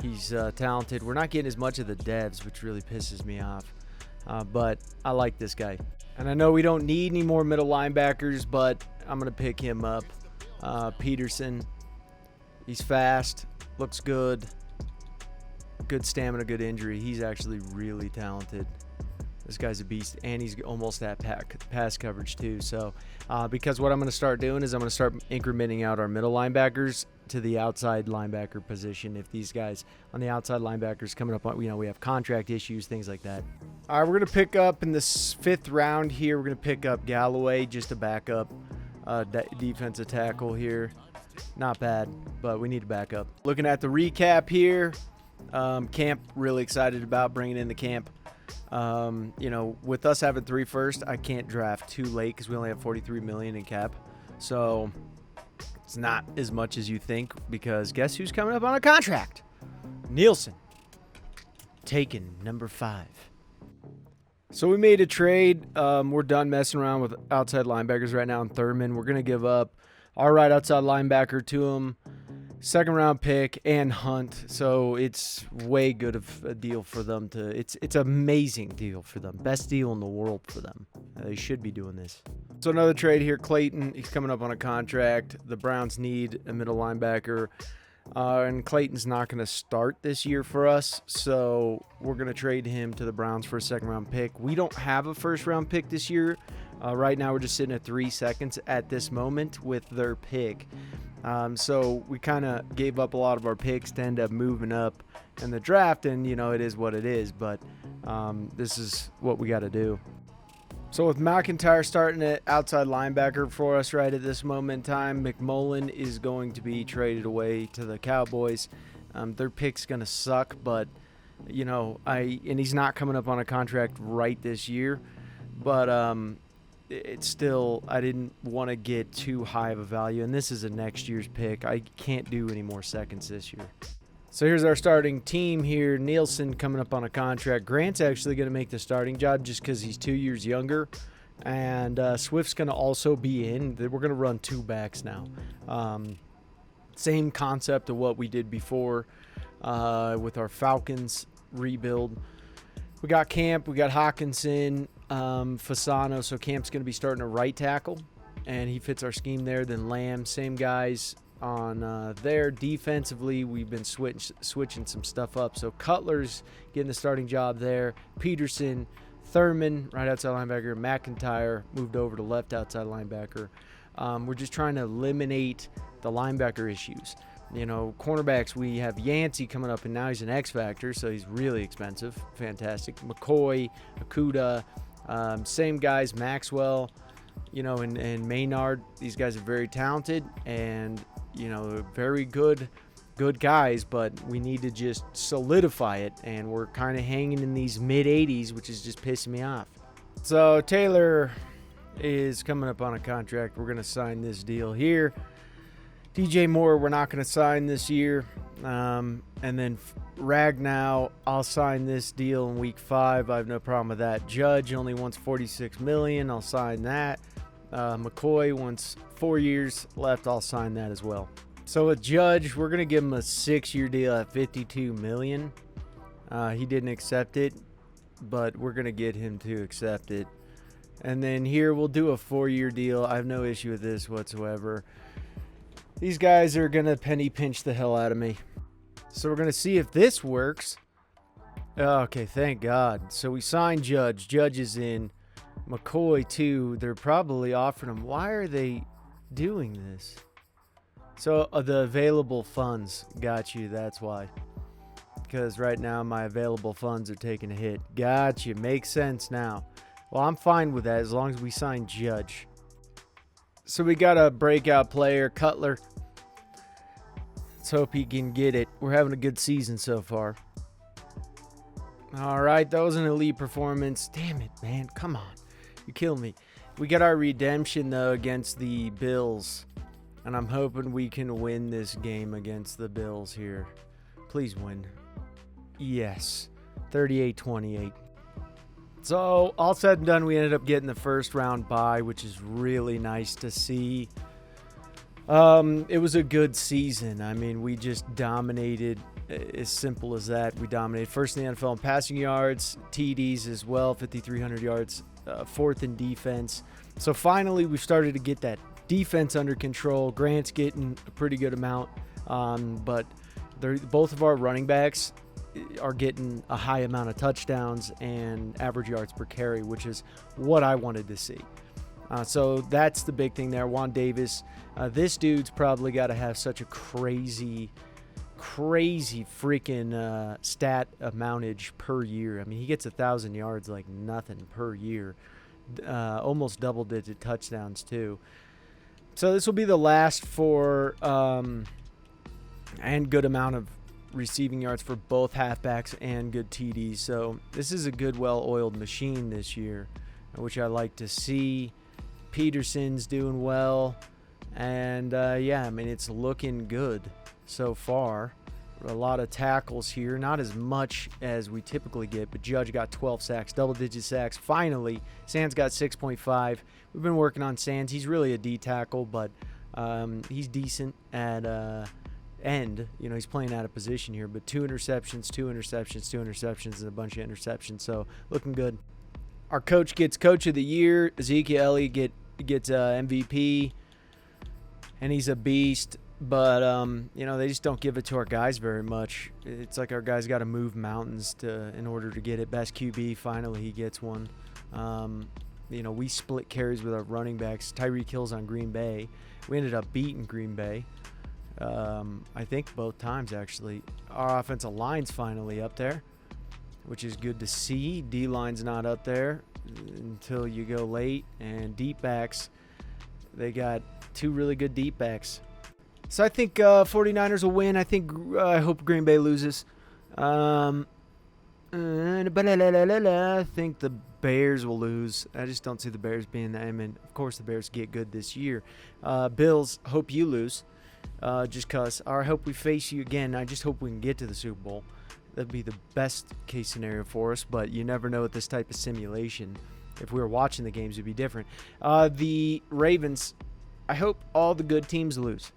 He's talented. We're not getting as much of the devs, which really pisses me off. But I like this guy. And I know we don't need any more middle linebackers, but I'm going to pick him up. Peterson. He's fast. Looks good. Good stamina, good injury. He's actually really talented. This guy's a beast, and he's almost at pass coverage too. So because what I'm going to start doing is I'm going to start incrementing out our middle linebackers to the outside linebacker position. If these guys on the outside linebackers coming up on, we have contract issues, things like that. All right, we're going to pick up in this 5th round here. We're going to pick up Galloway just to back up defensive tackle here. Not bad, but we need to back up. Looking at the recap here, Camp, really excited about bringing in the Camp. With us having 3 first, I can't draft too late because we only have $43 million in cap. So it's not as much as you think, because guess who's coming up on a contract? Nielsen, taken number 5. So we made a trade. We're done messing around with outside linebackers right now in Thurman. We're going to give up our right outside linebacker to him. 2nd round pick and Hunt. So it's way good of a deal for them to it's an amazing deal for them. Best deal in the world for them. They should be doing this. So another trade here, Clayton. He's coming up on a contract. The Browns need a middle linebacker. And Clayton's not going to start this year for us, so we're going to trade him to the Browns for a 2nd round pick. We don't have a 1st round pick this year. Right now we're just sitting at 3 seconds at this moment with their pick. So we kind of gave up a lot of our picks to end up moving up in the draft, and it is what it is, but this is what we got to do. So with McIntyre starting at outside linebacker for us right at this moment in time, McMullen is going to be traded away to the Cowboys. Their pick's going to suck, but, and he's not coming up on a contract right this year. But it's still, I didn't want to get too high of a value, and this is a next year's pick. I can't do any more seconds this year. So here's our starting team here. Nielsen coming up on a contract. Grant's actually going to make the starting job just because he's 2 years younger. And Swift's going to also be in. We're going to run 2 backs now. Same concept of what we did before with our Falcons rebuild. We got Camp. We got Hawkinson, Fasano. So Camp's going to be starting a right tackle, and he fits our scheme there. Then Lamb, same guys. On there defensively, we've been switching some stuff up. So Cutler's getting the starting job there. Peterson, Thurman, right outside linebacker. McIntyre moved over to left outside linebacker. We're just trying to eliminate the linebacker issues. Cornerbacks, we have Yancey coming up, and now he's an X Factor, so he's really expensive. Fantastic. McCoy, Akuda, same guys, Maxwell, and Maynard. These guys are very talented and very good guys, but we need to just solidify it, and we're kind of hanging in these mid-80s, which is just pissing me off. So Taylor is coming up on a contract. We're going to sign this deal here. DJ Moore, we're not going to sign this year. And then Ragnow, I'll sign this deal in week 5. I have no problem with that. Judge only wants $46 million. I'll sign that. McCoy wants 4 years left. I'll sign that as well. So with Judge, we're going to give him a 6-year deal at $52 million. He didn't accept it, but we're going to get him to accept it. And then here we'll do a 4-year deal. I have no issue with this whatsoever. These guys are going to penny pinch the hell out of me. So we're going to see if this works. Okay, thank God. So we signed Judge. Judge is in. McCoy, too. They're probably offering him. Why are they doing this? So the available funds. Got you. That's why. Because right now my available funds are taking a hit. Got you. Makes sense now. Well, I'm fine with that as long as we sign Judge. So we got a breakout player, Cutler. Let's hope he can get it. We're having a good season so far. All right, that was an elite performance. Damn it, man. Come on. You kill me. We got our redemption, though, against the Bills. And I'm hoping we can win this game against the Bills here. Please win. Yes. 38-28. So, all said and done, we ended up getting the first round bye, which is really nice to see. It was a good season. I mean, we just dominated. As simple as that. We dominated first in the NFL in passing yards, TDs as well, 5,300 yards, fourth in defense. So finally, we've started to get that defense under control. Grant's getting a pretty good amount, but both of our running backs are getting a high amount of touchdowns and average yards per carry, which is what I wanted to see. So that's the big thing there. Juan Davis, this dude's probably got to have such a crazy freaking stat amountage per year. I mean, he gets 1,000 yards like nothing per year. Almost double-digit touchdowns, too. So this will be the last for and good amount of receiving yards for both halfbacks and good TDs. So this is a good, well-oiled machine this year, which I like to see. Peterson's doing well. And, yeah, I mean, it's looking good so far. A lot of tackles here. Not as much as we typically get, but Judge got 12 sacks, double-digit sacks. Finally, Sands got 6.5. We've been working on Sands. He's really a D tackle, but he's decent at end. You know, he's playing out of position here, but 2 interceptions, and a bunch of interceptions. So, looking good. Our coach gets Coach of the Year. Ezekiel Elliott gets MVP, and he's a beast. But, you know, they just don't give it to our guys very much. It's like our guys got to move mountains in order to get it. Best QB, finally he gets one. You know, we split carries with our running backs. Tyreek Hill's on Green Bay. We ended up beating Green Bay. I think both times, actually. Our offensive line's finally up there, which is good to see. D-line's not up there until you go late. And deep backs, they got 2 really good deep backs. So I think 49ers will win. I hope Green Bay loses. I think the Bears will lose. I just don't see the Bears being that. I mean, of course the Bears get good this year. Bills, hope you lose. Just because. I hope we face you again. I just hope we can get to the Super Bowl. That'd be the best case scenario for us, but you never know with this type of simulation. If we were watching the games, it'd be different. The Ravens, I hope all the good teams lose.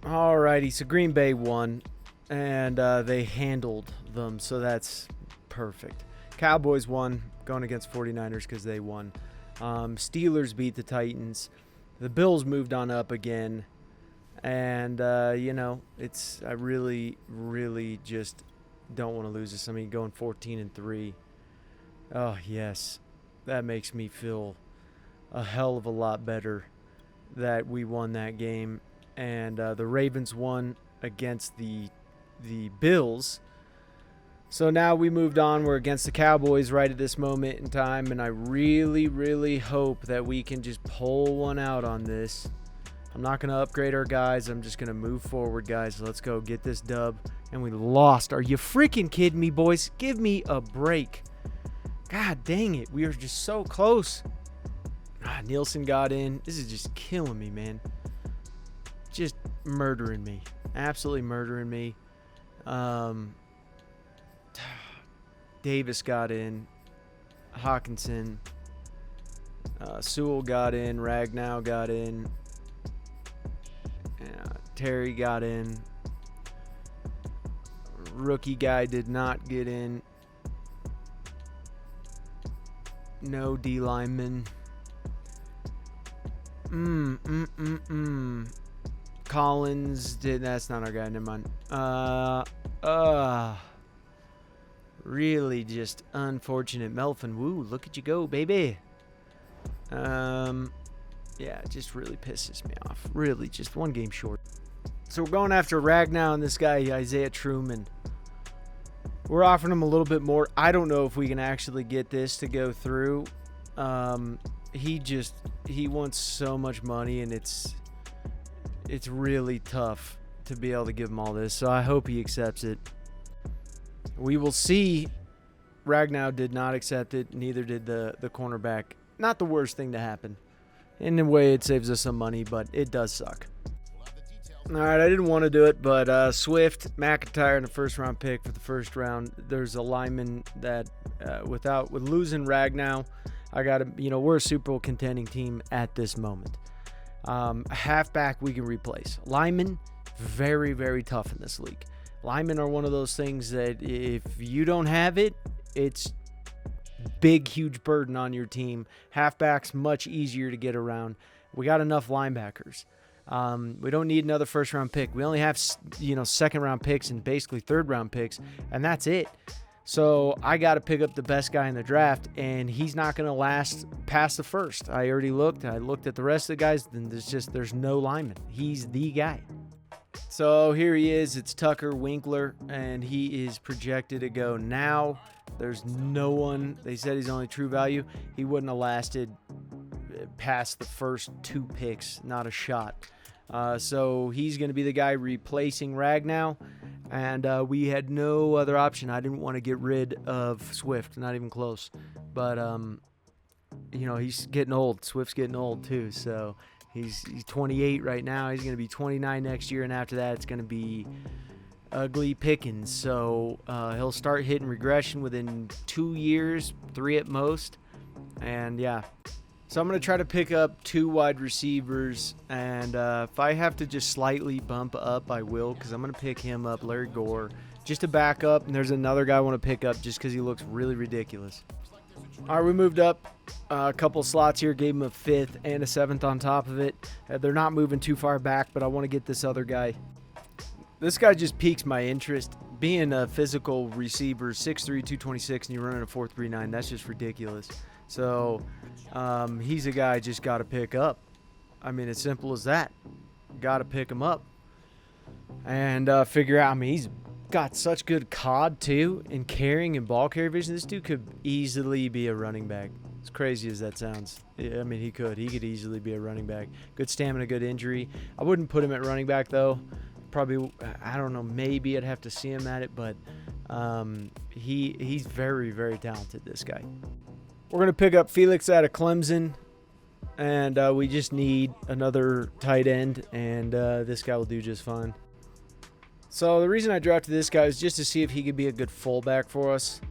Alrighty, so Green Bay won, and they handled them, so that's perfect. Cowboys won, going against 49ers because they won. Steelers beat the Titans. The Bills moved on up again, and, you know, I really, really just don't want to lose this. I mean, going 14-3. Oh, yes, that makes me feel a hell of a lot better that we won that game. And the Ravens won against the Bills. So now we moved on. We're against the Cowboys right at this moment in time. And I really, really hope that we can just pull one out on this. I'm not going to upgrade our guys. I'm just going to move forward, guys. Let's go get this dub. And we lost. Are you freaking kidding me, boys? Give me a break. God dang it. We are just so close. Nielsen got in. This is just killing me, man. Just murdering me. Absolutely murdering me. Davis got in. Hawkinson. Sewell got in. Ragnow got in. Terry got in. Rookie guy did not get in. No D lineman. Collins did. That's not our guy. Never mind. Really just unfortunate. Melvin Woo, look at you go, baby. Yeah, it just really pisses me off. Really, just one game short. So we're going after Ragnow and this guy, Isaiah Truman. We're offering him a little bit more. I don't know if we can actually get this to go through. He wants so much money, and it's really tough to be able to give him all this. So I hope he accepts it. We will see. Ragnow did not accept it. Neither did the cornerback. Not the worst thing to happen. In a way, it saves us some money, but it does suck. All right, I didn't want to do it, but Swift, McIntyre, and a first-round pick for the first round. There's a lineman that, with losing Ragnow, I got to, we're a Super Bowl contending team at this moment. Halfback we can replace. Linemen, very, very tough in this league. Linemen are one of those things that if you don't have it, it's big, huge burden on your team. Halfback's much easier to get around. We got enough linebackers. We don't need another first-round pick. We only have, second-round picks and basically third-round picks, and that's it. So I got to pick up the best guy in the draft, and he's not going to last past the first. I already looked. I looked at the rest of the guys, and there's no lineman. He's the guy. So here he is. It's Tucker Winkler, and he is projected to go now. There's no one. They said he's only true value. He wouldn't have lasted past the first 2 picks. Not a shot. So he's going to be the guy replacing Ragnow, and we had no other option. I didn't want to get rid of Swift, not even close. But he's getting old. Swift's getting old too. So he's 28 right now. He's going to be 29 next year, and after that, it's going to be ugly pickings. So he'll start hitting regression within 2 years, 3 at most, and yeah. So I'm going to try to pick up 2 wide receivers, and if I have to just slightly bump up, I will, because I'm going to pick him up, Larry Gore, just to back up, and there's another guy I want to pick up just because he looks really ridiculous. All right, we moved up a couple slots here, gave him a 5th and a 7th on top of it. They're not moving too far back, but I want to get this other guy. This guy just piques my interest. Being a physical receiver, 6'3", 226, and you're running a 4.39, that's just ridiculous. So he's a guy I just got to pick up. I mean, as simple as that. Got to pick him up and figure out. I mean, he's got such good COD, too, in carrying and ball carry vision. This dude could easily be a running back. As crazy as that sounds. I mean, he could. He could easily be a running back. Good stamina, good injury. I wouldn't put him at running back, though. Probably, I don't know, maybe I'd have to see him at it, but he's very, very talented, this guy. We're going to pick up Felix out of Clemson, and we just need another tight end, and this guy will do just fine. So the reason I drafted this guy is just to see if he could be a good fullback for us.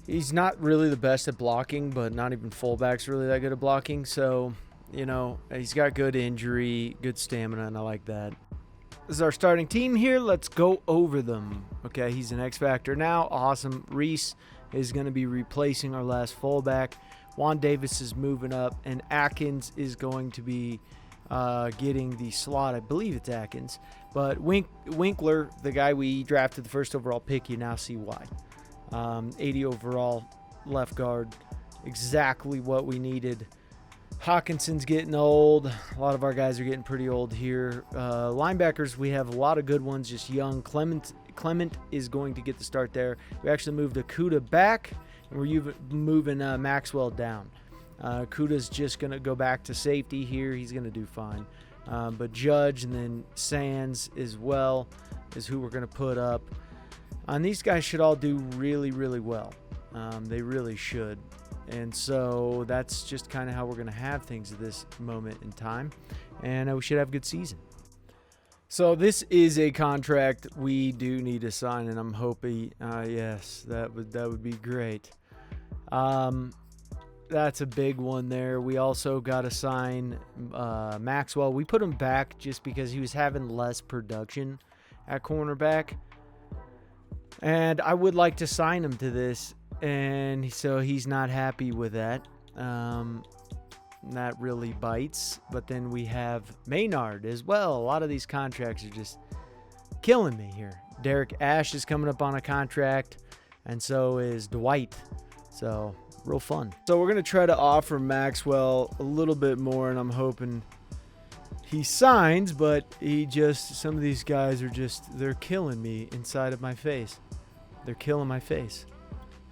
He's not really the best at blocking, but not even fullback's really that good at blocking. So, he's got good injury, good stamina, and I like that. This is our starting team here. Let's go over them. Okay, he's an X Factor now. Awesome. Reese is going to be replacing our last fullback. Juan Davis is moving up, and Atkins is going to be getting the slot. I believe it's Atkins. But Winkler, the guy we drafted the first overall pick, you now see why. 80 overall left guard. Exactly what we needed. Hawkinson's getting old. A lot of our guys are getting pretty old here. Linebackers, we have a lot of good ones, just young. Clement is going to get the start there. We actually moved Akuda back, and we're moving Maxwell down. Akuda's just going to go back to safety here. He's going to do fine. But Judge and then Sands as well is who we're going to put up. And these guys should all do really, really well. They really should. And so that's just kind of how we're going to have things at this moment in time. And we should have a good season. So this is a contract we do need to sign, and I'm hoping, yes, that would be great. That's a big one there. We also got to sign Maxwell. We put him back just because he was having less production at cornerback. And I would like to sign him to this, and so he's not happy with that. That really bites. But then we have Maynard as well. A lot of these contracts are just killing me here. Derek Ashe is coming up on a contract, and so is Dwight. So real fun. So we're going to try to offer Maxwell a little bit more, and I'm hoping he signs, but some of these guys are they're killing me inside of my face. They're killing my face.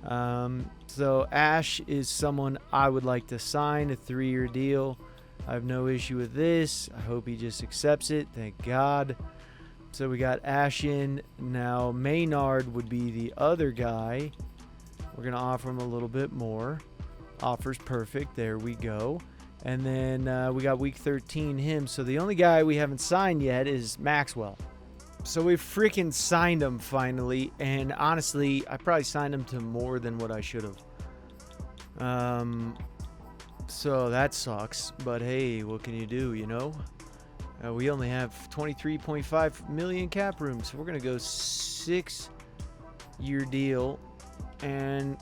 So Ash is someone I would like to sign a 3-year deal. I have no issue with this. I hope he just accepts it. Thank God. So we got Ash in. Now Maynard would be the other guy. We're going to offer him a little bit more. Offers perfect. There we go. And then we got week 13 him. So the only guy we haven't signed yet is Maxwell. So we freaking signed him finally. And honestly, I probably signed him to more than what I should have. So that sucks. But hey, what can you do, you know? We only have 23.5 million cap room. So we're going to go 6-year deal. And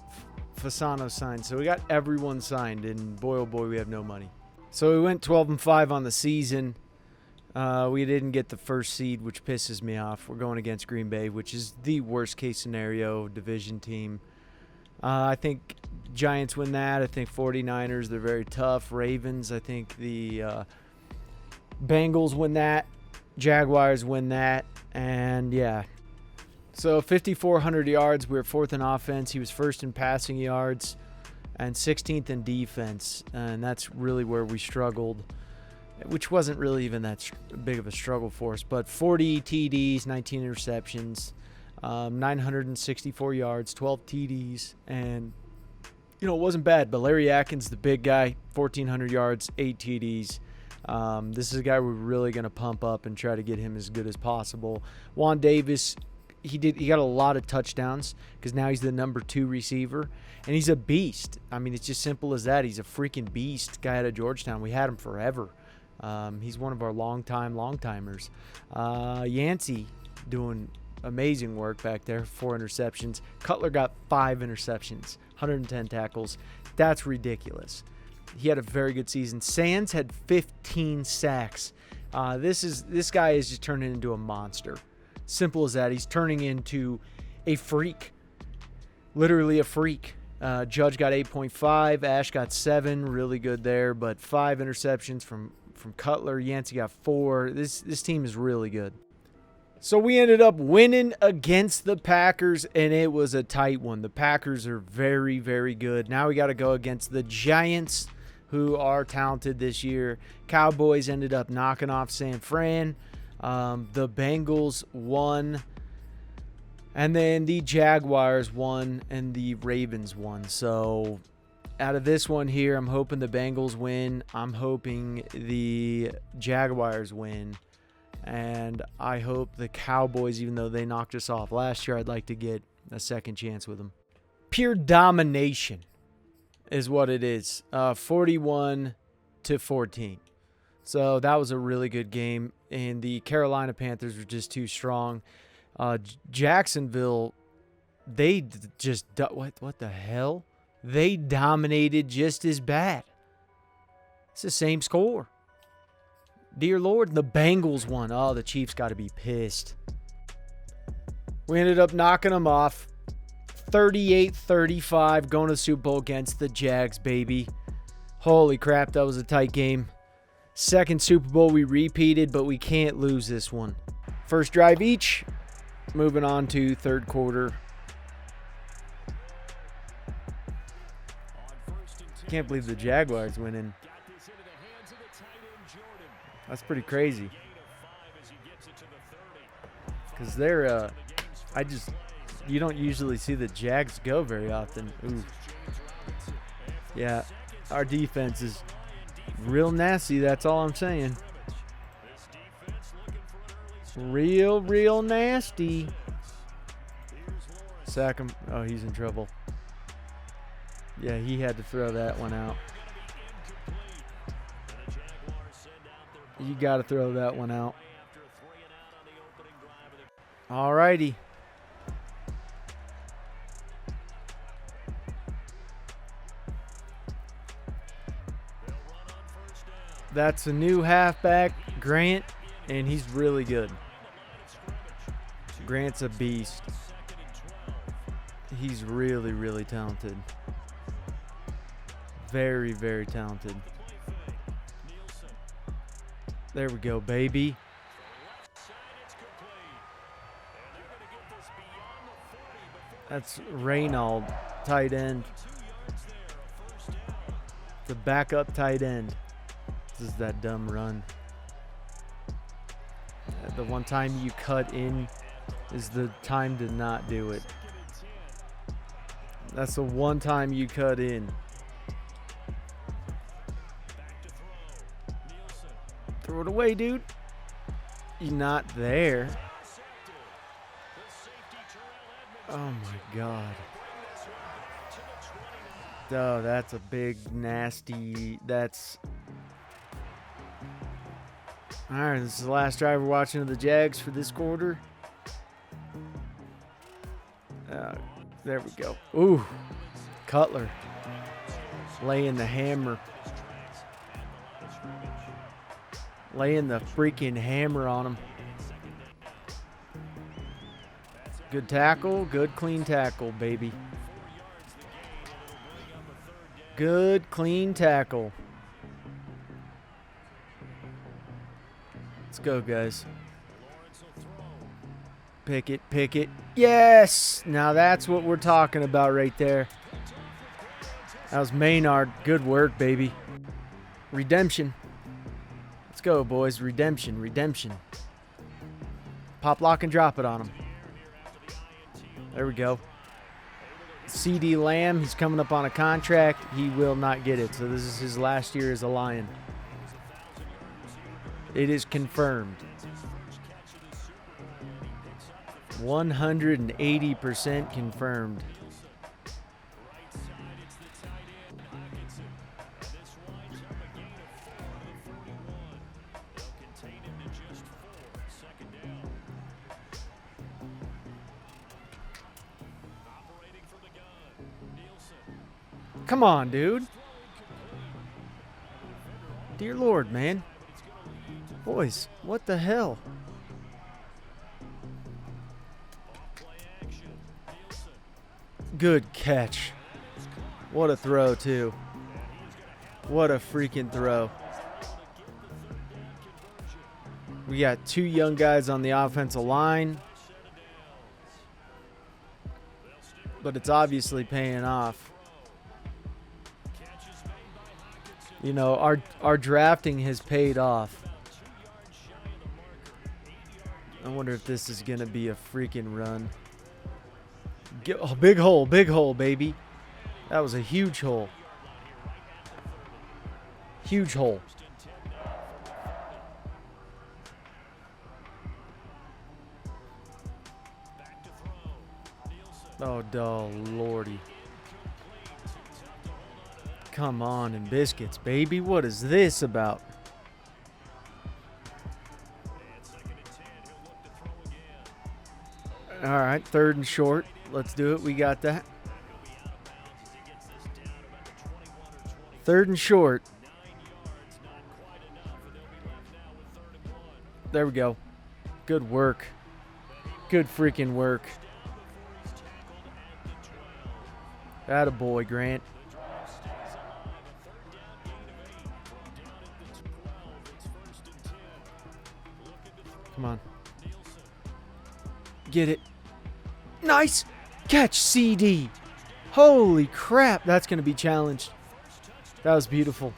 Fasano signed. So we got everyone signed, and boy oh boy, we have no money. So we went 12-5 on the season. We didn't get the first seed, which pisses me off. We're going against Green Bay, which is the worst case scenario division team. I think Giants win that. I think 49ers, they're very tough. Ravens, I think the Bengals win that. Jaguars win that. And yeah. So 5,400 yards. We were 4th in offense. He was 1st in passing yards and 16th in defense. And that's really where we struggled, which wasn't really even that big of a struggle for us. But 40 TDs, 19 interceptions, 964 yards, 12 TDs. And, you know, it wasn't bad. But Larry Atkins, the big guy, 1,400 yards, 8 TDs. This is a guy we're really going to pump up and try to get him as good as possible. Juan Davis, he got a lot of touchdowns because now he's the number 2 receiver, and he's a beast. I mean, it's just simple as that. He's a freaking beast. Guy out of Georgetown. We had him forever. He's one of our long-timers. Yancey doing amazing work back there. 4 interceptions. Cutler got 5 interceptions, 110 tackles. That's ridiculous. He had a very good season. Sands had 15 sacks. This guy is just turning into a monster. Simple as that. He's turning into a freak. Literally a freak. Judge got 8.5. Ash got 7. Really good there. But 5 interceptions from Cutler. Yancey got 4. This team is really good. So we ended up winning against the Packers, and it was a tight one. The Packers are very, very good. Now we got to go against the Giants, who are talented this year. Cowboys ended up knocking off San Fran. The Bengals won, and then the Jaguars won, and the Ravens won. So out of this one here, I'm hoping the Bengals win. I'm hoping the Jaguars win, and I hope the Cowboys, even though they knocked us off last year, I'd like to get a second chance with them. Pure domination is what it is. 41-14. So that was a really good game, and the Carolina Panthers were just too strong. Jacksonville, they just what the hell? They dominated just as bad. It's the same score. Dear Lord, the Bengals won. Oh, the Chiefs got to be pissed. We ended up knocking them off. 38-35, going to the Super Bowl against the Jags, baby. Holy crap, that was a tight game. Second Super Bowl we repeated, but we can't lose this one. First drive each. Moving on to third quarter. Can't believe the Jaguars winning. That's pretty crazy. Because they're, you don't usually see the Jags go very often. Ooh. Yeah, our defense is real nasty, that's all I'm saying. Real nasty. Sack him. Oh, he's in trouble. Yeah, he had to throw that one out. You got to throw that one out. All righty. That's a new halfback, Grant, and he's really good. Grant's a beast. He's really, really talented. Very, very talented. There we go, baby. That's Reynald, tight end. The backup tight end. This is that dumb run. The one time you cut in is the time to not do it. That's the one time you cut in. Throw it away, dude. You're not there. Oh my God. Oh, that's a big, nasty. That's. All right, this is the last drive we're watching of the Jags for this quarter. There we go. Ooh, Cutler laying the hammer. Laying the freaking hammer on him. Good tackle. Good clean tackle, baby. Good clean tackle. Let's go, guys. Pick it, pick it. Yes! Now that's what we're talking about right there. That was Maynard. Good work, baby. Redemption. Let's go, boys. Redemption, redemption. Pop, lock, and drop it on him. There we go. CD Lamb, he's coming up on a contract. He will not get it. So this is his last year as a Lion. It is confirmed. 180% confirmed. Come on, dude. Dear Lord, man. Boys, what the hell? Good catch. What a throw, too. What a freaking throw. We got two young guys on the offensive line. But it's obviously paying off. You know, our drafting has paid off. I wonder if this is going to be a freaking run. Oh, big hole, baby. That was a huge hole. Huge hole. Oh, lordy. Come on, and biscuits, baby. What is this about? All right, 3rd and short. Let's do it. We got that. 3rd and short. There we go. Good work. Good freaking work. Attaboy, Grant. Come on. Get it. Nice catch, CD. Holy crap. That's going to be challenged. That was beautiful.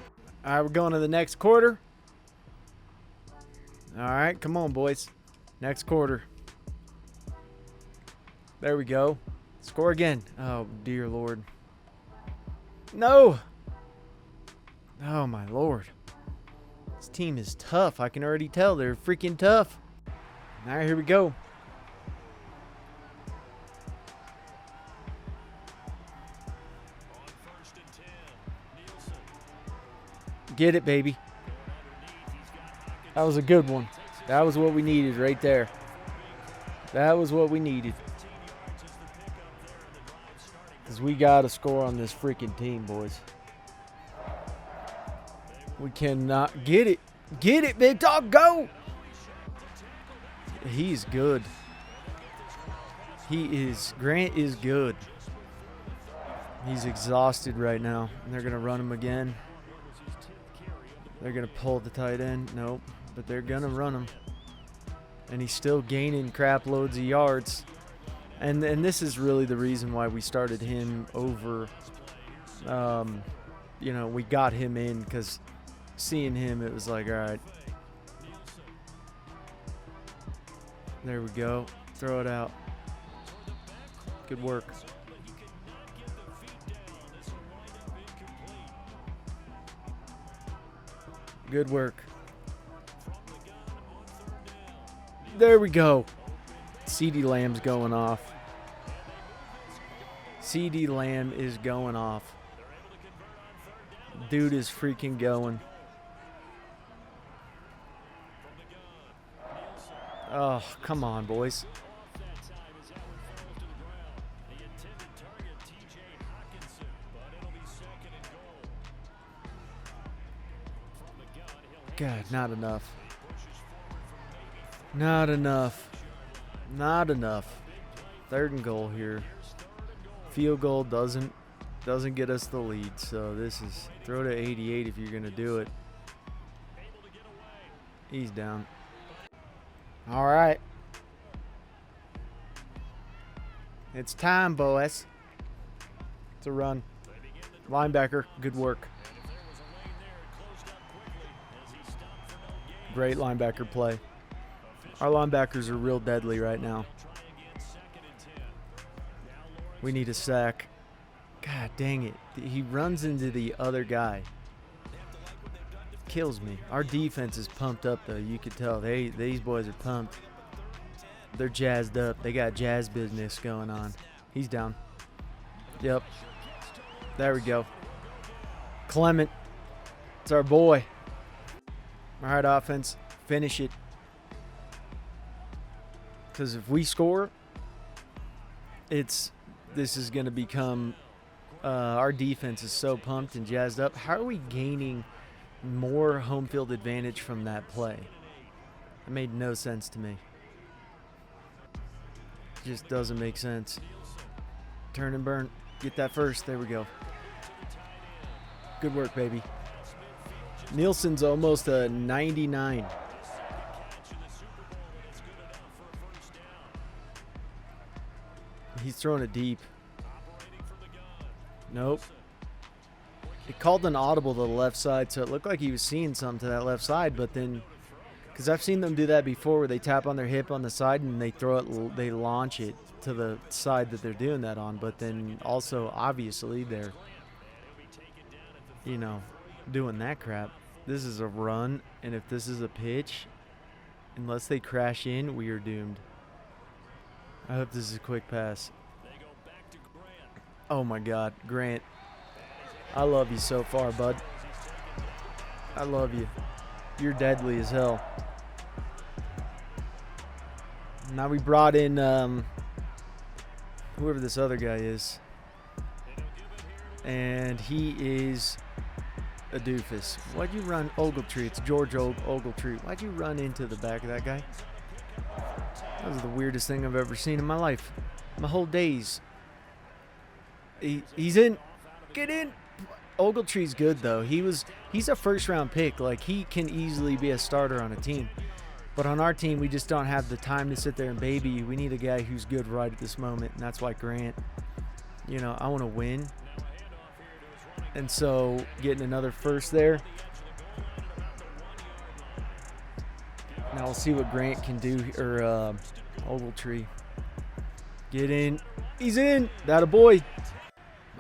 All right, we're going to the next quarter. All right, come on, boys. Next quarter. There we go. Score again. Oh, dear Lord. No. Oh, my Lord. This team is tough. I can already tell. They're freaking tough. All right, here we go. Get it, baby. That was a good one. That was what we needed right there. That was what we needed. Because we got to score on this freaking team, boys. We cannot get it. Get it, big dog. Go. He's good. Grant is good. He's exhausted right now. And they're going to run him again. They're going to pull the tight end. Nope. But they're going to run him. And he's still gaining crap loads of yards. And this is really the reason why we started him over. We got him in because seeing him, it was like, all right. There we go. Throw it out. Good work. Good work. There we go. CeeDee Lamb's going off. CeeDee Lamb is going off. Dude is freaking going. Oh, come on, boys. God, not enough. Not enough. Not enough. 3rd and goal here. Field goal doesn't get us the lead. So this is throw to 88 if you're going to do it. He's down. All right. It's time, boys. It's a run. Linebacker, good work. Great linebacker play. Our linebackers are real deadly right now. We need a sack. God dang it. He runs into the other guy. Kills me. Our defense is pumped up, though. You could tell. These boys are pumped. They're jazzed up. They got jazz business going on. He's down. Yep. There we go. Clement. It's our boy. All right, offense. Finish it. Because if we score, this is going to become our defense is so pumped and jazzed up. How are we gaining more home field advantage from that play? It made no sense to me. Just doesn't make sense. Turn and burn. Get that first. There we go. Good work, baby. Nielsen's almost a 99. He's throwing it deep. Nope. It called an audible to the left side, so it looked like he was seeing something to that left side, but then, because I've seen them do that before where they tap on their hip on the side and they throw it, they launch it to the side that they're doing that on, but then also, obviously, they're, doing that crap. This is a run, and if this is a pitch, unless they crash in, we are doomed. I hope this is a quick pass. Oh my God, Grant. I love you so far, bud. I love you. You're deadly as hell. Now we brought in whoever this other guy is. And he is a doofus. Why'd you run Ogletree? It's George Ogletree. Why'd you run into the back of that guy? That was the weirdest thing I've ever seen in my life. My whole days. He's in. Get in. Ogletree's good, though. He's a first-round pick. Like, he can easily be a starter on a team. But on our team, we just don't have the time to sit there and baby you. We need a guy who's good right at this moment, and that's why Grant, I want to win. And so, getting another first there. Now we'll see what Grant can do, or Ogletree. Get in. He's in. That a boy.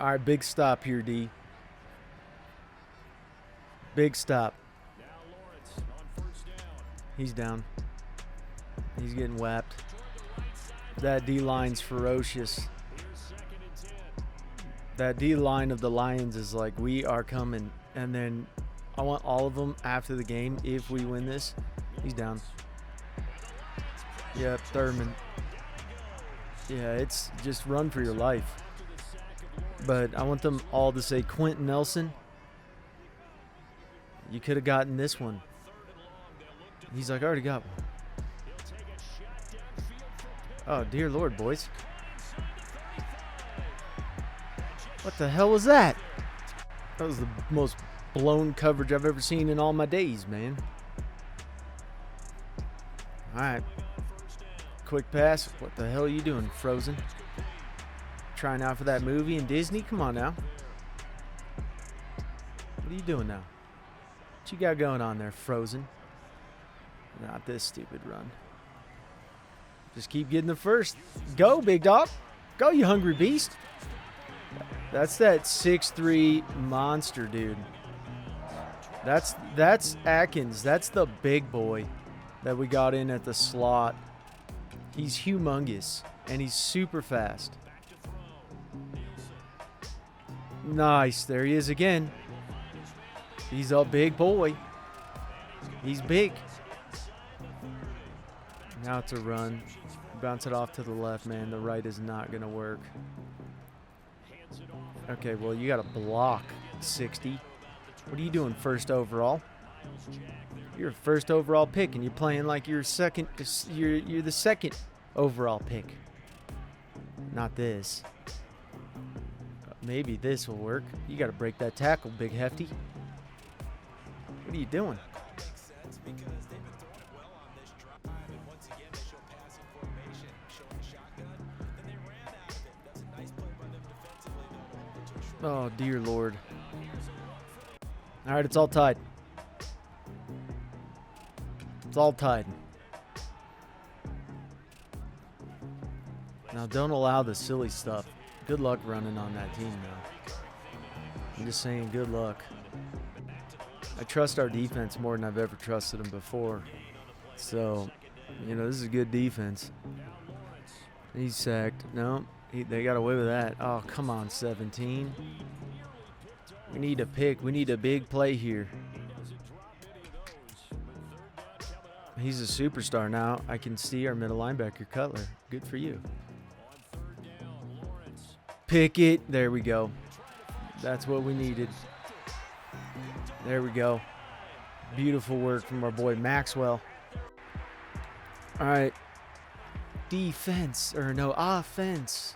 All right, big stop here, D. Big stop. He's down. He's getting whapped. That D-line's ferocious. That D-line of the Lions is like, we are coming. And then I want all of them after the game if we win this. He's down. Yep, Thurman. Yeah, it's just run for your life. But I want them all to say Quentin Nelson. You could have gotten this one. He's like, I already got one. Oh, dear Lord, boys. What the hell was that? That was the most blown coverage I've ever seen in all my days, man. All right. Quick pass. What the hell are you doing, Frozen? Trying out for that movie in Disney? Come on now. What are you doing now? What you got going on there, Frozen? Not this stupid run. Just keep getting the first. Go, big dog. Go, you hungry beast. That's that 6'3" monster, dude. That's Atkins. That's the big boy that we got in at the slot. He's humongous, and he's super fast. Nice. There he is again. He's a big boy. He's big. Now it's a run. Bounce it off to the left, man. The right is not going to work. Okay, well, you got to block 60. What are you doing, first overall? You're a first overall pick, and you're playing like you're second. You're the second overall pick. Not this. Maybe this will work. You got to break that tackle, big hefty. What are you doing? Oh, dear Lord. All right, it's all tied. It's all tied. Now, don't allow the silly stuff. Good luck running on that team now. I'm just saying, good luck. I trust our defense more than I've ever trusted them before. So, you know, this is a good defense. He's sacked. No, they got away with that. Oh, come on, 17. We need a pick. We need a big play here. He's a superstar now. I can see our middle linebacker, Cutler. Good for you. Pick it. There we go. That's what we needed. There we go. Beautiful work from our boy Maxwell. All right. Defense. Or no, offense.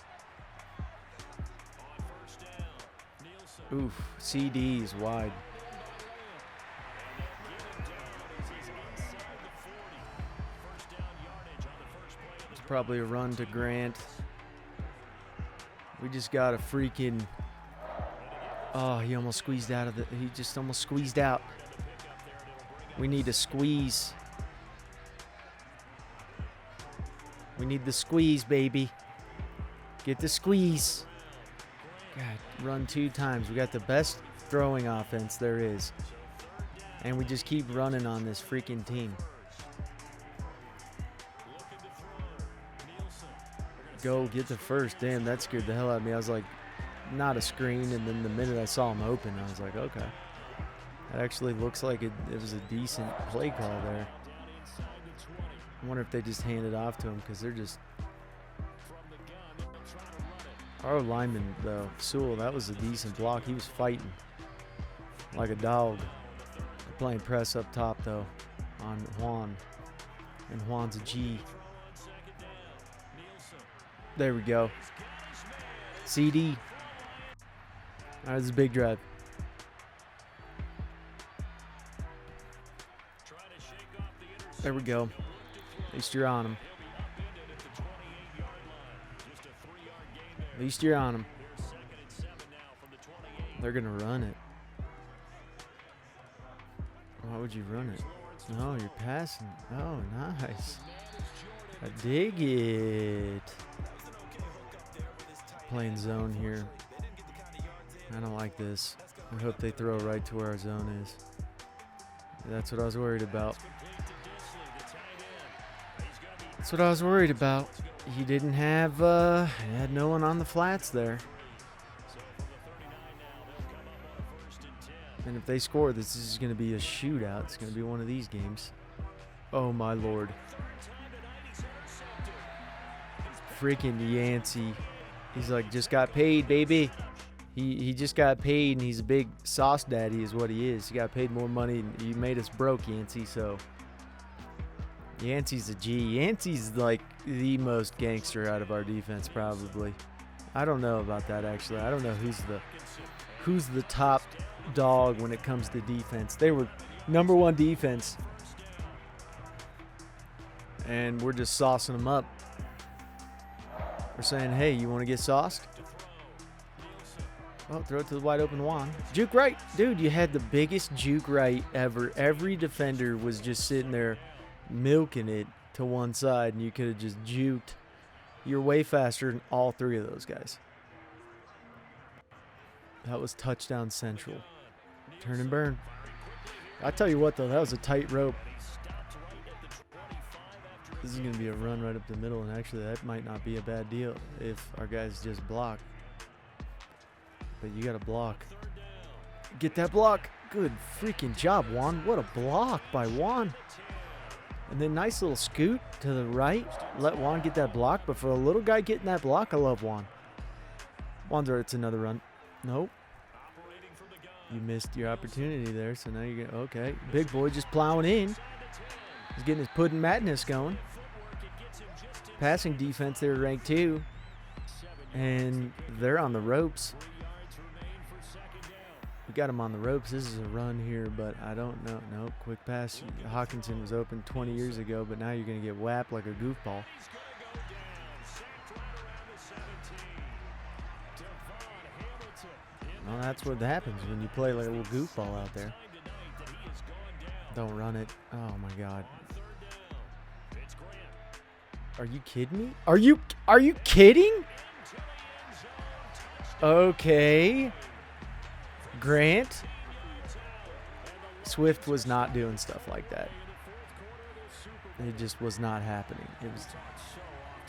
Oof. CD is wide. It's probably a run to Grant. We just got a freaking... Oh, he almost squeezed out of it. He just almost squeezed out. We need to squeeze. We need the squeeze, baby. Get the squeeze. God, run 2 times. We got the best throwing offense there is. And we just keep running on this freaking team. Go get the first. Damn, that scared the hell out of me. I was like, not a screen, and then the minute I saw him open, I was like, okay. That actually looks like it was a decent play call there. I wonder if they just hand it off to him, because they're just... Our lineman, though, Sewell, that was a decent block. He was fighting like a dog. They're playing press up top, though, on Juan. And Juan's a G. There we go. CD. All right, this is a big drive. There we go. At least you're on him. At least you're on him. They're going to run it. Why would you run it? No, you're passing. Oh, nice. I dig it. Playing zone here. I don't like this. I hope they throw right to where our zone is. That's what I was worried about. That's what I was worried about. He didn't have, he had no one on the flats there. And if they score, this is going to be a shootout. It's going to be one of these games. Oh, my Lord. Freaking Yancey. He's like, just got paid, baby. He just got paid, and he's a big sauce daddy is what he is. He got paid more money, and he made us broke, Yancey, so Yancey's a G. Yancey's like the most gangster out of our defense, probably. I don't know about that, actually. I don't know who's the top dog when it comes to defense. They were number one defense, and we're just saucing them up. We're saying, hey, you want to get sauced? Well, throw it to the wide open Juan. Juke right. Dude, you had the biggest juke right ever. Every defender was just sitting there milking it to one side, and you could have just juked. You're way faster than all three of those guys. That was touchdown central. Turn and burn. I tell you what, though, that was a tight rope. This is going to be a run right up the middle, and actually that might not be a bad deal if our guys just block. But you got to block. Get that block. Good freaking job, Juan. What a block by Juan. And then nice little scoot to the right. Let Juan get that block. But for a little guy getting that block, I love Juan. Juan's right. It's another run. Nope. You missed your opportunity there. So now you get, okay. Big boy just plowing in. He's getting his pudding madness going. Passing defense, they're ranked 2. And they're on the ropes. We got him on the ropes. This is a run here, but I don't know. No, quick pass. Hawkinson was open 20 years ago, but now you're going to get whapped like a goofball. Well, that's what happens when you play like a little goofball out there. Don't run it. Oh, my God. Are you kidding me? Are you kidding? Okay. Grant. Swift was not doing stuff like that. It just was not happening. It was.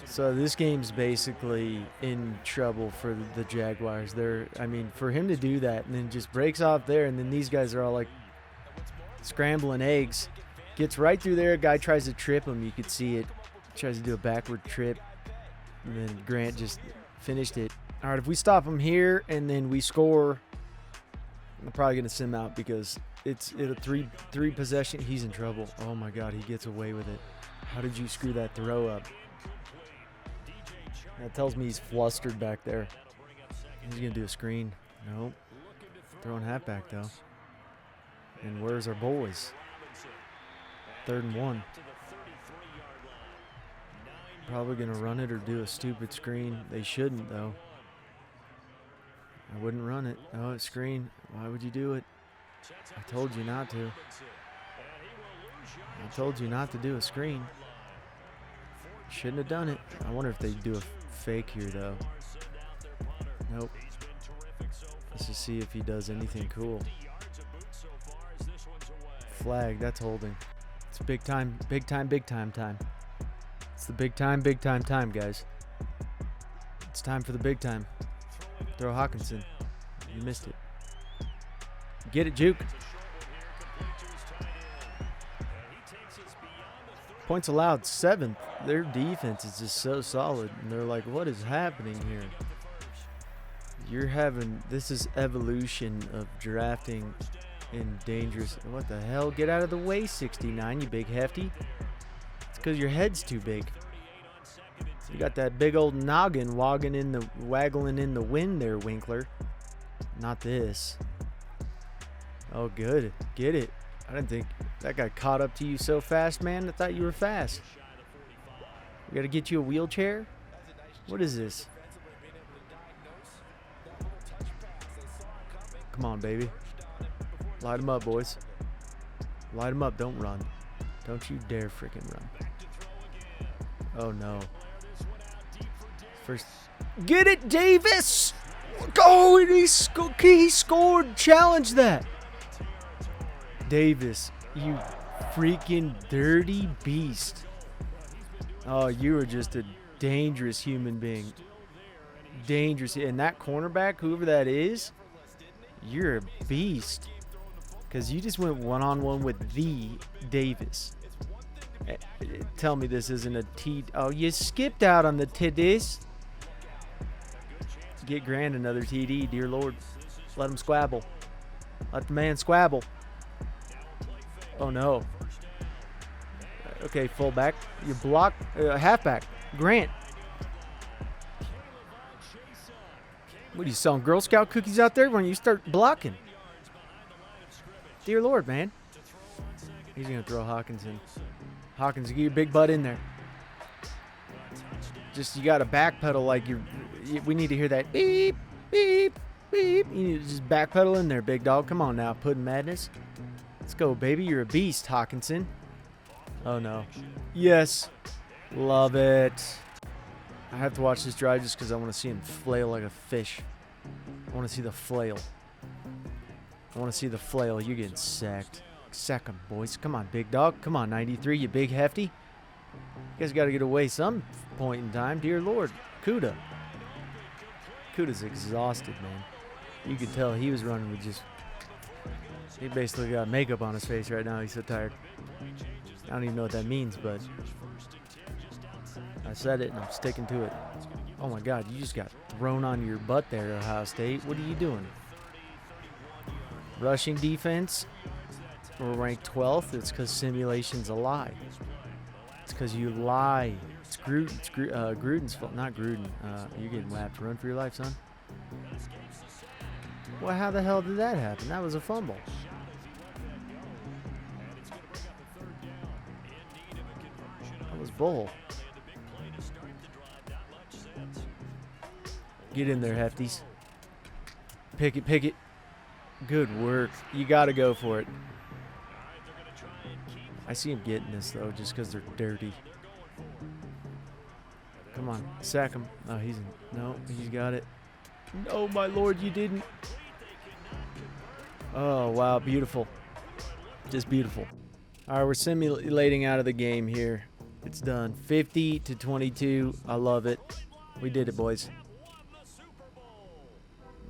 So this game's basically in trouble for the Jaguars. For him to do that and then just breaks off there, and then these guys are all like scrambling eggs. Gets right through there. A guy tries to trip him. You could see it. Tries to do a backward trip. And then Grant just finished it. All right, if we stop him here and then we score, I'm probably going to sim out because it's a three possession. He's in trouble. Oh, my God, he gets away with it. How did you screw that throw up? That tells me he's flustered back there. He's going to do a screen. Nope. Throwing halfback, though. And where's our boys? 3rd and 1. Probably going to run it or do a stupid screen. They shouldn't, though. I wouldn't run it. Oh, it's screen. Why would you do it? I told you not to. I told you not to do a screen. Shouldn't have done it. I wonder if they do a fake here, though. Nope. Let's just see if he does anything cool. Flag. That's holding. It's big time, big time, big time time. It's the big time, guys. It's time for the big time. Throw Hawkinson. You missed it. Get it, Juke. Points allowed, 7th. Their defense is just so solid. And they're like, what is happening here? This is evolution of drafting in dangerous. What the hell? Get out of the way, 69, you big hefty. It's because your head's too big. You got that big old noggin waggling in the wind there, Winkler. Not this. Oh, good. Get it. I didn't think that guy caught up to you so fast, man. I thought you were fast. We got to get you a wheelchair? What is this? Come on, baby. Light them up, boys. Light them up. Don't run. Don't you dare freaking run. Oh, no. First. Get it, Davis! Go! And he scored. Challenge that. Davis, you freaking dirty beast. Oh, you are just a dangerous human being. Dangerous. And that cornerback, whoever that is, you're a beast. Because you just went one-on-one with the Davis. Tell me this isn't a T. Oh, you skipped out on the Tidis. Get Grant another TD, dear Lord. Let him squabble. Let the man squabble. Oh, no. Okay, fullback. You block. Halfback. Grant. What are you selling Girl Scout cookies out there when you start blocking? Dear Lord, man. He's going to throw Hawkinson. Hawkins, get your big butt in there. Just, you got to backpedal like we need to hear that beep, beep, beep. You need to just backpedal in there, big dog. Come on now, Puddin' Madness. Let's go, baby. You're a beast, Hawkinson. Oh, no. Yes. Love it. I have to watch this drive just because I want to see him flail like a fish. I want to see the flail. I want to see the flail. You're getting sacked. Sack him, boys. Come on, big dog. Come on, 93, you big hefty. You guys got to get away some point in time. Dear Lord. Kuda. Kuda's exhausted, man. You could tell he was running with just... He basically got makeup on his face right now. He's so tired. I don't even know what that means, but... I said it and I'm sticking to it. Oh my God, you just got thrown on your butt there, Ohio State. What are you doing? Rushing defense. We're ranked 12th. It's because simulation's a lie. It's because you lie. It's Gruden's fault. Not Gruden. You're getting whacked. Run for your life, son. Well, how the hell did that happen? That was a fumble. That was bull. Get in there, hefties. Pick it. Good work. You got to go for it. I see him getting this, though, just because they're dirty. Come on. Sack him. Oh, he's got it. Oh, my Lord, you didn't. Oh, wow. Beautiful. Just beautiful. All right, we're simulating out of the game here. It's done. 50-22. I love it. We did it, boys.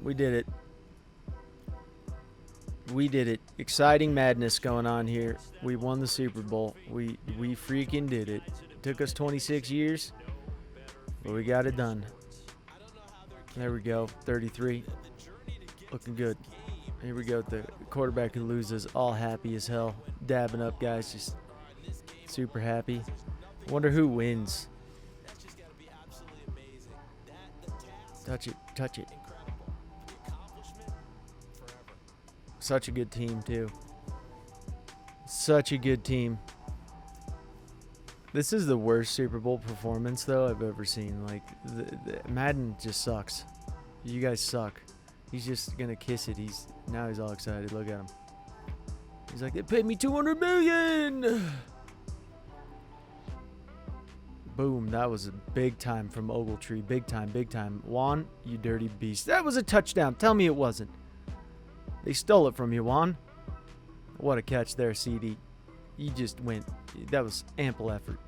We did it. We did it. Exciting madness going on here. We won the Super Bowl. We freaking did it. It took us 26 years, but we got it done. There we go. 33. Looking good. Here we go. The quarterback who loses, all happy as hell. Dabbing up, guys. Just super happy. Wonder who wins. Touch it. Touch it. Such a good team, too. Such a good team. This is the worst Super Bowl performance, though, I've ever seen. Like, Madden just sucks. You guys suck. He's just going to kiss it. Now he's all excited. Look at him. He's like, they paid me $200 million. Boom. That was a big time from Ogletree. Big time, big time. Juan, you dirty beast. That was a touchdown. Tell me it wasn't. They stole it from you, Juan. What a catch there, CD. You just went. That was ample effort.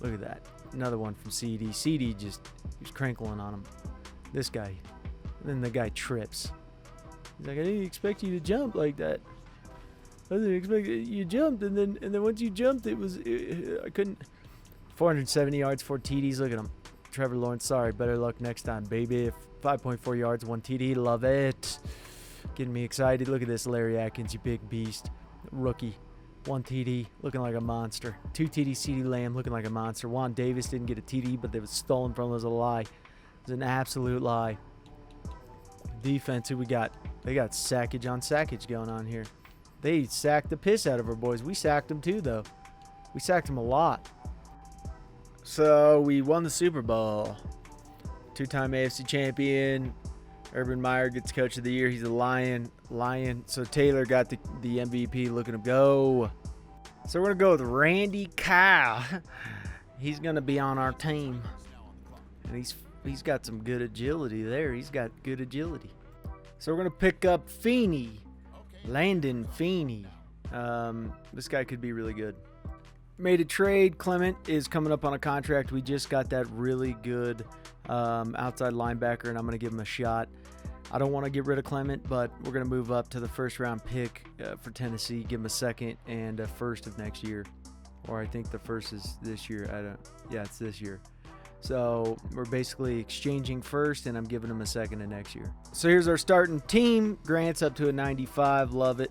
Look at that. Another one from CD. CD just, he was crinkling on him. This guy. And then the guy trips. He's like, I didn't expect you to jump like that. I didn't expect you jumped, and then once you jumped, I couldn't. 470 yards, 4 TDs. Look at him. Trevor Lawrence, sorry. Better luck next time, baby. 5.4 yards, 1 TD. Love it. Getting me excited. Look at this, Larry Atkins, you big beast. Rookie. 1 TD, looking like a monster. 2 TD, CeeDee Lamb, looking like a monster. Juan Davis didn't get a TD, but they was stolen from him. It was a lie. It was an absolute lie. Defense, who we got? They got sackage on sackage going on here. They sacked the piss out of our boys. We sacked them too, though. We sacked them a lot. So, we won the Super Bowl. 2-time AFC champion. Urban Meyer gets Coach of the Year. He's a Lion. So Taylor got the MVP. Look at him go. So we're going to go with Randy Kyle. He's going to be on our team. And he's got some good agility there. He's got good agility. So we're going to pick up Feeney. Landon Feeney. This guy could be really good. Made a trade. Clement is coming up on a contract. We just got that really good outside linebacker, and I'm going to give him a shot. I don't want to get rid of Clement, but we're going to move up to the first-round pick for Tennessee, give him a second and a first of next year. Or I think the first is this year. Yeah, it's this year. So we're basically exchanging first, and I'm giving him a second in next year. So here's our starting team. Grant's up to a 95. Love it.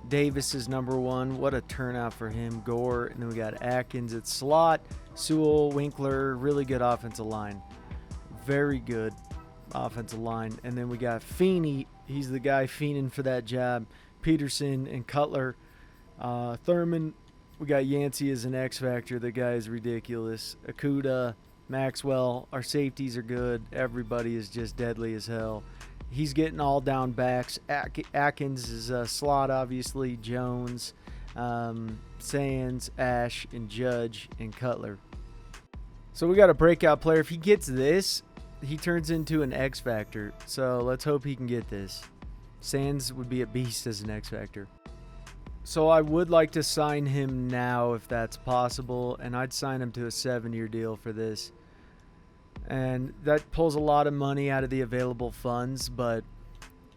Davis is number 1. What a turnout for him. Gore. And then we got Atkins at slot. Sewell, Winkler. Really good offensive line. Very good offensive line. And then we got Feeney. He's the guy fiending for that job. Peterson and Cutler. Thurman. We got Yancey as an X factor. The guy is ridiculous. Akuda, Maxwell. Our safeties are good. Everybody is just deadly as hell. He's getting all down backs. Atkins is a slot, obviously. Jones, Sands, Ash, and Judge, and Cutler. So we got a breakout player. If he gets this, he turns into an X factor. So let's hope he can get this. Sands would be a beast as an X factor. So I would like to sign him now if that's possible, and I'd sign him to a 7-year deal for this. And that pulls a lot of money out of the available funds, but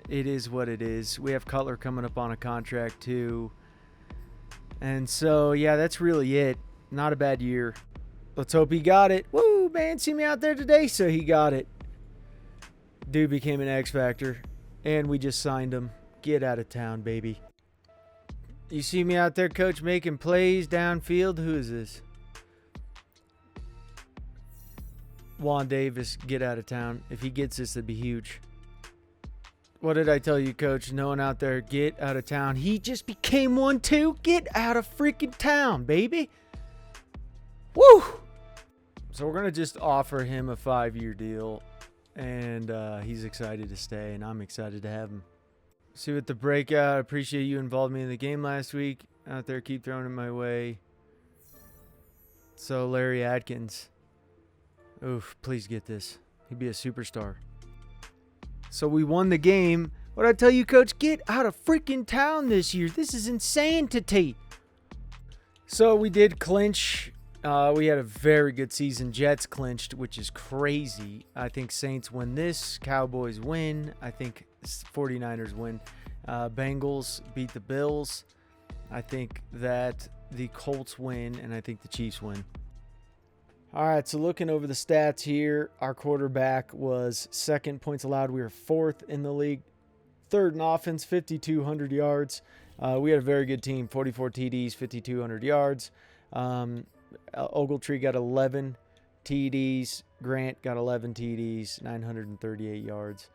it is what it is. We have Cutler coming up on a contract too. And so, yeah, that's really it. Not a bad year. Let's hope he got it. Woo, man, see me out there today? So he got it. Dude became an X Factor, and we just signed him. Get out of town, baby. You see me out there, coach, making plays downfield? Who is this? Juan Davis, get out of town. If he gets this, it'd be huge. What did I tell you, coach? No one out there, get out of town. He just became one too. Get out of freaking town, baby. Woo! So we're going to just offer him a 5-year deal. And he's excited to stay, and I'm excited to have him. See with the breakout. I appreciate you involved me in the game last week. Out there, keep throwing it my way. So Larry Atkins. Oof, please get this. He'd be a superstar. So we won the game. What'd I tell you, coach? Get out of freaking town this year. This is insanity. So we did clinch. We had a very good season. Jets clinched, which is crazy. I think Saints win this. Cowboys win. I think 49ers win. Bengals beat the Bills. I think that the Colts win, and I think the Chiefs win. All right, so looking over the stats here, our quarterback was 2nd points allowed. We were 4th in the league. 3rd in offense, 5,200 yards. We had a very good team, 44 TDs, 5,200 yards. Ogletree got 11 TDs. Grant got 11 TDs, 938 yards.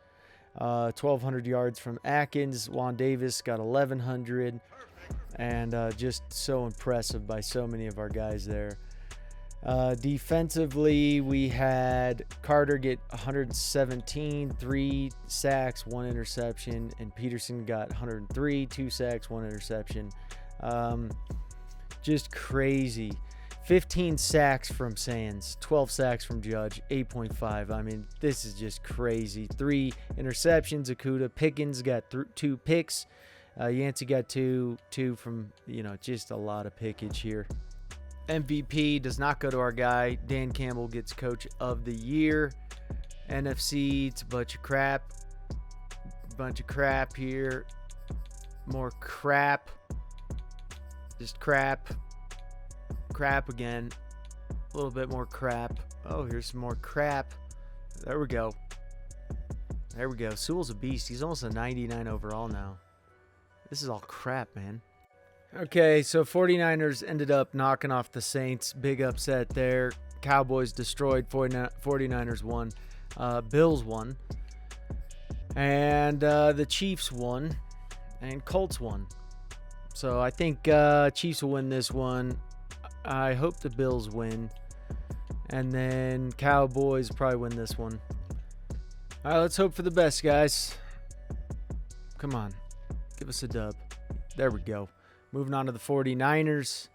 1,200 yards from Atkins. Juan Davis got 1,100. And just so impressive by so many of our guys there. Defensively, we had Carter get 117, 3 sacks, 1 interception, and Peterson got 103, 2 sacks, 1 interception. Just crazy. 15 sacks from Sands, 12 sacks from Judge, 8.5. I mean, this is just crazy. 3 interceptions. Akuda. Pickens got 2 picks. Yancey got 2 from, just a lot of pickage here. MVP does not go to our guy. Dan Campbell gets Coach of the Year. NFC, it's a bunch of crap. Bunch of crap here. More crap. Just crap. Crap again. A little bit more crap. Oh, here's some more crap. There we go. There we go. Sewell's a beast. He's almost a 99 overall now. This is all crap, man. Okay, so 49ers ended up knocking off the Saints. Big upset there. Cowboys destroyed. 49ers won. Bills won. And the Chiefs won. And Colts won. So I think Chiefs will win this one. I hope the Bills win. And then Cowboys probably win this one. All right, let's hope for the best, guys. Come on. Give us a dub. There we go. Moving on to the 49ers.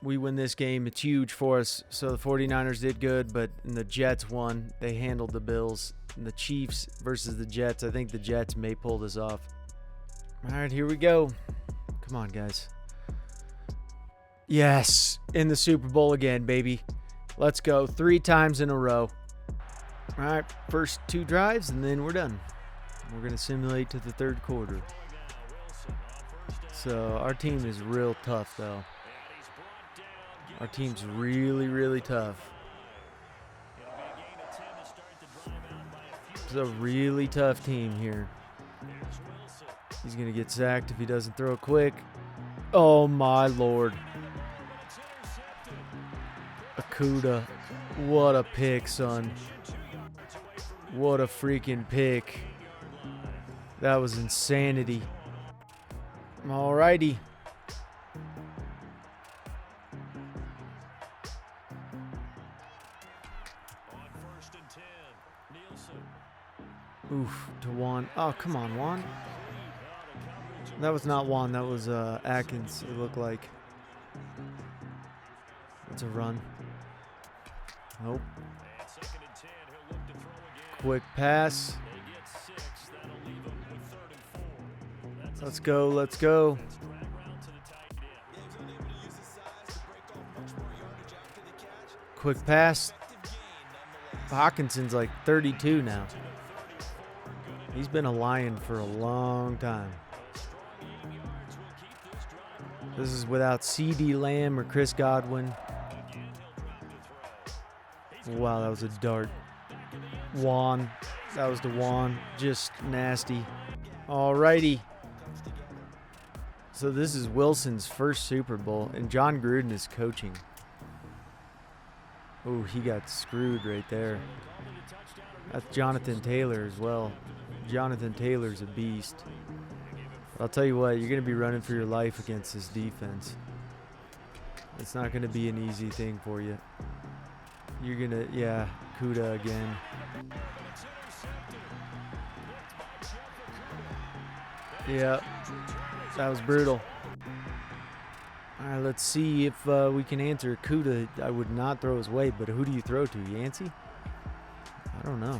We win this game. It's huge for us. So the 49ers did good, but the Jets won. They handled the Bills. And the Chiefs versus the Jets. I think the Jets may pull this off. All right, here we go. Come on, guys. Yes, in the Super Bowl again, baby. Let's go. 3 times in a row. All right, first 2 drives, and then we're done. We're going to simulate to the 3rd quarter. So our team is real tough, though. Our team's really, really tough. It's a really tough team here. He's going to get sacked if he doesn't throw it quick. Oh, my Lord. Akuda. What a pick, son. What a freaking pick. That was insanity. Alrighty. Oof, to Juan. Oh, come on, Juan. That was not Juan. That was Atkins, it looked like. It's a run. Nope. Quick pass. Let's go, let's go. Quick pass. Hawkinson's like 32 now. He's been a Lion for a long time. This is without C.D. Lamb or Chris Godwin. Wow, that was a dart. Juan. That was the Juan. Just nasty. Alrighty. So this is Wilson's first Super Bowl, and John Gruden is coaching. Oh, he got screwed right there. That's Jonathan Taylor as well. Jonathan Taylor's a beast. I'll tell you what, you're going to be running for your life against this defense. It's not going to be an easy thing for you. You're going to, yeah, Kuda again. Yeah, that was brutal. All right, let's see if we can answer. Kuda, I would not throw his way, but who do you throw to? Yancey? I don't know.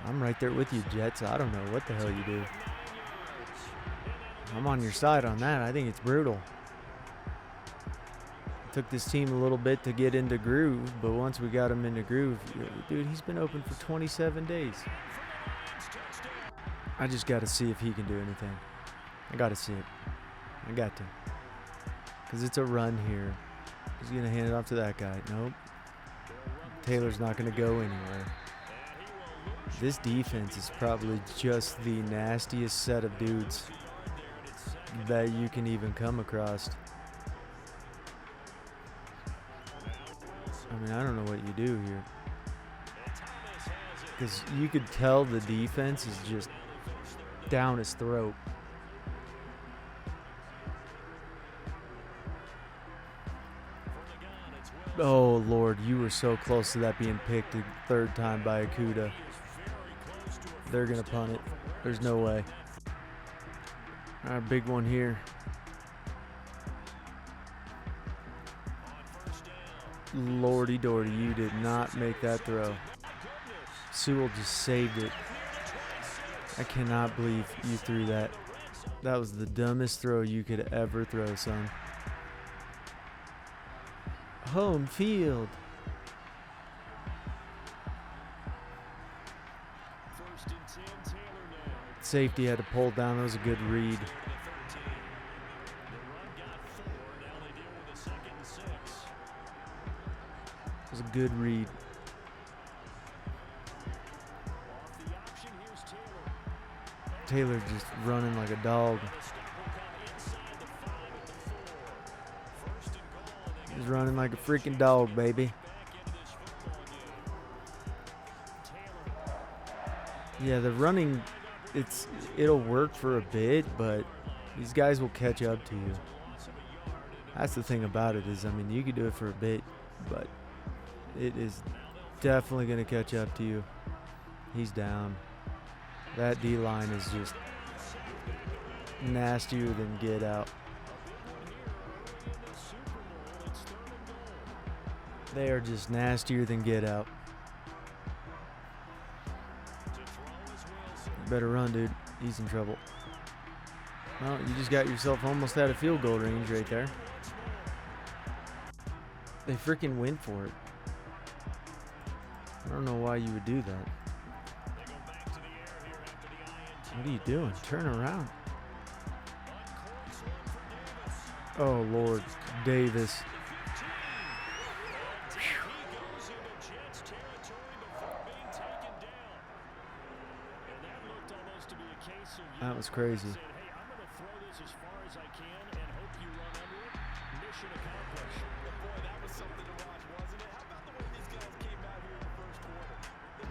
I'm right there with you, Jets. I don't know what the hell you do. I'm on your side on that. I think it's brutal. It took this team a little bit to get into groove, but once we got him into groove, dude, he's been open for 27 days. I just got to see if he can do anything. I got to see it. I got to. Because it's a run here. He's going to hand it off to that guy. Nope. Taylor's not going to go anywhere. This defense is probably just the nastiest set of dudes that you can even come across. I mean, I don't know what you do here. Because you could tell the defense is just down his throat. Oh, Lord, you were so close to that being picked a third time by Akuda. They're going to punt it. There's no way. All right, big one here. Lordy Dory, you did not make that throw. Sewell just saved it. I cannot believe you threw that. That was the dumbest throw you could ever throw, son. Home field. Safety had to pull down. That was a good read. It was a good read. Taylor just running like a dog. He's running like a freaking dog, baby. Yeah, the running, it'll work for a bit, but these guys will catch up to you. That's the thing about it is, I mean, you can do it for a bit, but it is definitely going to catch up to you. He's down. That D-line is just nastier than get out. They are just nastier than get out. Better run, dude. He's in trouble. Well, you just got yourself almost out of field goal range right there. They freaking went for it. I don't know why you would do that. What are you doing? Turn around. Oh, Lord. Davis. That was crazy.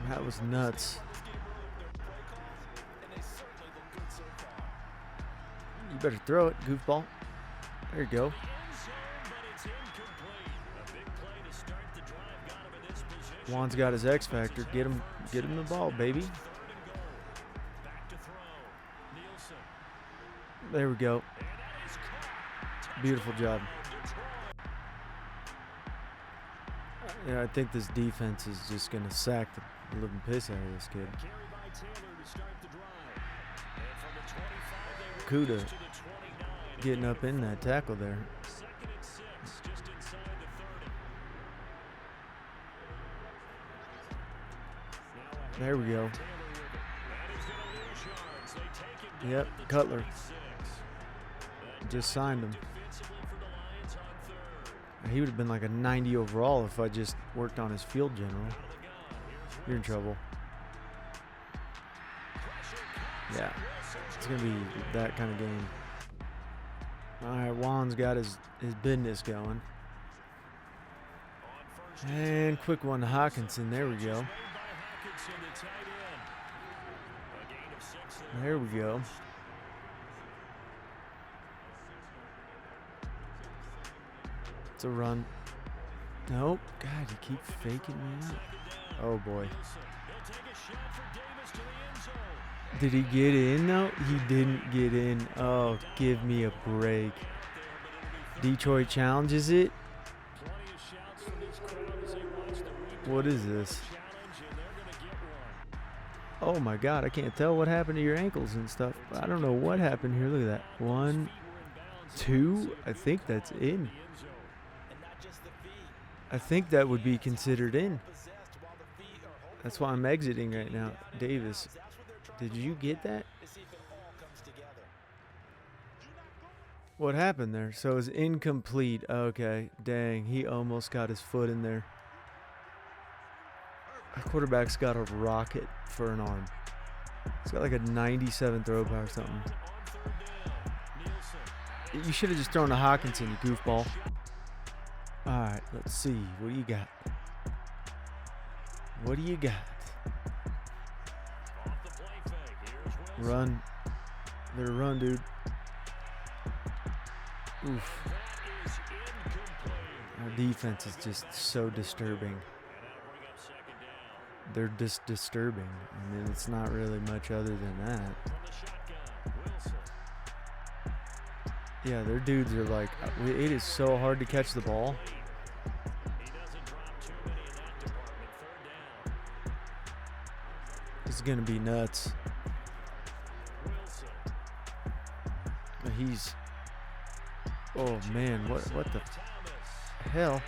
That was nuts. You better throw it, goofball. There you go. Juan's got his X factor. Get him the ball, baby. There we go. Beautiful job. Yeah, I think this defense is just going to sack the living piss out of this kid. Kuda getting up in that tackle there. There we go. Yep, Cutler. Just signed him. He would have been like a 90 overall if I just worked on his field general. You're in trouble. Yeah, it's going to be that kind of game. All right, Juan's got his business going. And quick one to Hawkinson. There we go. There we go. It's a run. Nope. God, you keep faking me out. Oh, boy. Did he get in, though? He didn't get in. Oh, give me a break. Detroit challenges it. What is this? Oh, my God. I can't tell what happened to your ankles and stuff. I don't know what happened here. Look at that. 1, 2. I think that's in. I think that would be considered in. That's why I'm exiting right now. Davis, did you get that? What happened there? So it's incomplete. Okay, dang. He almost got his foot in there. Our quarterback's got a rocket for an arm. He's got like a 97 throw power or something. You should have just thrown to Hawkinson, you goofball. All right, let's see. What do you got? What do you got? Run. Better run, dude. Oof. Our defense is just so disturbing. They're just disturbing. I mean, it's not really much other than that. Yeah, their dudes are like, it is so hard to catch the ball. This is going to be nuts. He's, oh man, what the hell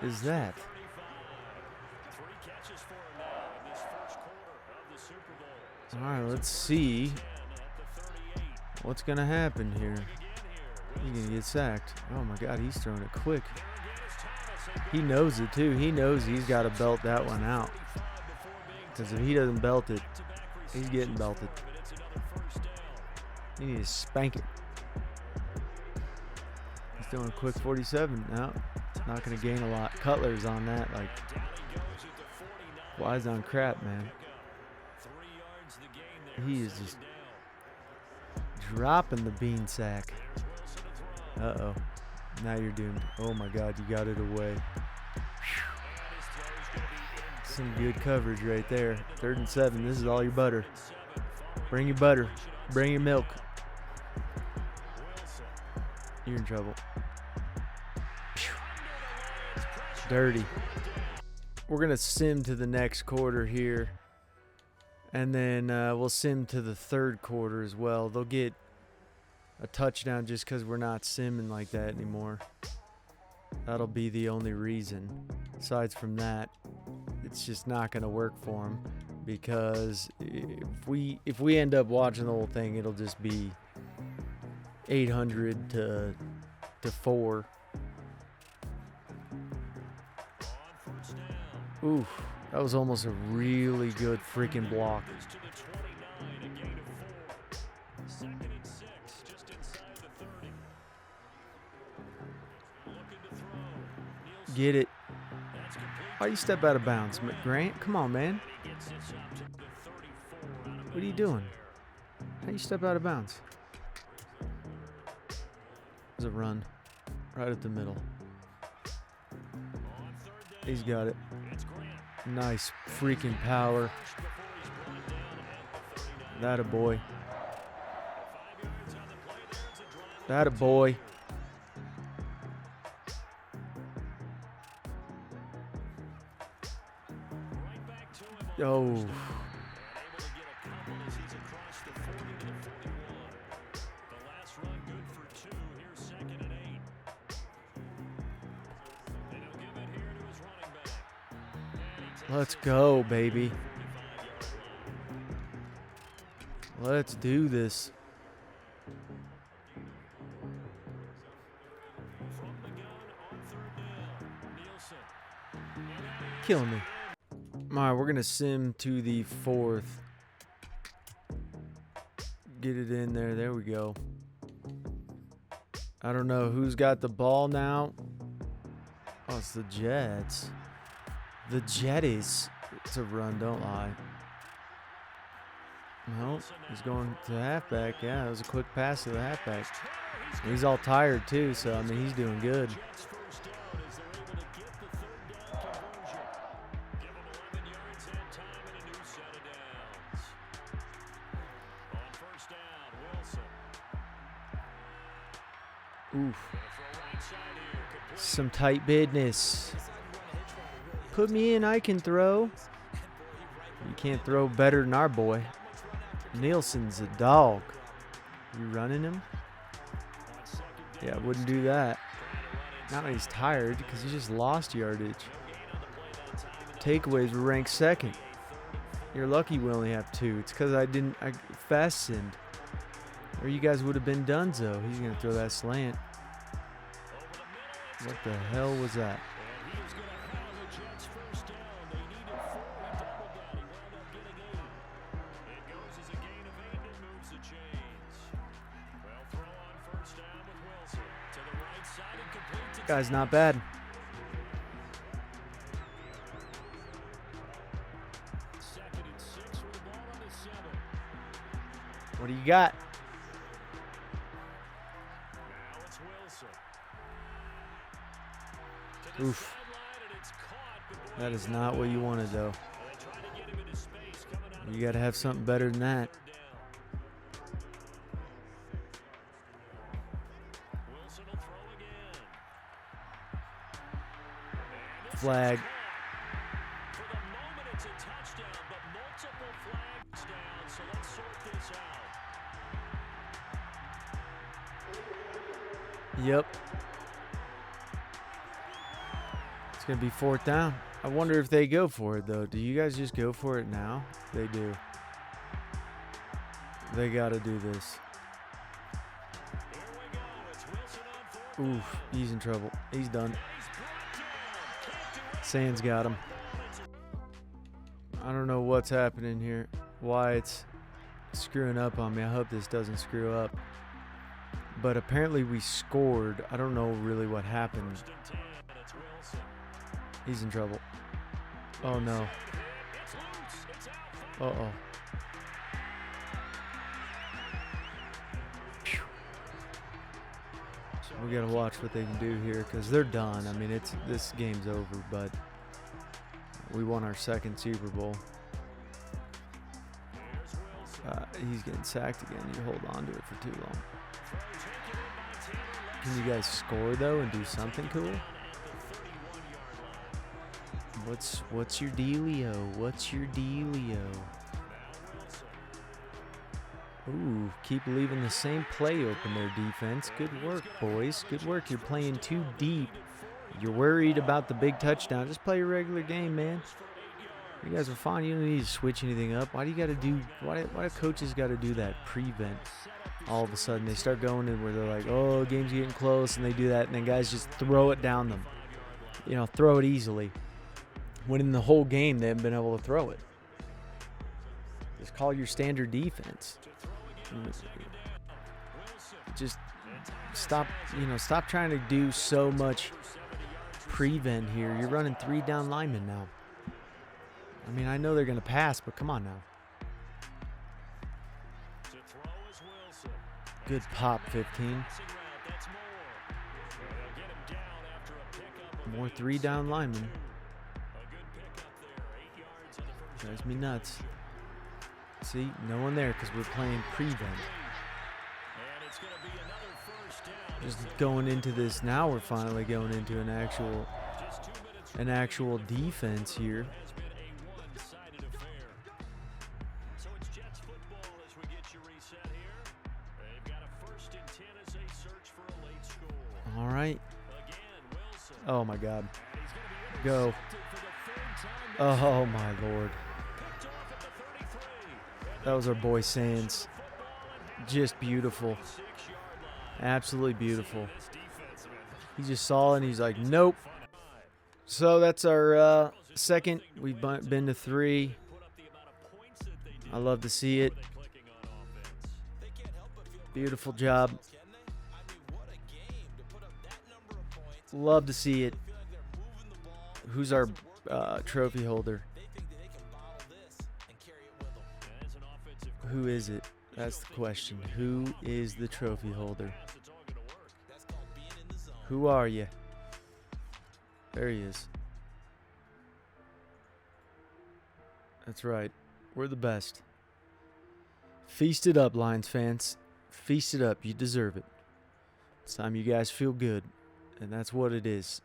is that? All right, let's see what's going to happen here. He's going to get sacked. Oh my God, he's throwing it quick. He knows it too. He knows he's got to belt that one out. Because if he doesn't belt it, he's getting belted. You need to spank it. He's doing a quick 47. No, not going to gain a lot. Cutler's on that. Like, wise on crap, man. He is just dropping the bean sack. Uh-oh. Now you're doomed. Oh, my God. You got it away. Some good coverage right there. 3rd and 7. This is all your butter. Bring your butter. Bring your milk. You're in trouble. Dirty. We're going to sim to the next quarter here. And then we'll sim to the 3rd quarter as well. They'll get a touchdown just because we're not simming like that anymore. That'll be the only reason. Aside from that, it's just not going to work for them, because if we end up watching the whole thing, it'll just be 800 to 4. Oof, that was almost a really good freaking block. Get it. Why you step out of bounds, Grant? Come on, man. What are you doing? How you step out of bounds? There's a run. Right at the middle. He's got it. Nice freaking power. That a boy. That a boy. Oh. Let's go, baby. Let's do this. Killing me. Alright, we're going to sim to the 4th. Get it in there. There we go. I don't know who's got the ball now. Oh, it's the Jets. The Jetties. It's a run, don't lie. No, he's going to halfback. Yeah, it was a quick pass to the halfback. He's all tired too, so I mean he's doing good. Oof. Some tight business. Put me in, I can throw. You can't throw better than our boy. Nielsen's a dog. You running him? Yeah, I wouldn't do that. Not when he's tired, because he just lost yardage. Takeaways were ranked 2nd. You're lucky we only have 2. It's because I fastened. Or you guys would have been donezo. He's going to throw that slant. What the hell was that? Guy's not bad. What do you got? Oof. That is not what you wanted, though. You got to have something better than that. Flag. Yep. It's going to be 4th down. I wonder if they go for it, though. Do you guys just go for it now? They do. They got to do this. Oof. He's in trouble. He's done. Sands got him. I don't know what's happening here. Why it's screwing up on me. I hope this doesn't screw up. But apparently we scored. I don't know really what happened. He's in trouble. Oh no. Uh-oh. We gotta watch what they can do here because they're done. I mean, this game's over, but we won our 2nd Super Bowl. He's getting sacked again. You hold on to it for too long. Can you guys score though and do something cool? What's your dealio? What's your dealio? Ooh, keep leaving the same play open there, defense. Good work, boys. Good work. You're playing too deep. You're worried about the big touchdown. Just play your regular game, man. You guys are fine. You don't need to switch anything up. Why do you got to do? Why do coaches got to do that prevent? All of a sudden, they start going in where they're like, "Oh, game's getting close," and they do that, and then guys just throw it down them. You know, throw it easily. When in the whole game they haven't been able to throw it. Just call your standard defense. Just stop trying to do so much prevent here. You're running 3 down linemen now. I mean, I know they're going to pass, but come on now. Good pop, 15. More 3 down linemen. Drives me nuts. See, no one there because we're playing prevent. Just going into this now, we're finally going into an actual defense here. All right. Oh my God. Go. Oh my Lord. That was our boy Sands. Just beautiful. Absolutely beautiful. He just saw it and he's like, nope. So that's our second. We've been to 3. I love to see it. Beautiful job. Love to see it. Who's our trophy holder? Who is it? That's the question. Who is the trophy holder? Who are you? There he is. That's right. We're the best. Feast it up, Lions fans. Feast it up. You deserve it. It's time you guys feel good. And that's what it is.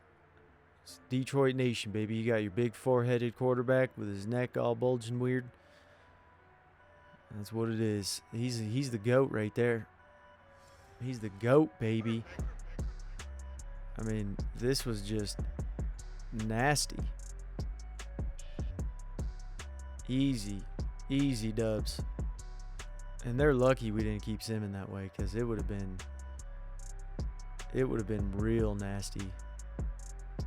It's Detroit Nation, baby. You got your big 4-headed quarterback with his neck all bulging weird. That's what it is. He's the GOAT right there. He's the GOAT, baby. I mean, this was just nasty. Easy dubs. And they're lucky we didn't keep Simmon that way, because it would have been real nasty.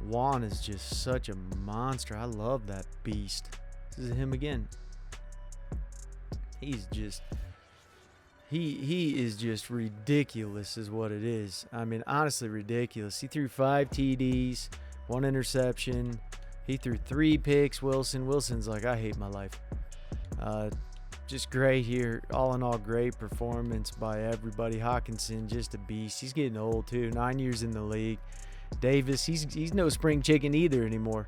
Juan is just such a monster. I love that beast. This is him again. He's just he is just ridiculous is what it is. I mean, honestly ridiculous. He threw 5 TDs, 1 interception. He threw 3 picks. Wilson's like, I hate my life. Just great here. All in all, great performance by everybody. Hawkinson, just a beast. He's getting old too. 9 years in the league. Davis, he's no spring chicken either anymore.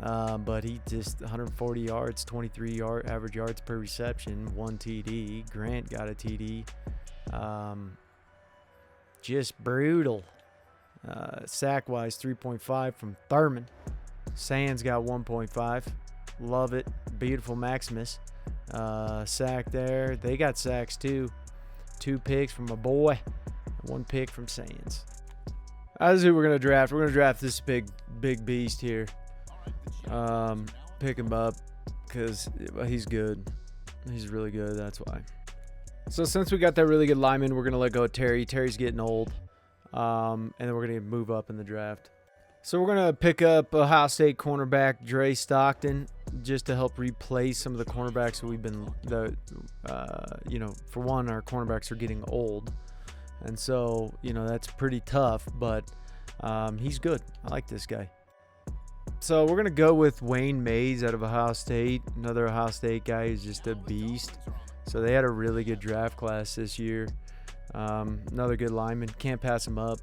But he just 140 yards, 23 average yards per reception, 1 TD. Grant got a TD. Just brutal. Sack-wise, 3.5 from Thurman. Sands got 1.5. Love it. Beautiful Maximus. Sack there. They got sacks too. 2 picks from a boy. 1 pick from Sands. That's who we're going to draft. We're going to draft this big beast here. Pick him up because he's good. He's really good. That's why. So since we got that really good lineman, we're going to let go of Terry. Terry's getting old. And then we're going to move up in the draft. So we're going to pick up Ohio State cornerback Dre Stockton just to help replace some of the cornerbacks that we've been, for one, our cornerbacks are getting old. And so, that's pretty tough, but he's good. I like this guy. So we're going to go with Wayne Mays out of Ohio State. Another Ohio State guy who's just a beast. So they had a really good draft class this year. Another good lineman. Can't pass him up.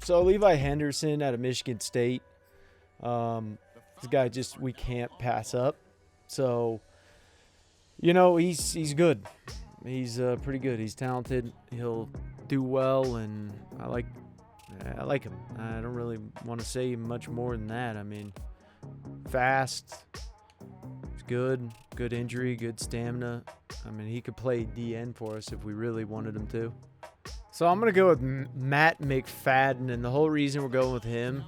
So Levi Henderson out of Michigan State. This guy we can't pass up. So, he's good. He's pretty good. He's talented. He'll do well, and I like him. I don't really want to say much more than that. I mean, fast. He's good. Good injury. Good stamina. I mean, he could play DN for us if we really wanted him to. So I'm going to go with Matt McFadden, and the whole reason we're going with him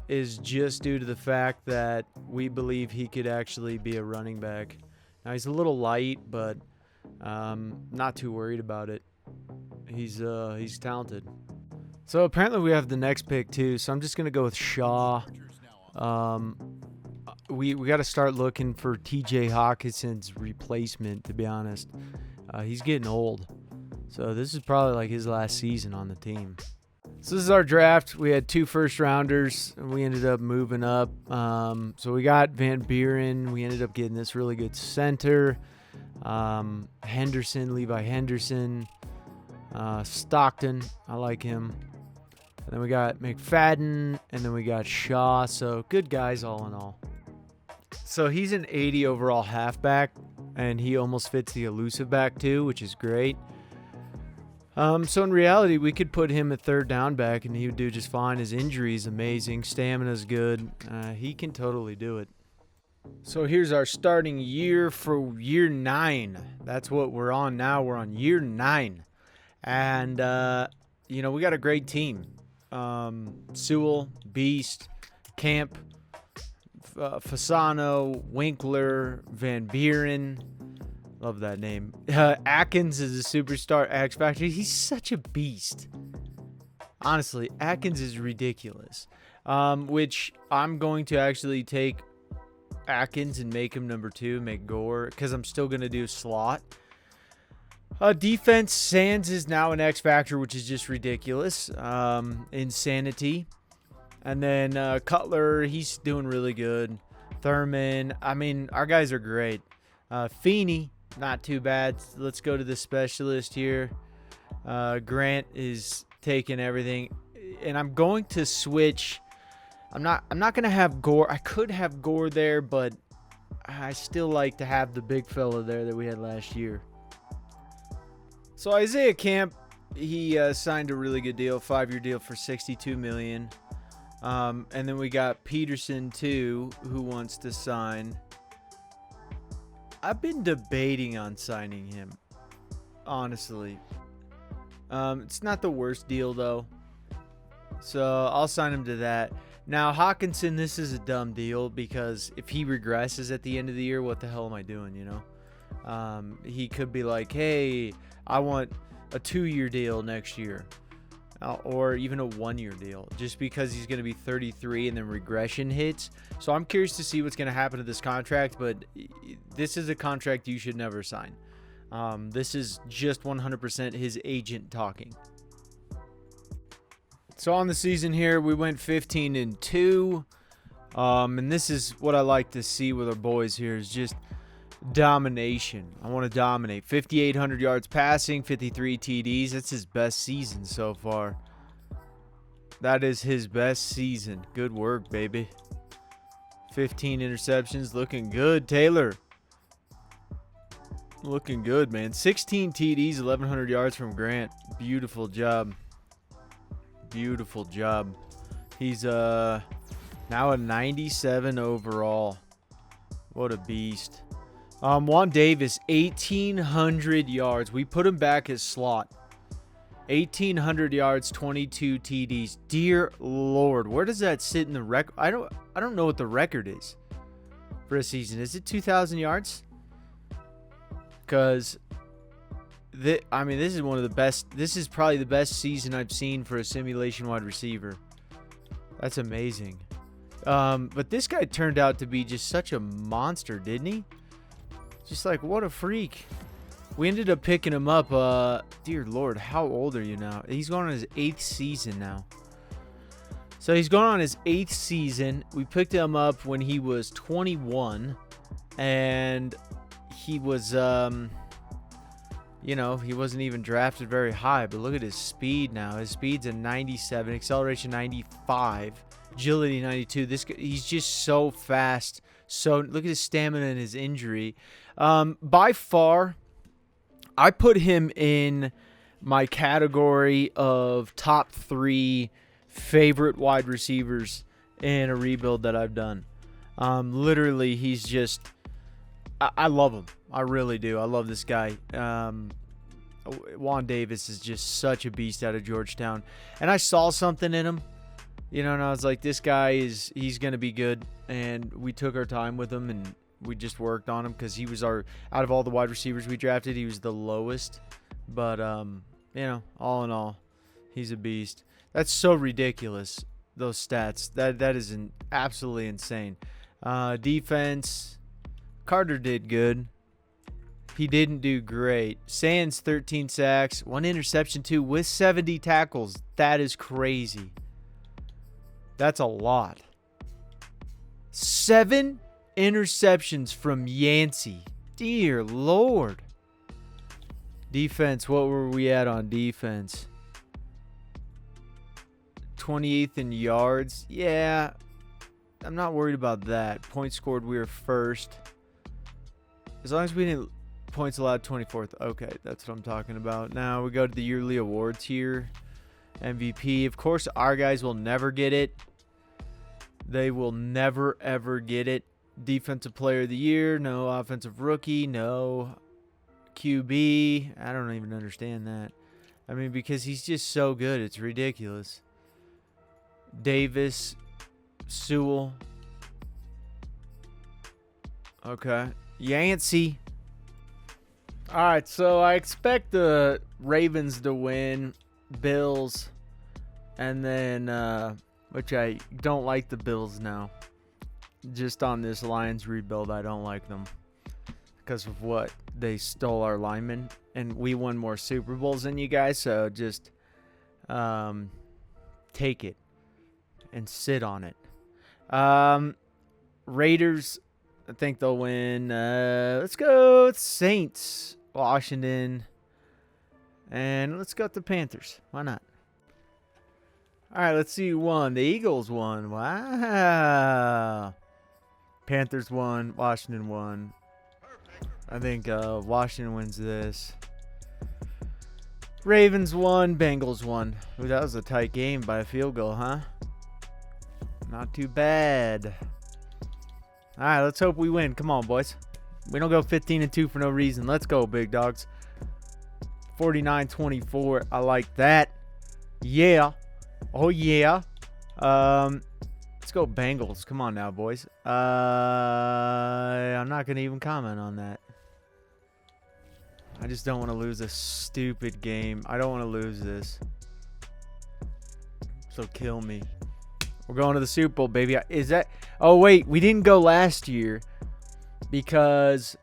is just due to the fact that we believe he could actually be a running back. Now, he's a little light, but not too worried about it. He's talented. So apparently we have the next pick too, so I'm just going to go with Shaw. We got to start looking for TJ Hawkinson's replacement, to be honest. He's getting old. So this is probably like his last season on the team. So this is our draft. We had 2 first rounders, and we ended up moving up. So we got Van Buren. We ended up getting this really good center. Henderson, Levi Henderson. Stockton, I like him. And then we got McFadden, and then we got Shaw. So good guys all in all. So he's an 80 overall halfback, and he almost fits the elusive back too, which is great. So in reality, we could put him at third down back, and he would do just fine. His injury is amazing. Stamina's good. He can totally do it. So here's our starting year for year 9. That's what we're on now. We're on year 9. And, we got a great team. Sewell, Beast, Camp, Fasano, Winkler, Van Buren. Love that name. Atkins is a superstar X Factor. He's such a beast. Honestly, Atkins is ridiculous. Which I'm going to actually take Atkins and make him number 2, make Gore, because I'm still going to do slot. Defense, Sands is now an X Factor, which is just ridiculous. Insanity. And then Cutler, he's doing really good. Thurman, our guys are great. Feeney, not too bad. Let's go to the specialist here. Grant is taking everything. And I'm going to switch. I'm not going to have Gore. I could have Gore there, but I still like to have the big fella there that we had last year. So Isaiah Camp, he signed a really good deal, 5-year deal for $62 million. And then we got Peterson too, who wants to sign. I've been debating on signing him, honestly. It's not the worst deal though, so I'll sign him to that. Now Hawkinson, this is a dumb deal because if he regresses at the end of the year, what the hell am I doing? He could be like, hey, I want a 2-year deal next year. Or even a 1-year deal, just because he's going to be 33 and then regression hits. So I'm curious to see what's going to happen to this contract, but this is a contract you should never sign. This is just 100% his agent talking. So on the season here, we went 15-2. And this is what I like to see with our boys here is just domination. I want to dominate. 5,800 yards passing, 53 TDs. That's his best season so far. That is his best season. Good work, baby. 15 interceptions. Looking good, Taylor. Looking good, man. 16 TDs, 1,100 yards from Grant. Beautiful job. Beautiful job. He's now a 97 overall. What a beast. Juan Davis, 1,800 yards. We put him back as slot. 1,800 yards, 22 TDs. Dear Lord, where does that sit in the record? I don't know what the record is for a season. Is it 2,000 yards? Because this is one of the best. This is probably the best season I've seen for a simulation wide receiver. That's amazing. But this guy turned out to be just such a monster, didn't he? Just like, what a freak. We ended up picking him up. Dear Lord, how old are you now? He's going on his 8th season now. So he's going on his 8th season. We picked him up when he was 21. And he was, he wasn't even drafted very high. But look at his speed now. His speed's a 97, acceleration 95, agility 92. This guy, he's just so fast. So look at his stamina and his injury. By far, I put him in my category of top 3 favorite wide receivers in a rebuild that I've done. Literally, he's just, I love him. I really do. I love this guy. Juan Davis is just such a beast out of Georgetown. And I saw something in him. And I was like, this guy he's going to be good. And we took our time with him and we just worked on him because he was out of all the wide receivers we drafted, he was the lowest. But, all in all, he's a beast. That's so ridiculous, those stats. That is absolutely insane. Defense, Carter did good. He didn't do great. Sands, 13 sacks, 1 interception too, with 70 tackles. That is crazy. That's a lot. 7 interceptions from Yancey. Dear Lord. Defense, what were we at on defense? 28th in yards. Yeah, I'm not worried about that. Points scored, we were first. As long as we didn't points allowed, 24th. Okay, that's what I'm talking about. Now we go to the yearly awards here. MVP. Of course, our guys will never get it. They will never, ever get it. Defensive player of the year. No offensive rookie. No QB. I don't even understand that. I mean, because he's just so good. It's ridiculous. Davis. Sewell. Okay. Yancey. All right, so I expect the Ravens to win. Bills. And then, which I don't like the Bills now. Just on this Lions rebuild, I don't like them. Because of what? They stole our linemen. And we won more Super Bowls than you guys, so just take it. And sit on it. Raiders, I think they'll win. Let's go with Saints. Washington. And let's go with the Panthers. Why not? All right, let's see who won. The Eagles won. Wow. Panthers won. Washington won. I think Washington wins this. Ravens won. Bengals won. Ooh, that was a tight game by a field goal, huh? Not too bad. All right, let's hope we win. Come on, boys. We don't go 15-2 for no reason. Let's go, big dogs. 49-24. I like that. Yeah. Oh, yeah. Let's go Bengals. Come on now, boys. I'm not going to even comment on that. I just don't want to lose a stupid game. I don't want to lose this. So kill me. We're going to the Super Bowl, baby. Is that... Oh, wait. We didn't go last year because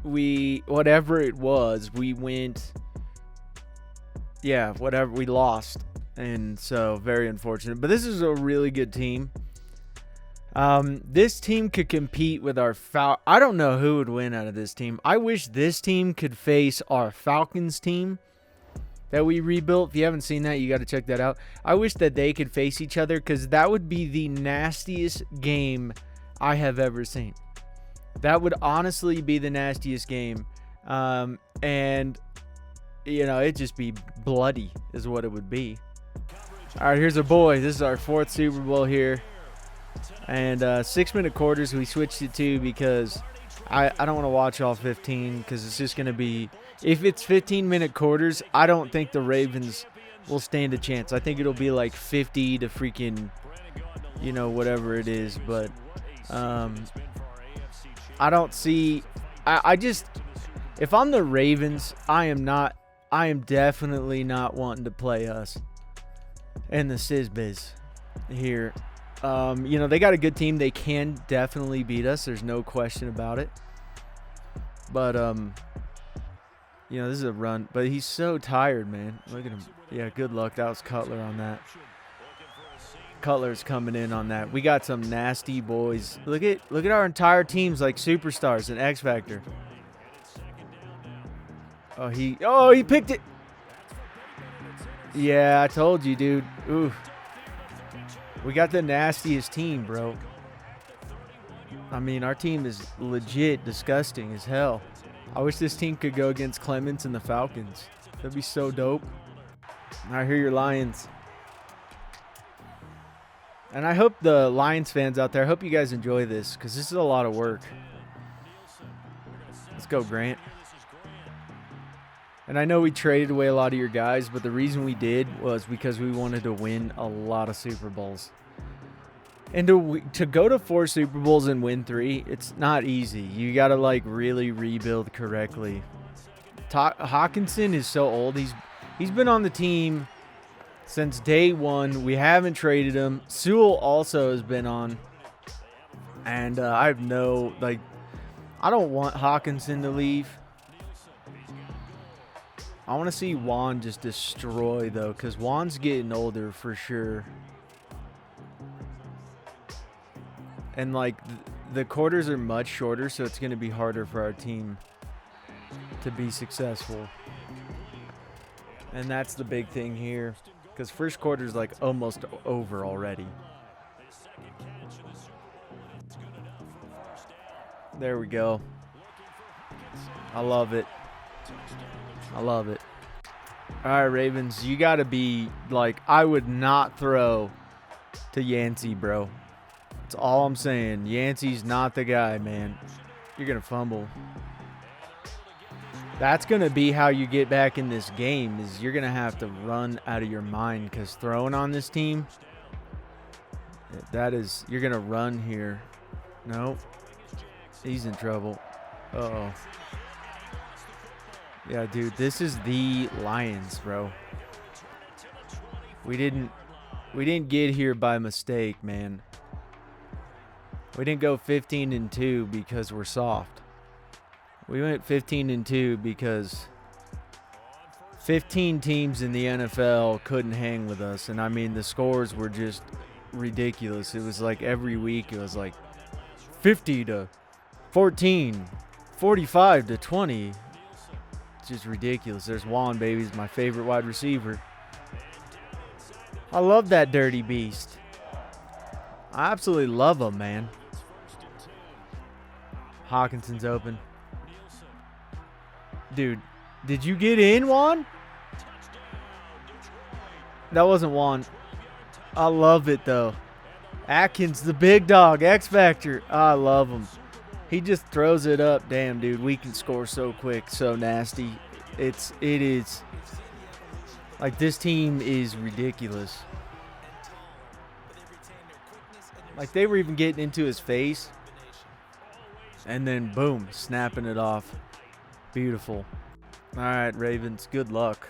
we... Whatever it was, we went... Yeah, whatever. We lost. And so, very unfortunate. But this is a really good team. This team could compete with our I don't know who would win out of this team. I wish this team could face our Falcons team that we rebuilt. If you haven't seen that, you got to check that out. I wish that they could face each other because that would be the nastiest game I have ever seen. That would honestly be the nastiest game. And, you know, it'd just be bloody is what it would be. All right, here's our boy. This is our 4th Super Bowl here. And 6-minute quarters we switched it to because I don't want to watch all 15 because it's just going to be... If it's 15-minute quarters, I don't think the Ravens will stand a chance. I think it'll be like 50 to freaking, you know, whatever it is. But I don't see... I just... If I'm the Ravens, I am definitely not wanting to play us in the Sizbiz here. You know, they got a good team. They can definitely beat us. There's no question about it. But, you know, this is a run. But he's so tired, man. Look at him. Yeah, good luck. That was Cutler on that. Cutler's coming in on that. We got some nasty boys. Look at our entire team's like superstars and X Factor. Oh, he picked it. Yeah, I told you, dude. Ooh. We got the nastiest team, bro. I mean, our team is legit disgusting as hell. I wish this team could go against Clements and the Falcons. That'd be so dope. I hear your Lions. And I hope the Lions fans out there, I hope you guys enjoy this because this is a lot of work. Let's go, Grant. And I know we traded away a lot of your guys, but the reason we did was because we wanted to win a lot of Super Bowls. And to go to 4 Super Bowls and win 3, it's not easy. You got to, like, really rebuild correctly. Hawkinson is so old. He's been on the team since day 1. We haven't traded him. Sewell also has been on. And I have no, like, I don't want Hawkinson to leave. I want to see Juan just destroy, though, because Juan's getting older for sure. And, like, the quarters are much shorter, so it's going to be harder for our team to be successful. And that's the big thing here, because first quarter is, like, almost over already. There we go. I love it. I love it. All right, Ravens, you got to be like, I would not throw to Yancey, bro. That's all I'm saying. Yancey's not the guy, man. You're going to fumble. That's going to be how you get back in this game, is you're going to have to run out of your mind, because throwing on this team, you're going to run here. Nope. He's in trouble. Uh-oh. Yeah, dude, this is the Lions, bro. We didn't get here by mistake, man. We didn't go 15-2 because we're soft. We went 15-2 because 15 teams in the NFL couldn't hang with us. And I mean, the scores were just ridiculous. It was like every week it was like 50-14, 45-20. Just ridiculous. There's Juan, baby. He's my favorite wide receiver. I love that dirty beast. I absolutely love him, man. Hawkinson's open. Dude, did you get in, Juan? That wasn't Juan. I love it, though. Atkins, the big dog, X Factor. I love him. He just throws it up. Damn, dude, we can score so quick, so nasty. It is. Like, this team is ridiculous. Like, they were even getting into his face. And then, boom, snapping it off. Beautiful. All right, Ravens, good luck.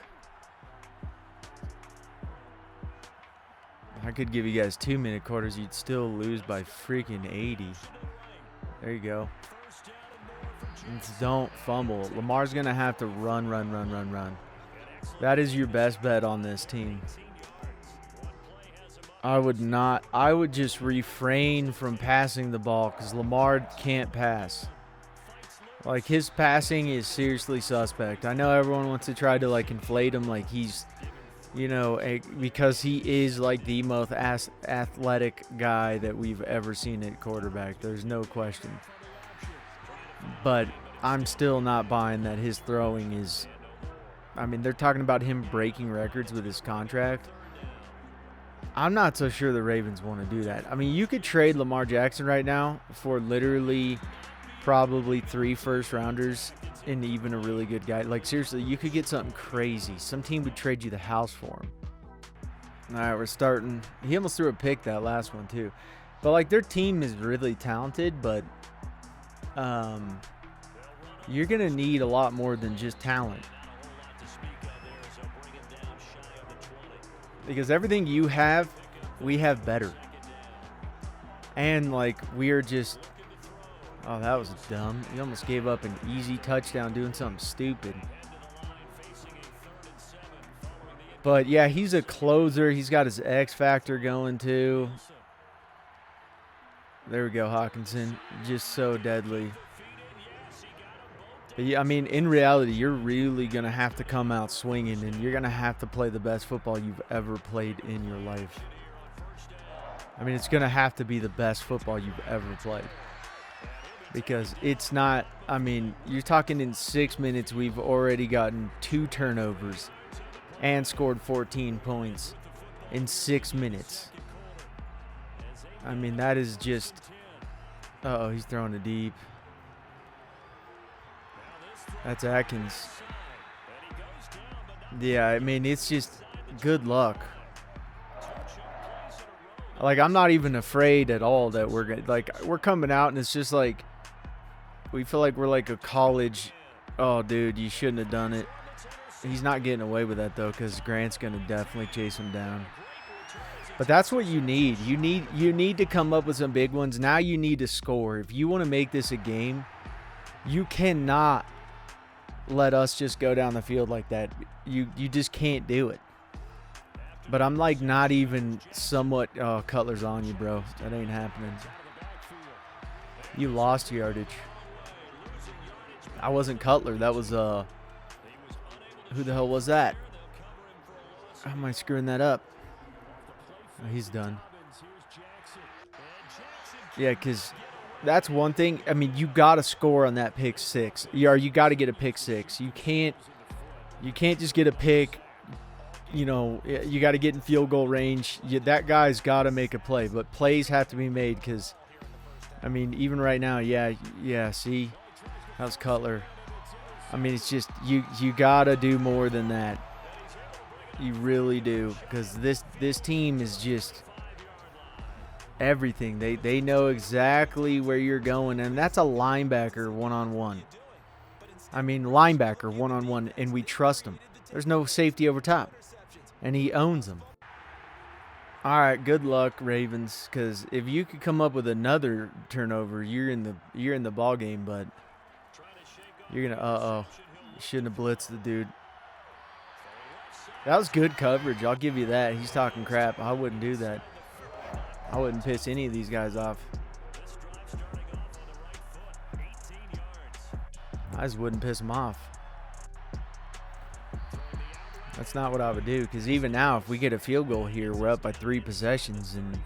I could give you guys 2-minute quarters. You'd still lose by freaking 80. There you go. Just don't fumble. Lamar's going to have to run. That is your best bet on this team. I would just refrain from passing the ball, because Lamar can't pass. Like, his passing is seriously suspect. I know everyone wants to try to, like, inflate him like he's, you know, because he is, like, the most athletic guy that we've ever seen at quarterback. There's no question. But I'm still not buying that his throwing is, I mean, they're talking about him breaking records with his contract. I'm not so sure the Ravens want to do that. I mean, you could trade Lamar Jackson right now for literally probably 3 first-rounders and even a really good guy. Like, seriously, you could get something crazy. Some team would trade you the house for him. All right, we're starting. He almost threw a pick that last one, too. But, like, their team is really talented, but you're going to need a lot more than just talent. Because everything you have, we have better. And, like, we are just... Oh, that was dumb. He almost gave up an easy touchdown doing something stupid. But, yeah, he's a closer. He's got his X Factor going, too. There we go, Hawkinson. Just so deadly. But yeah, I mean, in reality, you're really going to have to come out swinging, and you're going to have to play the best football you've ever played in your life. I mean, it's going to have to be the best football you've ever played. Because it's not, I mean, you're talking in 6 minutes, we've already gotten 2 turnovers and scored 14 points in 6 minutes. I mean, that is just, uh-oh, he's throwing it deep. That's Atkins. Yeah, I mean, it's just good luck. Like, I'm not even afraid at all that we're going to, like, we're coming out and it's just like, we feel like we're like a college, oh, dude, you shouldn't have done it. He's not getting away with that, though, because Grant's going to definitely chase him down. But that's what you need. You need to come up with some big ones. Now you need to score. If you want to make this a game, you cannot let us just go down the field like that. You just can't do it. But I'm like not even somewhat. Oh, Cutler's on you, bro. That ain't happening. You lost yardage. I wasn't Cutler. That was who the hell was that? How am I screwing that up? Oh, he's done. Yeah, because that's one thing. I mean, you got to score on that pick six. You got to get a pick six. You can't just get a pick. You know, you got to get in field goal range. That guy's got to make a play. But plays have to be made because, I mean, even right now, yeah, see? That was Cutler. I mean, it's just you got to do more than that. You really do, because this team is just everything. They know exactly where you're going, and that's a linebacker one-on-one. I mean, linebacker one-on-one, and we trust him. There's no safety over top, and he owns them. All right, good luck, Ravens, because if you could come up with another turnover, you're in the ball game. But you're gonna you shouldn't have blitzed the dude. That was good coverage. I'll give you that. He's talking crap. I wouldn't do that. I wouldn't piss any of these guys off. I just wouldn't piss them off. That's not what I would do, because even now, if we get a field goal here, we're up by 3 possessions and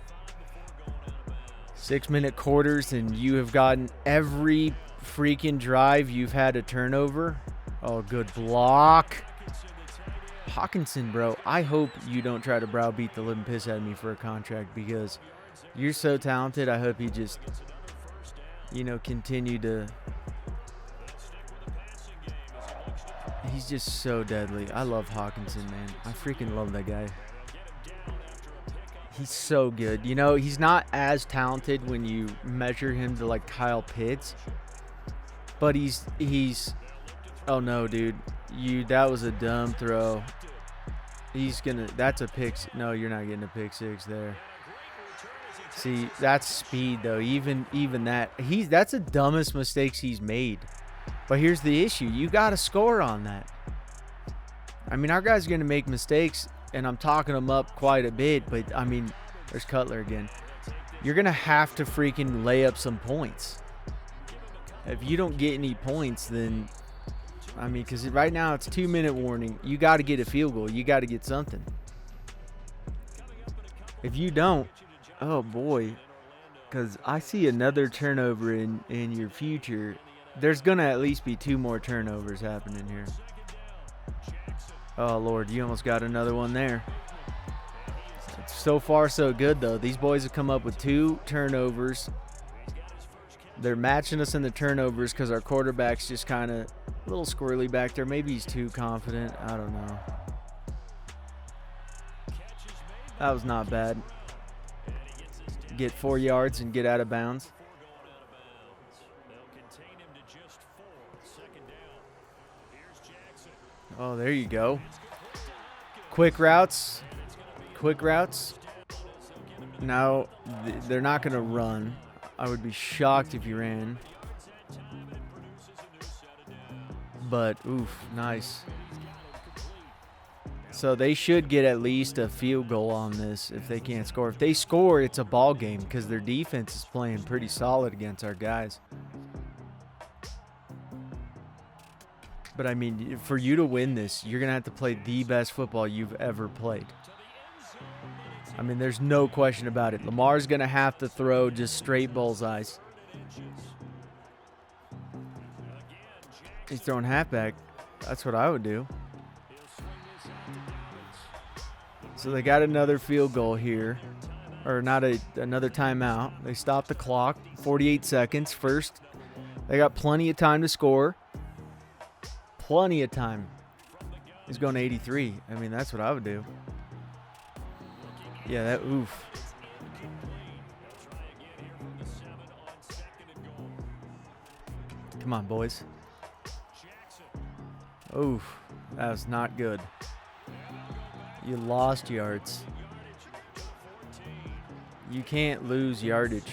6-minute quarters, and you have gotten every freaking drive you've had a turnover. Oh, good block. Hawkinson, bro, I hope you don't try to browbeat the living piss out of me for a contract, because you're so talented. I hope you just, continue to. He's just so deadly. I love Hawkinson, man. I freaking love that guy. He's so good. He's not as talented when you measure him to like Kyle Pitts, but he's. Oh no, dude. That was a dumb throw. That's a pick. No, you're not getting a pick six there. See, that's speed though. Even that's the dumbest mistakes he's made. But here's the issue. You got to score on that. I mean, our guy's going to make mistakes, and I'm talking him up quite a bit, but I mean, there's Cutler again. You're going to have to freaking lay up some points. If you don't get any points, then I mean, because right now it's 2-minute warning. You got to get a field goal. You got to get something. If you don't, oh boy, because I see another turnover in your future. There's going to at least be 2 more turnovers happening here. Oh, Lord, you almost got another one there. So far, so good, though. These boys have come up with 2 turnovers. They're matching us in the turnovers because our quarterback's just kind of a little squirrely back there. Maybe he's too confident. I don't know. That was not bad. Get 4 yards and get out of bounds. Oh, there you go. Quick routes. Now, they're not going to run. I would be shocked if you ran. But, oof, nice. So they should get at least a field goal on this if they can't score. If they score, it's a ball game because their defense is playing pretty solid against our guys. But, I mean, for you to win this, you're going to have to play the best football you've ever played. I mean, there's no question about it. Lamar's going to have to throw just straight bullseyes. He's throwing halfback. That's what I would do. So they got another field goal here. Or not another timeout. They stopped the clock. 48 seconds. First, they got plenty of time to score. Plenty of time. He's going to 83. I mean, that's what I would do. Yeah, that oof. Come on, boys. Oof. That was not good. You lost yards. You can't lose yardage.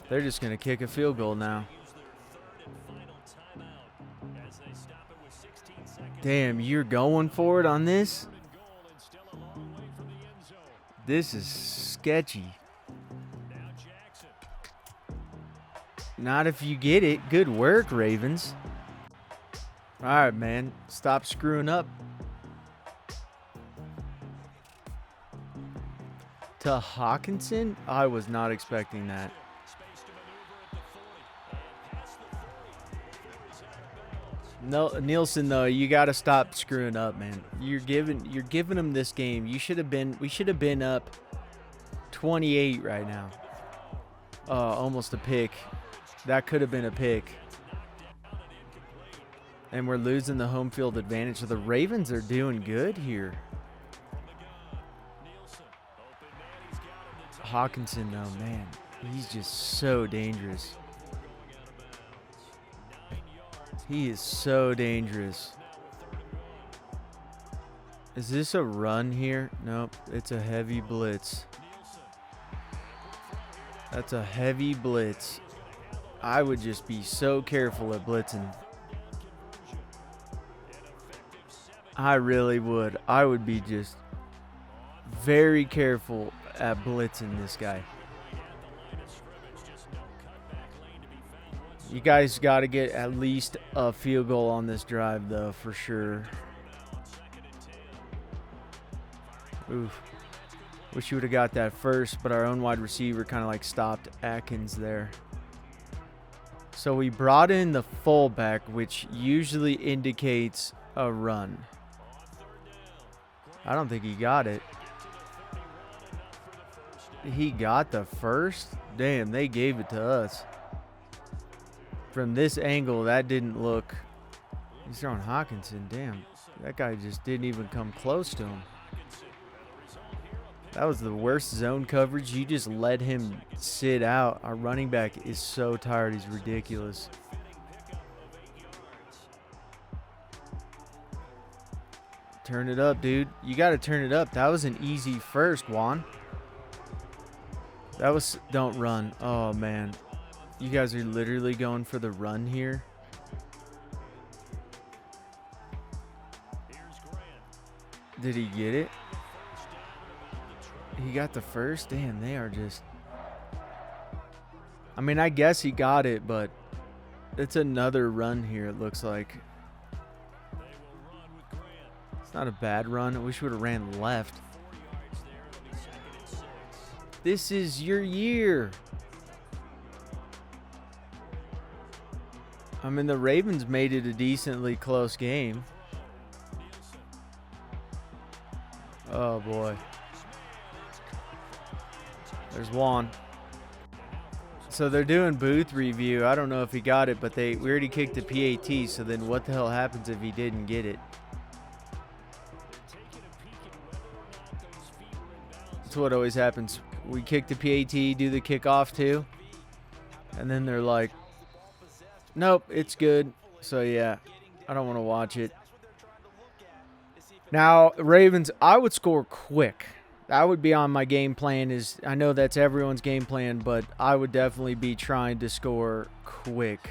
They're just going to kick a field goal now. Damn, you're going for it on this? This is sketchy. Not if you get it. Good work, Ravens. All right, man. Stop screwing up. To Hawkinson? I was not expecting that. No, Nielsen though, you got to stop screwing up, man. You're giving him this game. We should have been up 28 right now. Almost a pick. That could have been a pick. And we're losing the home field advantage. So the Ravens are doing good here. Hawkinson though, man, he's just so dangerous. He is so dangerous. Is this a run here? Nope, it's a heavy blitz. That's a heavy blitz. I would just be so careful at blitzing. I really would. I would be just very careful at blitzing this guy. You guys got to get at least a field goal on this drive, though, for sure. Oof. Wish you would have got that first, but our own wide receiver kind of like stopped Atkins there. So we brought in the fullback, which usually indicates a run. I don't think he got it. He got the first? Damn, they gave it to us. From this angle, that didn't look... He's throwing Hawkinson. Damn, that guy just didn't even come close to him. That was the worst zone coverage. You just let him sit out. Our running back is so tired. He's ridiculous. Turn it up, dude. You got to turn it up. That was an easy first, Juan. That was... Don't run. Oh, man. You guys are literally going for the run here. Did he get it? He got the first? Damn, they are just... I mean, I guess he got it, but it's another run here, it looks like. It's not a bad run. I wish we would have ran left. This is your year. I mean, the Ravens made it a decently close game. Oh, boy. There's Juan. So they're doing booth review. I don't know if he got it, but we already kicked the PAT, so then what the hell happens if he didn't get it? That's what always happens. We kick the PAT, do the kickoff too, and then they're like, nope, it's good. So, yeah, I don't want to watch it. Now, Ravens, I would score quick. That would be on my game plan. I know that's everyone's game plan, but I would definitely be trying to score quick.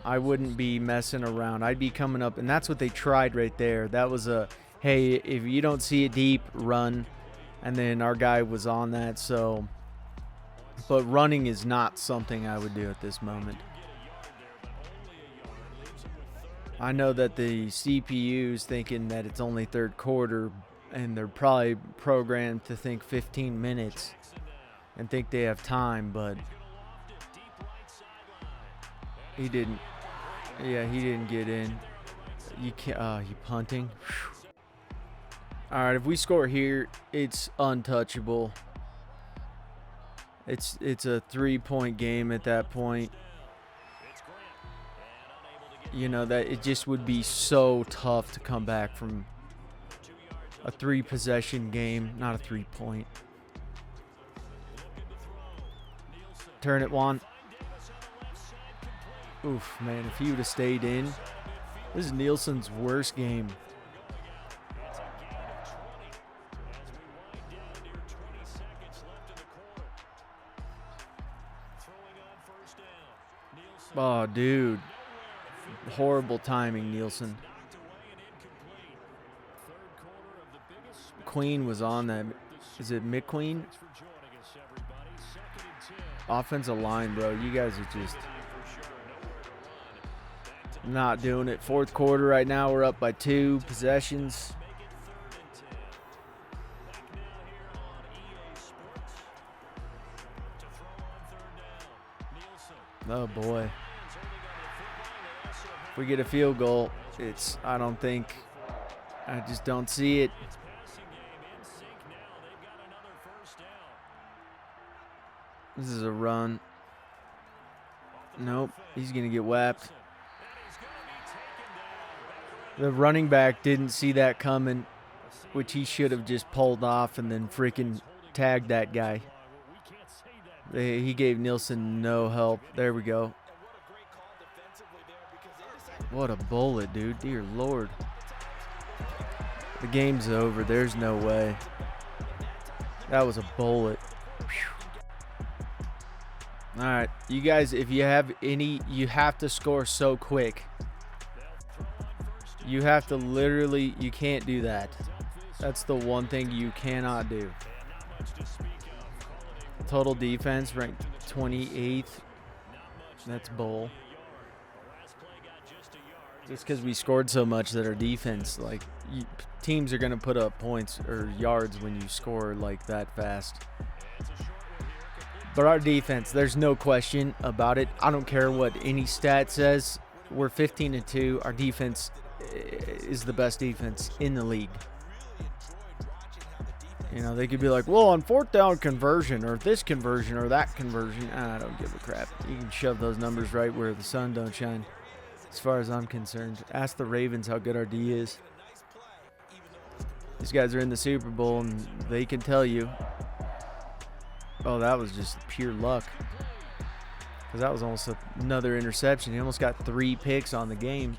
I wouldn't be messing around. I'd be coming up, and that's what they tried right there. That was a, hey, if you don't see it deep, run. And then our guy was on that, so. But running is not something I would do at this moment. I know that the CPU is thinking that it's only third quarter, and they're probably programmed to think 15 minutes and think they have time, but he didn't. Yeah, he didn't get in. You can't. He punting. Whew. All right, if we score here, it's untouchable. It's a 3-point game at that point. You know, that it just would be so tough to come back from a 3-possession game, not a 3-point. Turn it, Juan. Oof, man, if he would have stayed in. This is Nielsen's worst game. Oh, dude. Horrible timing, Nielsen. McQueen was on that. Is it McQueen? Offensive line, bro. You guys are just not doing it. Fourth quarter right now. We're up by 2 possessions. Oh, boy. If we get a field goal, I just don't see it. This is a run. Nope, he's going to get whapped. The running back didn't see that coming, which he should have just pulled off and then freaking tagged that guy. He gave Nielsen no help. There we go. What a bullet, dude. Dear Lord. The game's over. There's no way. That was a bullet. All right, you guys, if you have any, you have to score so quick. You have to literally, you can't do that. That's the one thing you cannot do. Total defense ranked 28th. That's bull. Just because we scored so much that our defense, like, teams are going to put up points or yards when you score like that fast. But our defense, there's no question about it. I don't care what any stat says. We're 15-2. Our defense is the best defense in the league. You know, they could be like, well, on 4th down conversion or this conversion or that conversion. I don't give a crap. You can shove those numbers right where the sun don't shine, as far as I'm concerned. Ask the Ravens how good our D is. These guys are in the Super Bowl, and they can tell you. Oh, that was just pure luck. Because that was almost another interception. He almost got 3 picks on the game.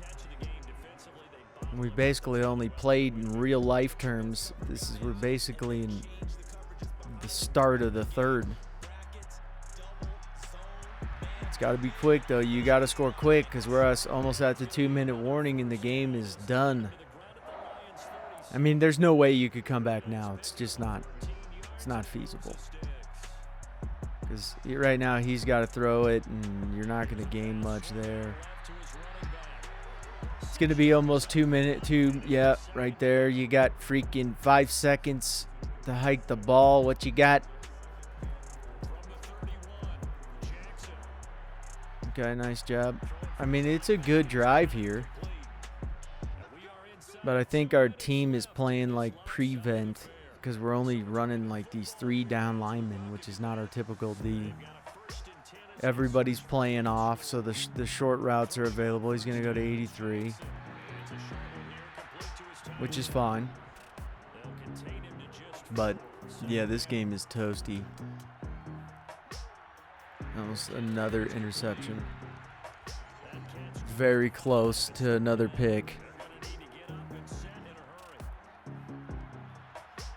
And we basically only played in real life terms. We're basically in the start of the 3rd. It's got to be quick, though. You got to score quick because we're almost at the 2-minute warning and the game is done. I mean, there's no way you could come back now. It's just not. It's not feasible. Because right now he's got to throw it, and you're not going to gain much there. It's going to be almost 2 minutes. Yeah, right there. You got freaking 5 seconds to hike the ball. What you got? Okay, nice job. I mean, it's a good drive here. But I think our team is playing like prevent, because we're only running like these 3 down linemen, which is not our typical D. Everybody's playing off, so the short routes are available. He's going to go to 83, which is fine. But, yeah, this game is toasty. Almost another interception. Very close to another pick.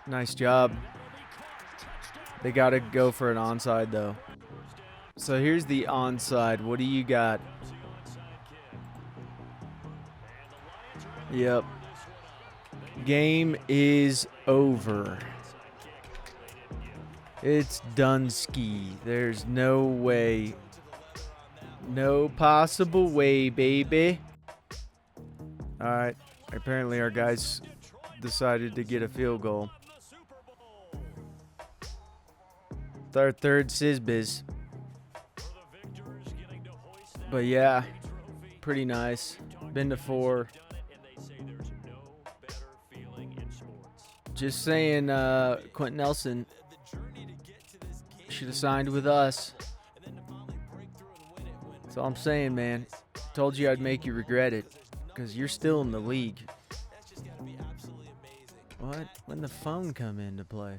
Nice job. They got to go for an onside, though. So here's the onside. What do you got? Yep. Game is over. It's done ski. There's no way. No possible way, baby. All right. Apparently our guys decided to get a field goal. Our 3rd Sizbiz. But yeah, pretty nice. Been to 4. Just saying, Quentin Nelson should have signed with us. That's all I'm saying, man. Told you I'd make you regret it, because you're still in the league. What? When the phone come into play?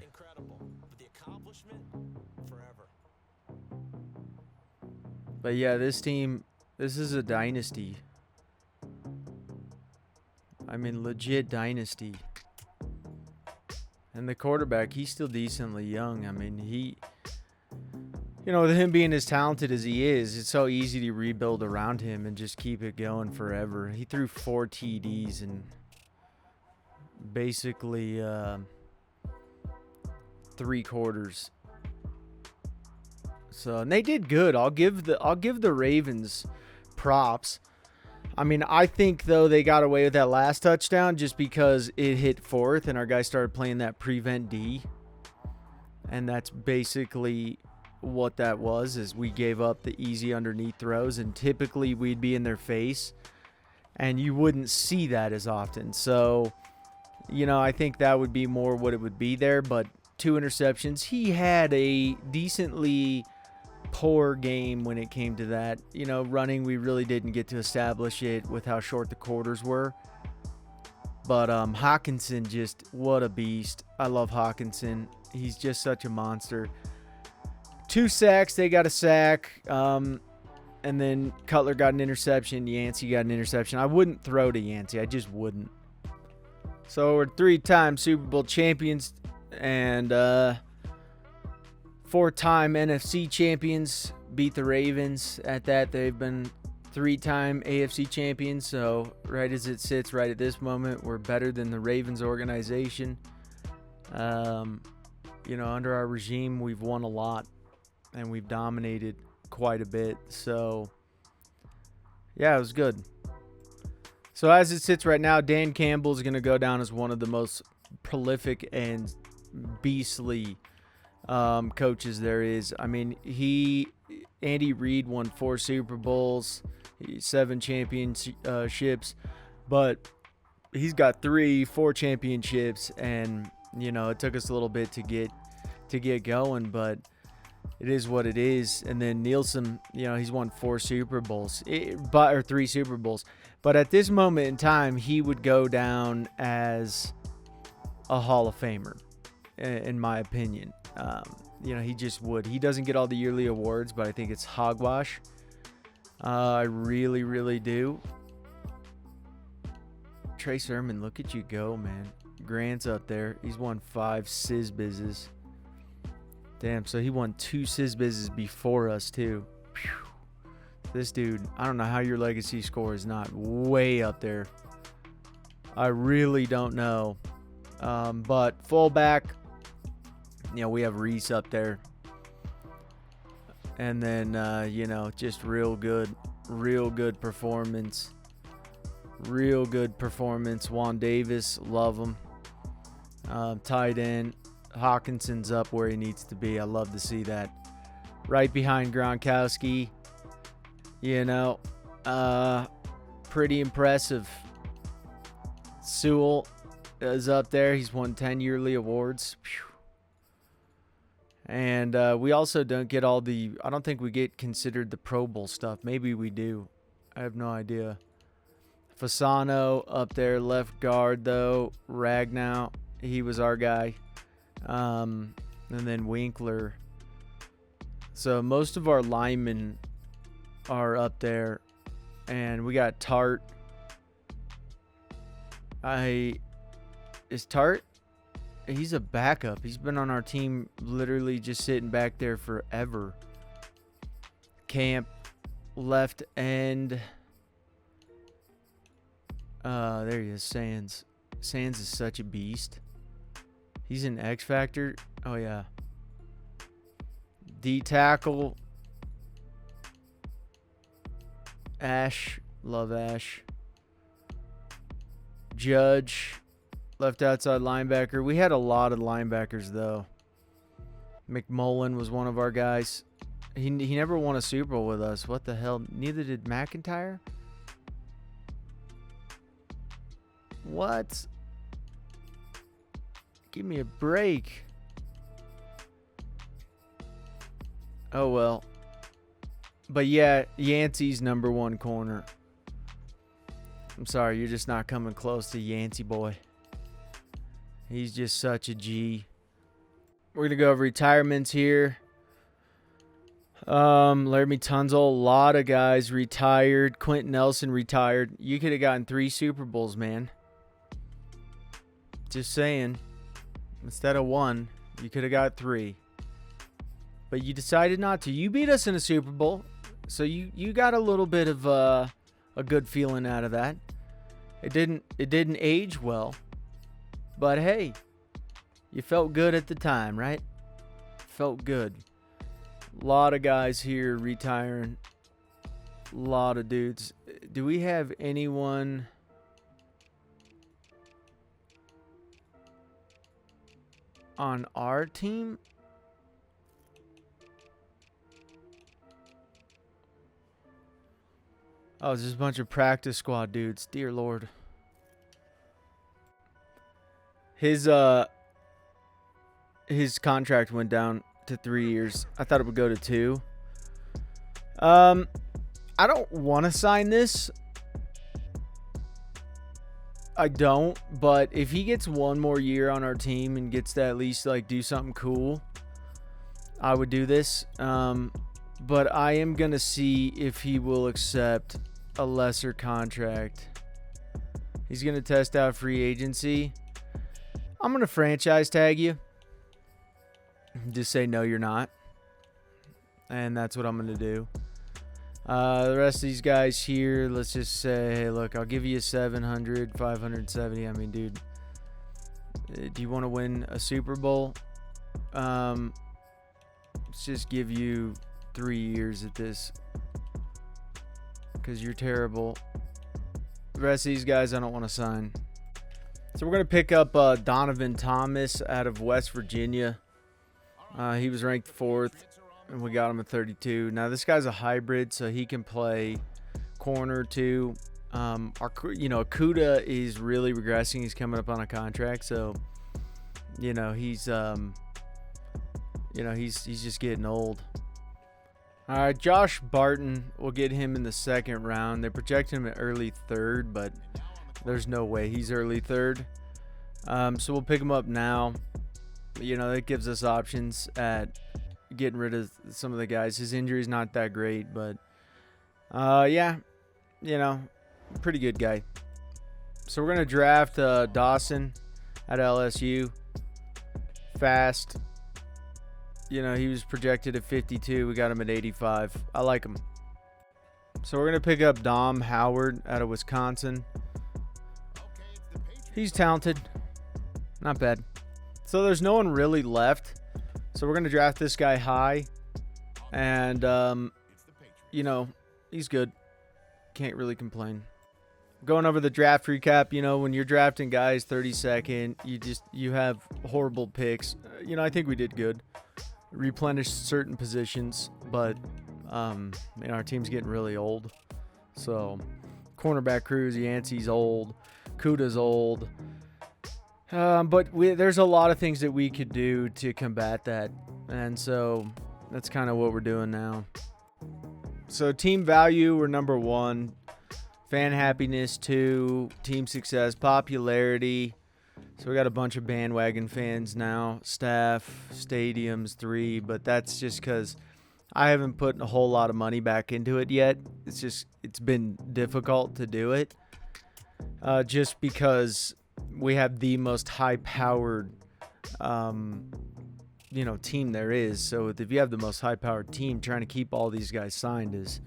But yeah, this team, this is a dynasty. I mean, legit dynasty. And the quarterback, he's still decently young. I mean, you know, with him being as talented as he is, it's so easy to rebuild around him and just keep it going forever. He threw 4 TDs and basically 3 quarters. So, and they did good. I'll give the Ravens props. I mean, I think though they got away with that last touchdown just because it hit fourth and our guy started playing that prevent D. And that's basically what that was, is we gave up the easy underneath throws, and typically we'd be in their face and you wouldn't see that as often. So, you know, I think that would be more what it would be there, but 2 interceptions. He had a decently poor game when it came to that. You know, running, we really didn't get to establish it with how short the quarters were. But Hawkinson, just what a beast. I love Hawkinson. He's just such a monster. 2 sacks. They got a sack. And then Cutler got an interception. Yancey got an interception. I wouldn't throw to Yancey. I just wouldn't. So we're 3-time Super Bowl champions and 4-time NFC champions. Beat the Ravens at that. They've been 3-time AFC champions. So right as it sits right at this moment, we're better than the Ravens organization. You know, under our regime, we've won a lot and we've dominated quite a bit. So yeah, it was good. So as it sits right now, Dan Campbell is going to go down as one of the most prolific and beastly coaches there is. I mean, Andy Reid won 4 Super Bowls, 7 championships, but he's got 4 championships, and you know, it took us a little bit to get going, but it is what it is. And then Nielsen, you know, he's won 4 Super Bowls, or 3 Super Bowls. But at this moment in time, he would go down as a Hall of Famer, in my opinion. You know, he just would. He doesn't get all the yearly awards, but I think it's hogwash. I really, really do. Trey Sermon, look at you go, man. Grant's up there. He's won 5 Sizbizzes. Damn, so he won 2 Sizbizzes before us, too. Whew. This dude, I don't know how your legacy score is not way up there. I really don't know. But fullback, you know, we have Reese up there. And then, you know, just real good performance. Real good performance. Juan Davis, love him. Tight end. Hawkinson's up where he needs to be. I love to see that. Right behind Gronkowski. You know, pretty impressive. Sewell is up there. He's won 10 yearly awards. Whew. And we also don't get all the, I don't think we get considered the Pro Bowl stuff. Maybe we do. I have no idea. Fasano up there, left guard though. Ragnow, he was our guy. And then Winkler. So most of our linemen are up there. And we got Tart. Is Tart? He's a backup. He's been on our team literally just sitting back there forever. Camp, left end. There he is, Sands. Sands is such a beast. He's an X Factor. Oh, yeah. D tackle. Ash. Love Ash. Judge. Left outside linebacker. We had a lot of linebackers, though. McMullen was one of our guys. He never won a Super Bowl with us. What the hell? Neither did McIntyre? What? Give me a break. Oh, well. But, yeah, Yancey's number 1 corner. I'm sorry, you're just not coming close to Yancey boy. He's just such a G. We're going to go over retirements here. Laramie Tunzel, a lot of guys retired. Quentin Nelson retired. You could have gotten 3 Super Bowls, man. Just saying. Instead of 1, you could have got 3. But you decided not to. You beat us in a Super Bowl. So you got a little bit of a good feeling out of that. It didn't age well. But hey, you felt good at the time, right? Felt good. A lot of guys here retiring. A lot of dudes. Do we have anyone? On our team? Oh, it's just a bunch of practice squad dudes. Dear Lord. His contract went down to 3 years. I thought it would go to 2. I don't want to sign this. I don't, but if he gets one more year on our team and gets to at least like do something cool, I would do this. But I am going to see if he will accept a lesser contract. He's going to test out free agency. I'm going to franchise tag you. Just say, no, you're not. And that's what I'm going to do. The rest of these guys here, let's just say, hey, look, I'll give you 700, 570. I mean, dude, do you want to win a Super Bowl? Let's just give you 3 years at this because you're terrible. The rest of these guys I don't want to sign. So we're going to pick up Donovan Thomas out of West Virginia. He was ranked 4th. And we got him at 32. Now this guy's a hybrid, so he can play corner too. Akuda is really regressing. He's coming up on a contract, so he's just getting old. All right, Josh Barton, we'll get him in the 2nd round. They project him at early 3rd, but there's no way he's early 3rd. So we'll pick him up now. That gives us options at getting rid of some of the guys. His injury's not that great, but pretty good guy. So we're gonna draft Dawson at LSU. Fast. He was projected at 52. We got him at 85. I like him. So we're gonna pick up Dom Howard out of Wisconsin. He's talented. Not bad. So there's no one really left. So we're going to draft this guy high. And, he's good. Can't really complain. Going over the draft recap, when you're drafting guys 32nd, you have horrible picks. I think we did good. Replenished certain positions, but, our team's getting really old. So, cornerback Cruz, Yancey's old. Kuda's old. But there's a lot of things that we could do to combat that. And so that's kind of what we're doing now. So team value, we're number 1. Fan happiness, 2. Team success, popularity. So we got a bunch of bandwagon fans now. Staff, stadiums, 3. But that's just because I haven't put a whole lot of money back into it yet. It's been difficult to do it. Just because we have the most high-powered, team there is. So if you have the most high-powered team, trying to keep all these guys signed is,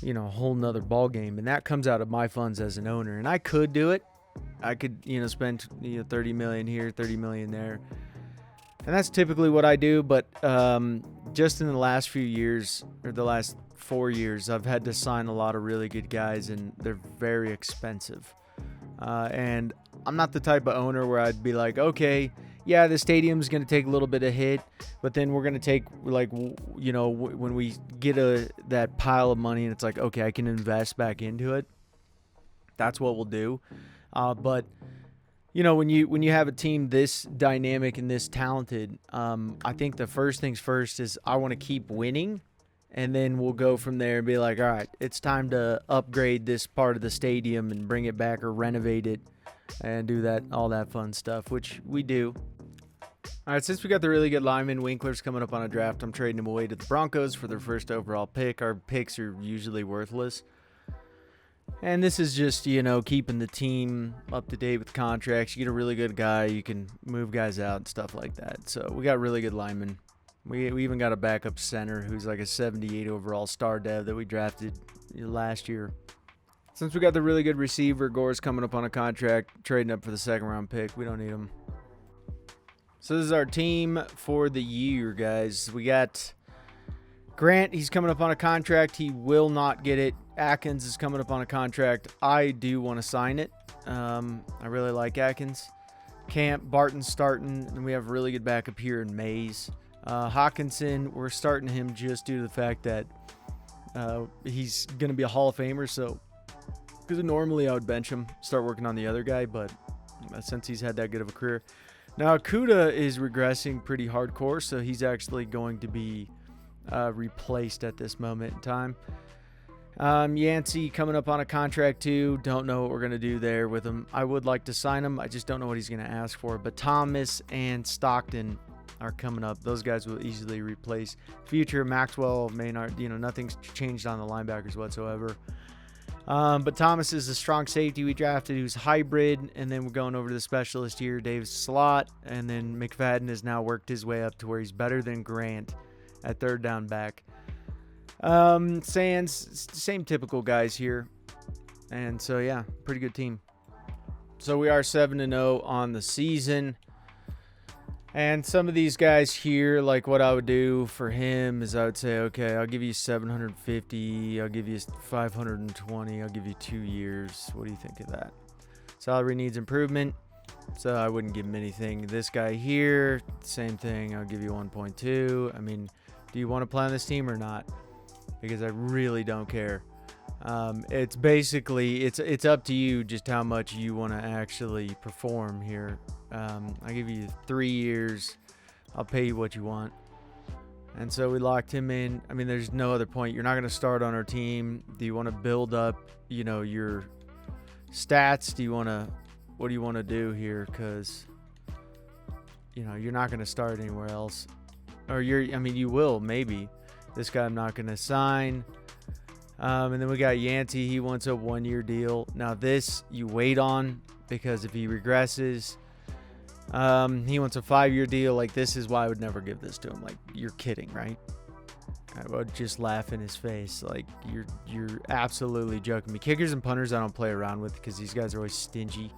a whole nother ball game. And that comes out of my funds as an owner. And I could do it. I could, spend 30 million here, 30 million there. And that's typically what I do. But just in the last few years, or the last 4 years, I've had to sign a lot of really good guys, and they're very expensive. And I'm not the type of owner where I'd be like, okay, yeah, the stadium's going to take a little bit of hit, but then we're going to take, when we get that pile of money and it's like, okay, I can invest back into it. That's what we'll do. But when you have a team this dynamic and this talented, I think the first things first is I want to keep winning. And then we'll go from there and be like, all right, it's time to upgrade this part of the stadium and bring it back or renovate it and do all that fun stuff, which we do. All right, since we got the really good lineman, Winkler's coming up on a draft, I'm trading him away to the Broncos for their 1st overall pick. Our picks are usually worthless. And this is just, keeping the team up to date with contracts. You get a really good guy, you can move guys out and stuff like that. So we got really good linemen. We even got a backup center who's like a 78 overall star dev that we drafted last year. Since we got the really good receiver, Gore's coming up on a contract, trading up for the 2nd round pick. We don't need him. So this is our team for the year, guys. We got Grant. He's coming up on a contract. He will not get it. Atkins is coming up on a contract. I do want to sign it. I really like Atkins. Camp, Barton's starting, and we have a really good backup here in Mays. Hawkinson, we're starting him just due to the fact that he's going to be a Hall of Famer. So, because normally I would bench him, start working on the other guy, but since he's had that good of a career. Now, Kuda is regressing pretty hardcore, so he's actually going to be replaced at this moment in time. Yancey coming up on a contract too. Don't know what we're going to do there with him. I would like to sign him. I just don't know what he's going to ask for. But Thomas and Stockton are coming up. Those guys will easily replace. Future Maxwell, Maynard, nothing's changed on the linebackers whatsoever. But Thomas is a strong safety we drafted who's hybrid, and then we're going over to the specialist here, Davis slot, and then McFadden has now worked his way up to where he's better than Grant at third down back. Sands, same typical guys here, and so yeah, pretty good team. So we are 7-0 on the season. And some of these guys here, like what I would do for him is I would say, okay, I'll give you 750. I'll give you 520. I'll give you 2 years. What do you think of that? Salary needs improvement, so I wouldn't give him anything. This guy here, same thing. I'll give you 1.2. I mean, do you want to play on this team or not? Because I really don't care. It's basically, it's up to you just how much you want to actually perform here. I'll give you 3 years. I'll pay you what you want. And so we locked him in. I mean, there's no other point. You're not going to start on our team. Do you want to build up, your stats? What do you want to do here? Because, you're not going to start anywhere else. Or you will, maybe. This guy I'm not going to sign. And then we got Yancey. He wants a 1-year deal. Now this you wait on, because if he regresses, he wants a 5-year deal. Like, this is why I would never give this to him. Like, you're kidding, right? I would just laugh in his face. Like, you're absolutely joking me. Kickers and punters I don't play around with because these guys are always stingy.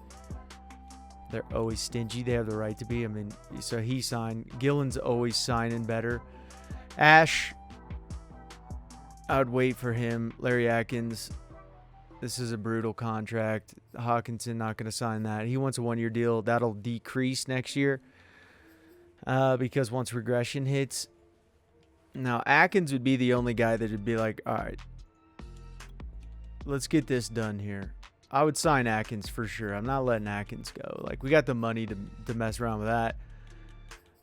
They're always stingy. They have the right to be. I mean, so he signed. Gillen's always signing better. Ash, I would wait for him. Larry Atkins, this is a brutal contract. Hawkinson, not going to sign that. He wants a 1-year deal. That'll decrease next year because once regression hits. Now, Atkins would be the only guy that would be like, all right, let's get this done here. I would sign Atkins for sure. I'm not letting Atkins go. Like, we got the money to mess around with that.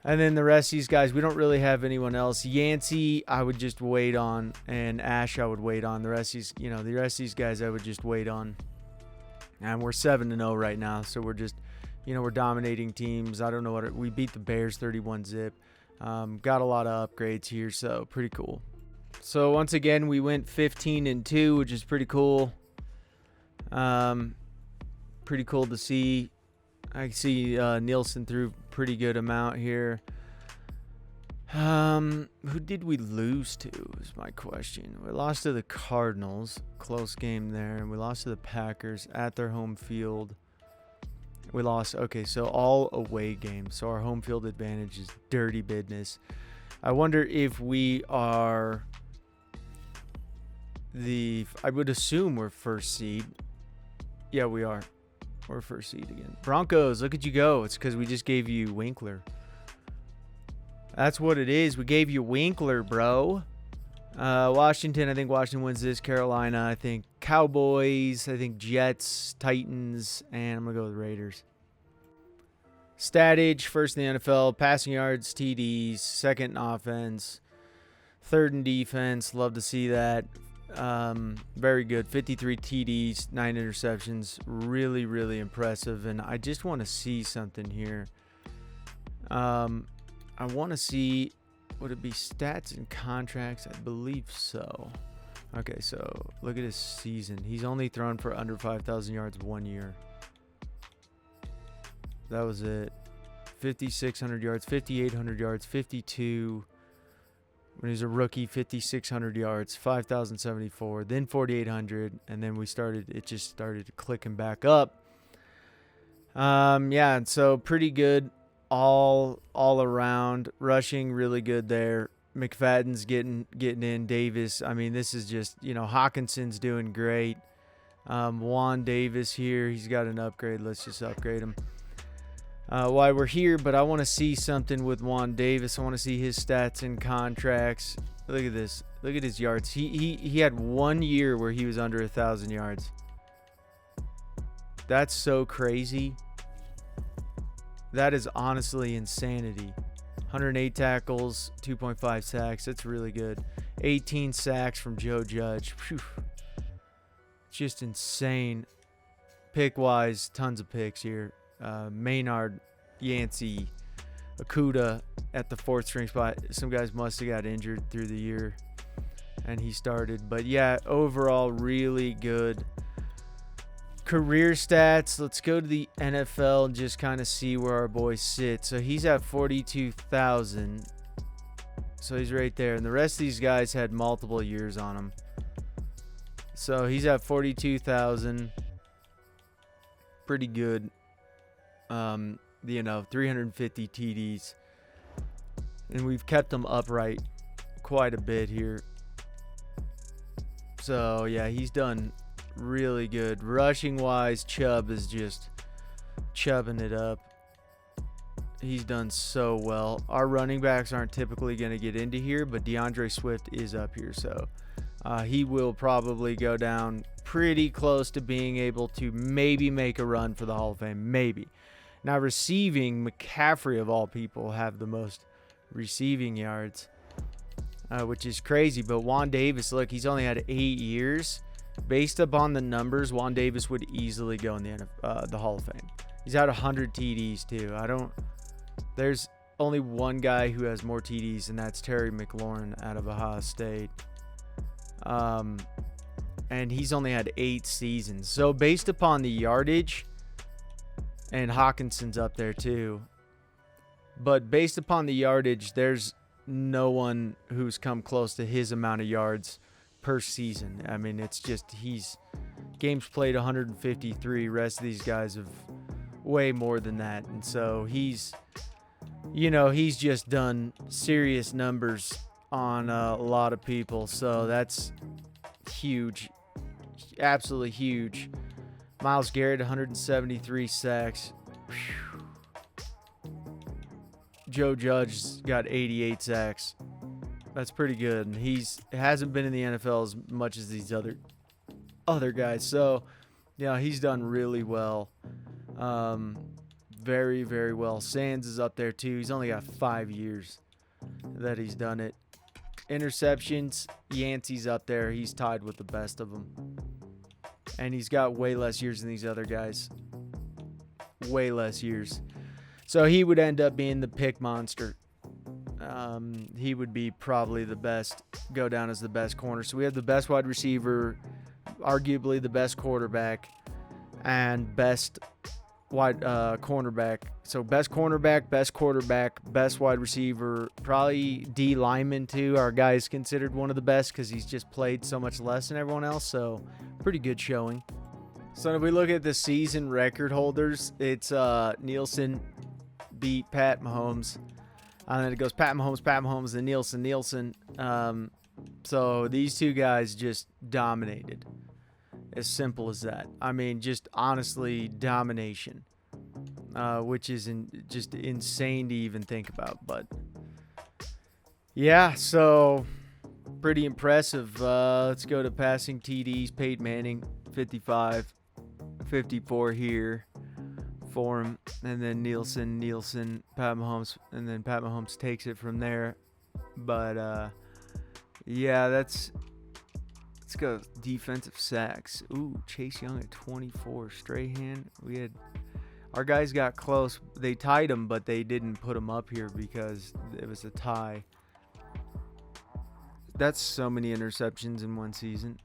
And then the rest of these guys, we don't really have anyone else. Yancey, I would just wait on, and Ash, I would wait on. The rest of these, guys, I would just wait on. And we're 7-0 right now, so we're just, we're dominating teams. I don't know we beat the Bears 31-zip. Got a lot of upgrades here, so pretty cool. So once again, we went 15-2, which is pretty cool. Pretty cool to see. I see Nielsen threw pretty good amount here. Who did we lose to is my question. We lost to the Cardinals. Close game there. And we lost to the Packers at their home field. We lost. Okay, so all away games. So our home field advantage is dirty business. I wonder if we are I would assume we're first seed. Yeah, we are. We're first seed again. Broncos, look at you go. It's because we just gave you Winkler. That's what it is. We gave you Winkler, bro. Washington, I think Washington wins this. Carolina, I think Cowboys. I think Jets, Titans, and I'm going to go with Raiders. Statage, first in the NFL. Passing yards, TDs. Second in offense. Third in defense. Love to see that. Very good. 53 TDs, 9 interceptions. Really, really impressive. And I just want to see something here. I want to see, would it be stats and contracts? I believe so. Okay, so look at his season. He's only thrown for under 5,000 yards 1 year. That was it. 5,600 yards, 5,800 yards, 52. When he was a rookie, 5,600 yards, 5,074, then 4,800, and then it just started clicking back up. Yeah, and so pretty good all around. Rushing really good there. McFadden's getting in. Davis. I mean, this is just, Hawkinson's doing great. Juan Davis here. He's got an upgrade. Let's just upgrade him while we're here. But I want to see something with Juan Davis. I want to see his stats and contracts. Look at this. Look at his yards. He had 1 year where he was under 1,000 yards. That's so crazy. That is honestly insanity. 108 tackles, 2.5 sacks. That's really good. 18 sacks from Joe Judge. Whew. Just insane. Pick-wise, tons of picks here. Maynard, Yancey, Okuda at the 4th string spot. Some guys must have got injured through the year, and he started. But, yeah, overall, really good. Career stats. Let's go to the NFL and just kind of see where our boy sits. So he's at 42,000. So he's right there. And the rest of these guys had multiple years on them. So he's at 42,000. Pretty good. 350 TDs. And we've kept them upright quite a bit here. So yeah, he's done really good. Rushing wise, Chubb is just chubbing it up. He's done so well. Our running backs aren't typically going to get into here, but DeAndre Swift is up here, so he will probably go down pretty close to being able to maybe make a run for the Hall of Fame. Maybe. Now, receiving, McCaffrey of all people have the most receiving yards, which is crazy. But Juan Davis, look, he's only had 8 years. Based upon the numbers, Juan Davis would easily go in the Hall of Fame. He's had 100 TDs too. There's only one guy who has more TDs, and that's Terry McLaurin out of Ohio State. And he's only had 8 seasons. So based upon the yardage, and Hawkinson's up there too. But based upon the yardage, there's no one who's come close to his amount of yards per season. I mean, it's just he's games played 153. Rest of these guys have way more than that, and so he's just done serious numbers on a lot of people. So that's huge, absolutely huge. Myles Garrett, 173 sacks. Whew. Joe Judge's got 88 sacks. That's pretty good. And he hasn't been in the NFL as much as these other guys. So, yeah, he's done really well. Very, very well. Sands is up there too. He's only got 5 years that he's done it. Interceptions, Yancey's up there. He's tied with the best of them. And he's got way less years than these other guys. Way less years. So he would end up being the pick monster. He would be probably the best, go down as the best corner. So we have the best wide receiver, arguably the best quarterback, and best wide cornerback. So best cornerback, best quarterback, best wide receiver, probably D lineman too. Our guy is considered one of the best because he's just played so much less than everyone else. So pretty good showing. So if we look at the season record holders, it's Nielsen beat Pat Mahomes. And then it goes Pat Mahomes, and Nielsen. So these two guys just dominated. As simple as that. I mean, just honestly, domination. Which is just insane to even think about. But, yeah, so pretty impressive. Let's go to passing TDs. Peyton Manning, 55. 54 here for him. And then Nielsen, Pat Mahomes. And then Pat Mahomes takes it from there. But, yeah, let's go defensive sacks. Ooh, Chase Young at 24. Strahan, our guys got close. They tied him, but they didn't put him up here because it was a tie. That's so many interceptions in one season.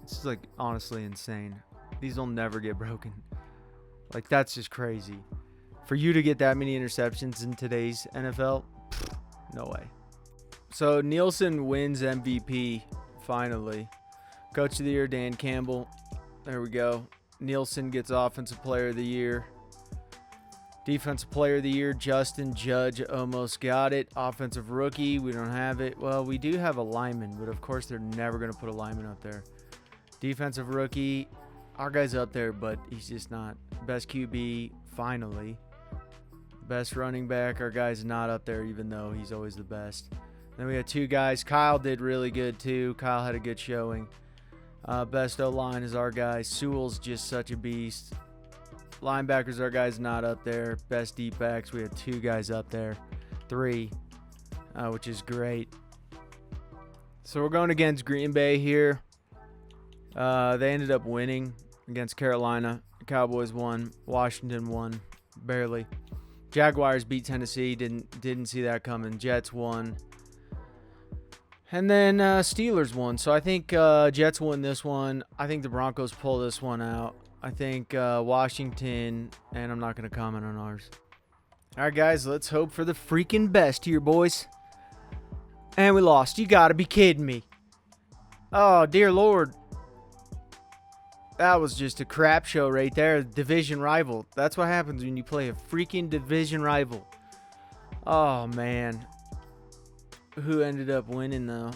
It's like honestly insane. These will never get broken. Like, that's just crazy. For you to get that many interceptions in today's NFL, no way. So Nielsen wins MVP finally. Coach of the Year, Dan Campbell. There we go. Nielsen gets Offensive Player of the Year. Defensive Player of the Year, Justin Judge almost got it. Offensive Rookie, we don't have it. Well, we do have a lineman, but of course they're never going to put a lineman up there. Defensive Rookie, our guy's up there, but he's just not. Best QB, finally. Best running back, our guy's not up there, even though he's always the best. Then we had two guys. Kyle did really good, too. Kyle had a good showing. Best O-line is our guy. Sewell's just such a beast. Linebackers, our guy's not up there. Best deep backs, we had two guys up there. 3, which is great. So we're going against Green Bay here. They ended up winning against Carolina. Cowboys won. Washington won. Barely. Jaguars beat Tennessee. Didn't see that coming. Jets won. And then Steelers won. So I think Jets won this one. I think the Broncos pull this one out. I think Washington, and I'm not going to comment on ours. All right, guys, let's hope for the freaking best here, boys. And we lost. You got to be kidding me. Oh, dear Lord. That was just a crap show right there. Division rival. That's what happens when you play a freaking division rival. Oh, man. Who ended up winning, though?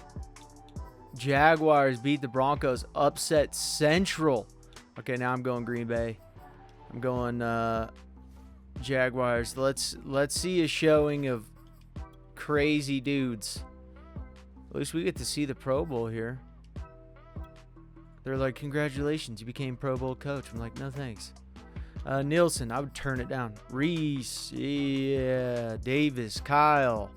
Jaguars beat the Broncos. Upset Central. Okay, now I'm going Green Bay. I'm going Jaguars. Let's see a showing of crazy dudes. At least we get to see the Pro Bowl here. They're like, congratulations, you became Pro Bowl coach. I'm like, no thanks. Nielsen, I would turn it down. Reese, yeah. Davis, Kyle.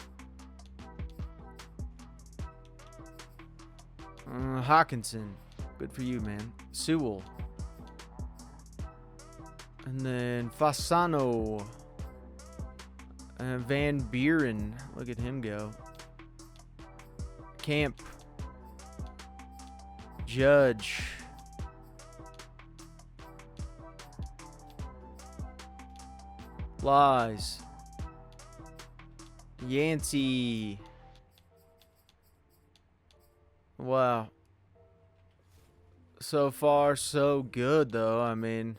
Hawkinson, good for you, man. Sewell. And then Fasano. Van Buren. Look at him go. Camp. Judge. Lies. Yancey. Wow. So far, so good, though. I mean,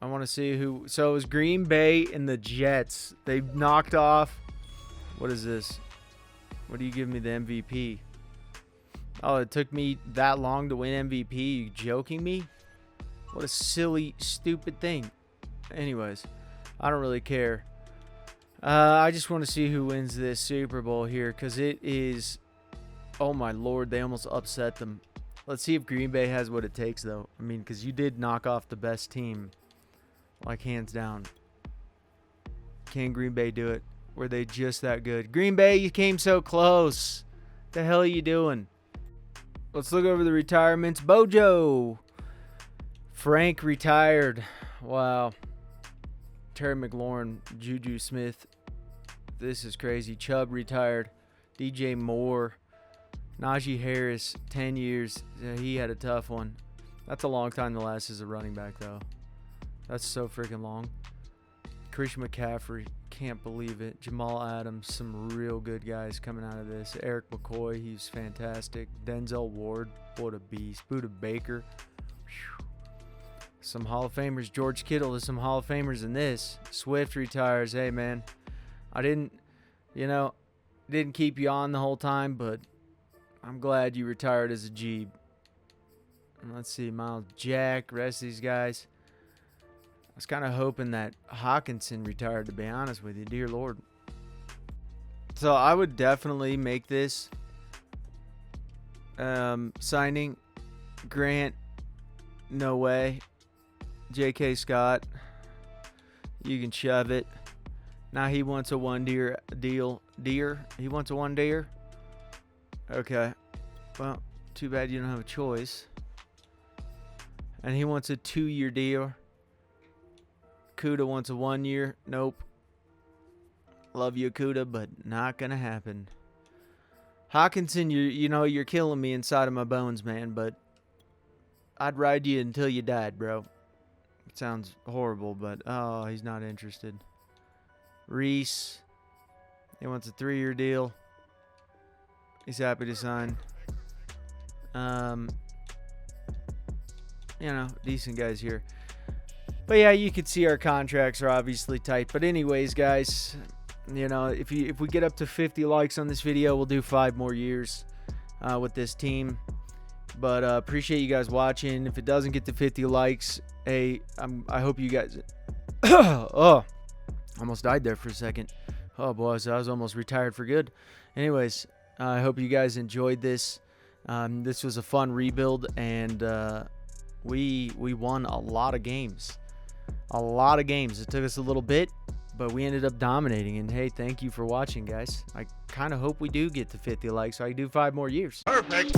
I want to see who. So it was Green Bay and the Jets. They knocked off. What is this? What do you give me the MVP? Oh, it took me that long to win MVP. You joking me? What a silly, stupid thing. Anyways, I don't really care. I just want to see who wins this Super Bowl here, because it is. Oh my Lord, they almost upset them. Let's see if Green Bay has what it takes, though. I mean, because you did knock off the best team. Like, hands down. Can Green Bay do it? Were they just that good? Green Bay, you came so close. The hell are you doing? Let's look over the retirements. Bojo. Frank retired. Wow. Terry McLaurin. Juju Smith. This is crazy. Chubb retired. DJ Moore. Najee Harris, 10 years. Yeah, he had a tough one. That's a long time to last as a running back, though. That's so freaking long. Christian McCaffrey, can't believe it. Jamal Adams, some real good guys coming out of this. Eric McCoy, he's fantastic. Denzel Ward, what a beast. Buda Baker. Whew. Some Hall of Famers. George Kittle, there's some Hall of Famers in this. Swift retires. Hey, man, I didn't keep you on the whole time, but I'm glad you retired as a Jeeb. And let's see, Miles Jack, rest of these guys. I was kind of hoping that Hawkinson retired, to be honest with you. Dear Lord. So I would definitely make this signing. Grant, no way. J.K. Scott, you can shove it. Now he wants a one-year deal. He wants a one-year? Okay. Well, too bad you don't have a choice. And he wants a 2-year deal. Kuda wants a 1 year. Nope. Love you, Kuda, but not gonna happen. Hawkinson, you're killing me inside of my bones, man, but I'd ride you until you died, bro. It sounds horrible, but oh, he's not interested. Reese, he wants a 3-year deal. He's happy to sign. Decent guys here. But yeah, you can see our contracts are obviously tight. But anyways, guys, you know, if we get up to 50 likes on this video, we'll do 5 more years with this team. But appreciate you guys watching. If it doesn't get to 50 likes, hey, I hope you guys oh, almost died there for a second. Oh boy, so I was almost retired for good. Anyways, I hope you guys enjoyed this. This was a fun rebuild, and we won a lot of games. It took us a little bit, but we ended up dominating. And hey, thank you for watching, guys. I kind of hope we do get to 50 likes so I can do 5 more years.
Perfect.